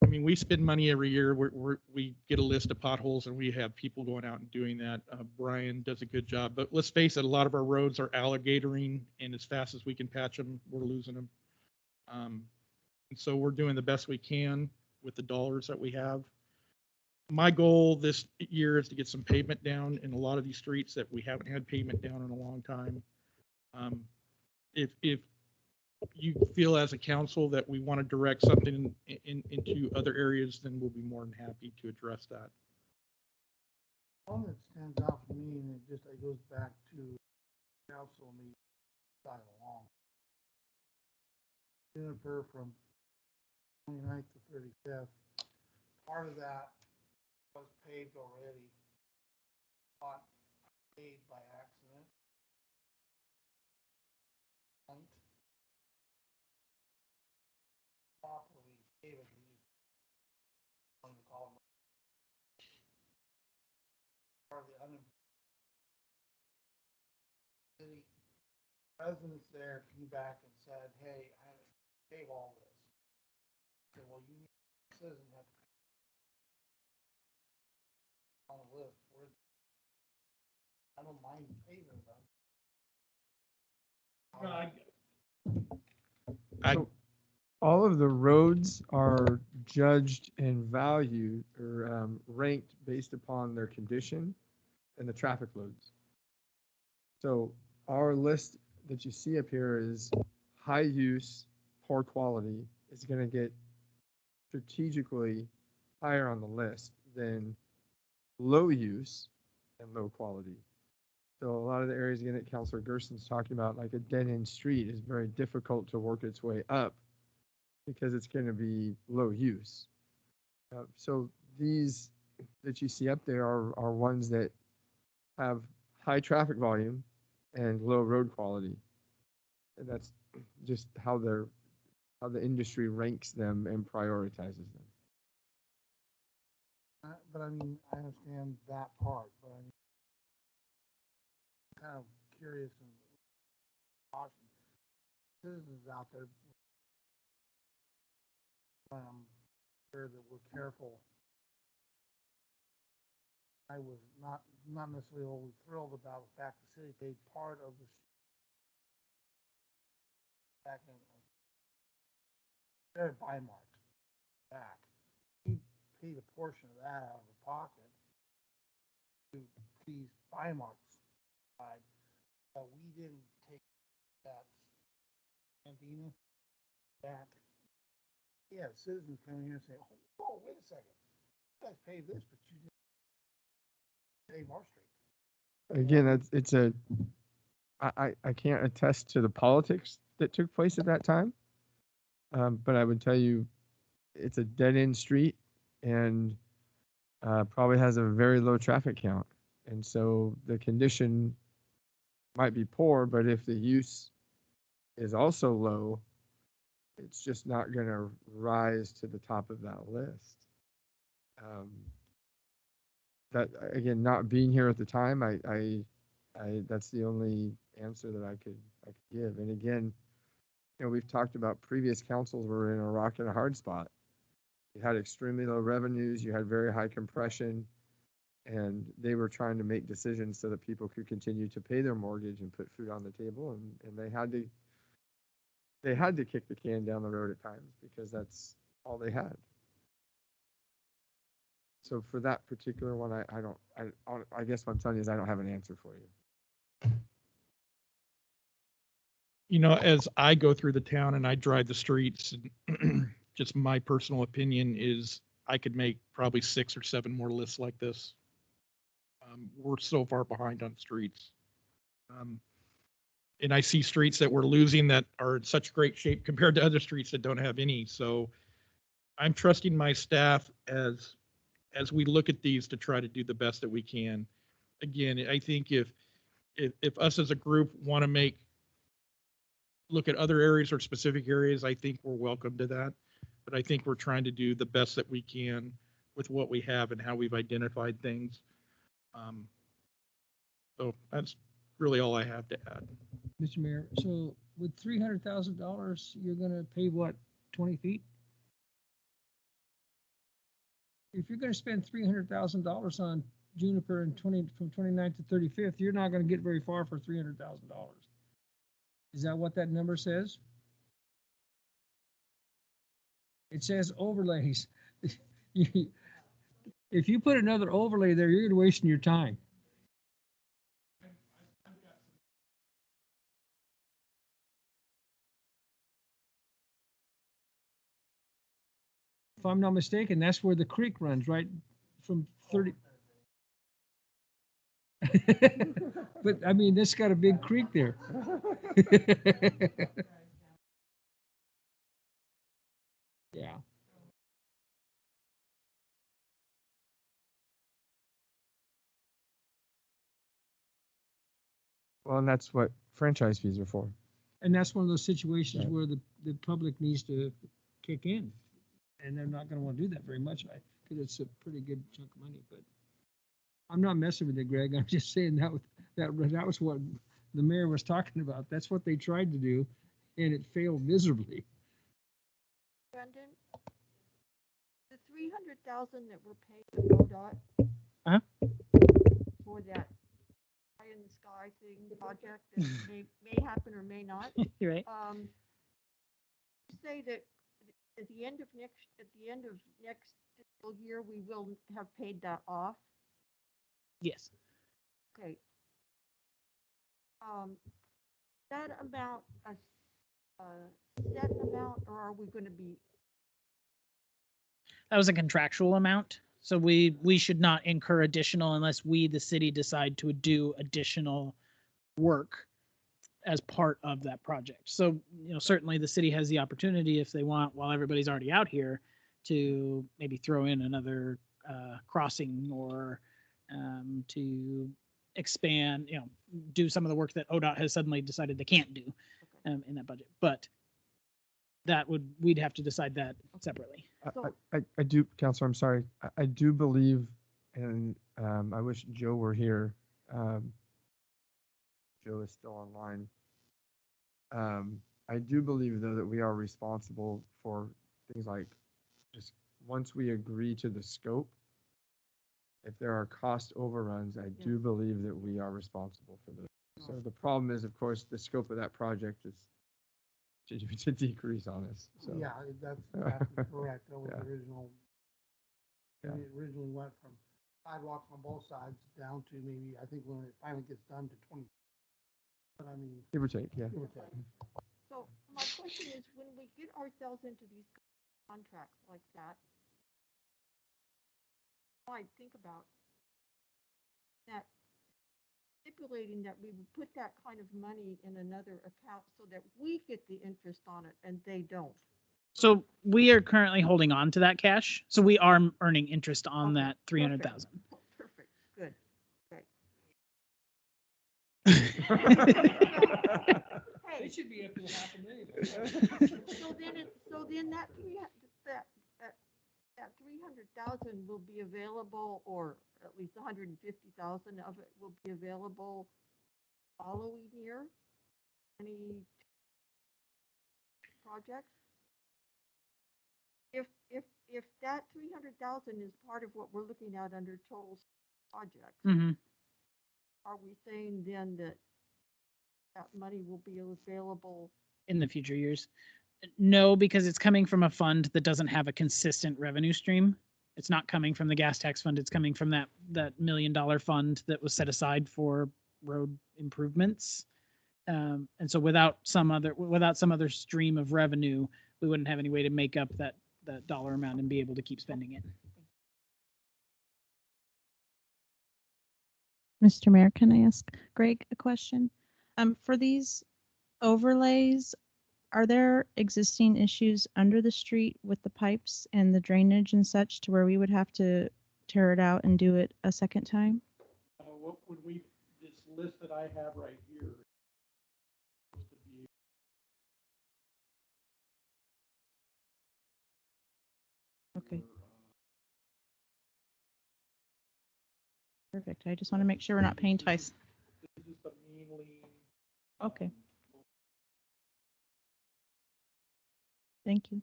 mean, we spend money every year. We get a list of potholes and we have people going out and doing that. Brian does a good job, but let's face it, a lot of our roads are alligatoring, and as fast as we can patch them, we're losing them. And so we're doing the best we can with the dollars that we have. My goal this year is to get some pavement down in a lot of these streets that we haven't had pavement down in a long time. If you feel as a council that we want to direct something into other areas, then we'll be more than happy to address that. One that stands out for me, and it goes back to council meeting side along. Juniper from 29th to 35th. Part of that was paved already, not paved by accident. Properly paved, part of the city residents there came back and said, hey, I have to pave all this. I said, well, you need citizens have to on the list. I don't mind paving them. So all of the roads are judged and valued or ranked based upon their condition and the traffic loads. So our list that you see up here is high use, poor quality is going to get strategically higher on the list than low use and low quality. So a lot of the areas again that Councilor Gerson's talking about, like a dead end street, is very difficult to work its way up because it's going to be low use. So these that you see up there are ones that have high traffic volume and low road quality. And that's just how the industry ranks them and prioritizes them. But I mean, I understand that part, but I'm kind of curious and caution citizens out there. Sure that we're careful. I was not necessarily always thrilled about the fact the city paid part of the back in their buy mark back. We paid a portion of that out of the pocket to these buy marks side, but we didn't take that Andina back. Yeah, citizens come here and say, oh, wait a second, you guys paid this, but you didn't pay our street. Again, I can't attest to the politics that took place at that time, but I would tell you it's a dead end street and probably has a very low traffic count. And so the condition might be poor, but if the use is also low, it's just not going to rise to the top of that list. That again, not being here at the time, I that's the only answer that I could give. And again, we've talked about previous councils were in a rock and a hard spot. You had extremely low revenues, you had very high compression, and they were trying to make decisions so that people could continue to pay their mortgage and put food on the table, and they had to kick the can down the road at times because that's all they had. So for that particular one, I guess what I'm telling you is I don't have an answer for you. As I go through the town and I drive the streets, just my personal opinion is I could make probably 6 or 7 more lists like this. We're so far behind on streets. And I see streets that we're losing that are in such great shape compared to other streets that don't have any. So I'm trusting my staff as we look at these to try to do the best that we can. Again, I think if us as a group want to look at other areas or specific areas, I think we're welcome to that. But I think we're trying to do the best that we can with what we have and how we've identified things. So that's really all I have to add. Mr. Mayor, so with $300,000, you're gonna pave what, 20 feet? if you're gonna spend $300,000 on Juniper and from 29th to 35th, you're not gonna get very far for $300,000. Is that what that number says? It says overlays. If you put another overlay there, you're wasting your time. If I'm not mistaken, that's where the creek runs, right? From 30. But I mean, that's got a big creek there. Yeah. Well, and that's what franchise fees are for. And that's one of those situations Right. where the public needs to kick in. And they're not gonna wanna do that very much, because it's a pretty good chunk of money, but I'm not messing with it, Greg. I'm just saying that was what the mayor was talking about. That's what they tried to do, and it failed miserably. Brendan, the 300,000 that we're paying to ODOT. Uh-huh. For that eye in the sky thing project that may happen or may not. You're right. Say that at the end of next fiscal year, we will have paid that off. Yes. Okay. That amount a set amount, or are we going to be? That was a contractual amount. So we should not incur additional unless we, the city, decide to do additional work as part of that project. So, certainly the city has the opportunity, if they want, while everybody's already out here, to maybe throw in another crossing or to expand, do some of the work that ODOT has suddenly decided they can't do in that budget. But we'd have to decide that separately. I do, Counselor, I'm sorry. I do believe, and I wish Joe were here. Joe is still online. I do believe, though, that we are responsible for things like just once we agree to the scope, if there are cost overruns, I do believe that we are responsible for those. So the problem is, of course, the scope of that project is to decrease on us. So. Yeah, that's exactly correct. That was Yeah. the original. Yeah. It originally went from sidewalks on both sides down to maybe, I think when it finally gets done to 20. But I mean. Give or take, yeah. Give or take. So my question is, when we get ourselves into these contracts like that, I think about that stipulating that we would put that kind of money in another account so that we get the interest on it and they don't. So we are currently holding on to that cash. So we are earning interest on Okay, that 300,000. Perfect, good. They Hey, should be up to $500,000. so then that 300,000 will be available, or at least 150,000 of it will be available following year? Any projects? If that 300,000 is part of what we're looking at under total projects, Mm-hmm. are we saying then that money will be available? In the future years. No, because it's coming from a fund that doesn't have a consistent revenue stream. It's not coming from the gas tax fund. It's coming from that $1 million fund that was set aside for road improvements. And so without some other stream of revenue, we wouldn't have any way to make up that dollar amount and be able to keep spending it. Mr. Mayor, can I ask Greg a question? For these overlays, are there existing issues under the street with the pipes and the drainage and such to where we would have to tear it out and do it a second time? What would this list that I have right here. Okay. Perfect. I just want to make sure we're not paying twice. This is the mainly. Okay. Thank you.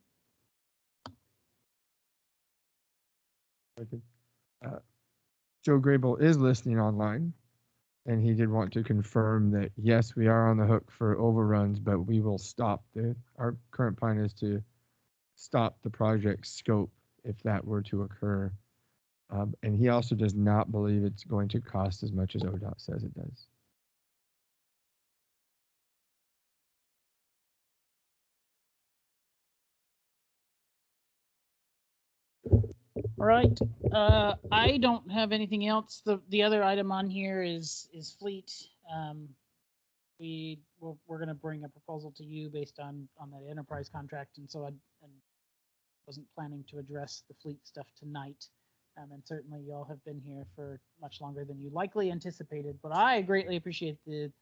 I could, Joe Grable is listening online, and he did want to confirm that, yes, we are on the hook for overruns, but we will stop our current plan is to stop the project scope if that were to occur. And he also does not believe it's going to cost as much as ODOT says it does. All right. I don't have anything else. The other item on here is fleet. We're going to bring a proposal to you based on that enterprise contract, and so I wasn't planning to address the fleet stuff tonight. And certainly y'all have been here for much longer than you likely anticipated, but I greatly appreciate the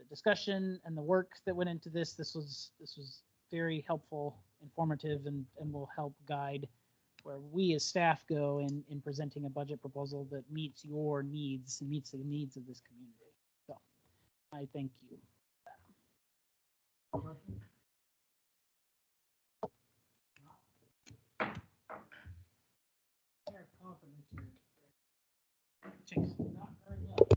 discussion and the work that went into this. This was very helpful, informative, and will help guide where we as staff go in presenting a budget proposal that meets your needs and meets the needs of this community. So I thank you. Thanks. Not very well.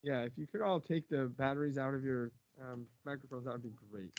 Yeah, if you could all take the batteries out of your microphones, that would be great.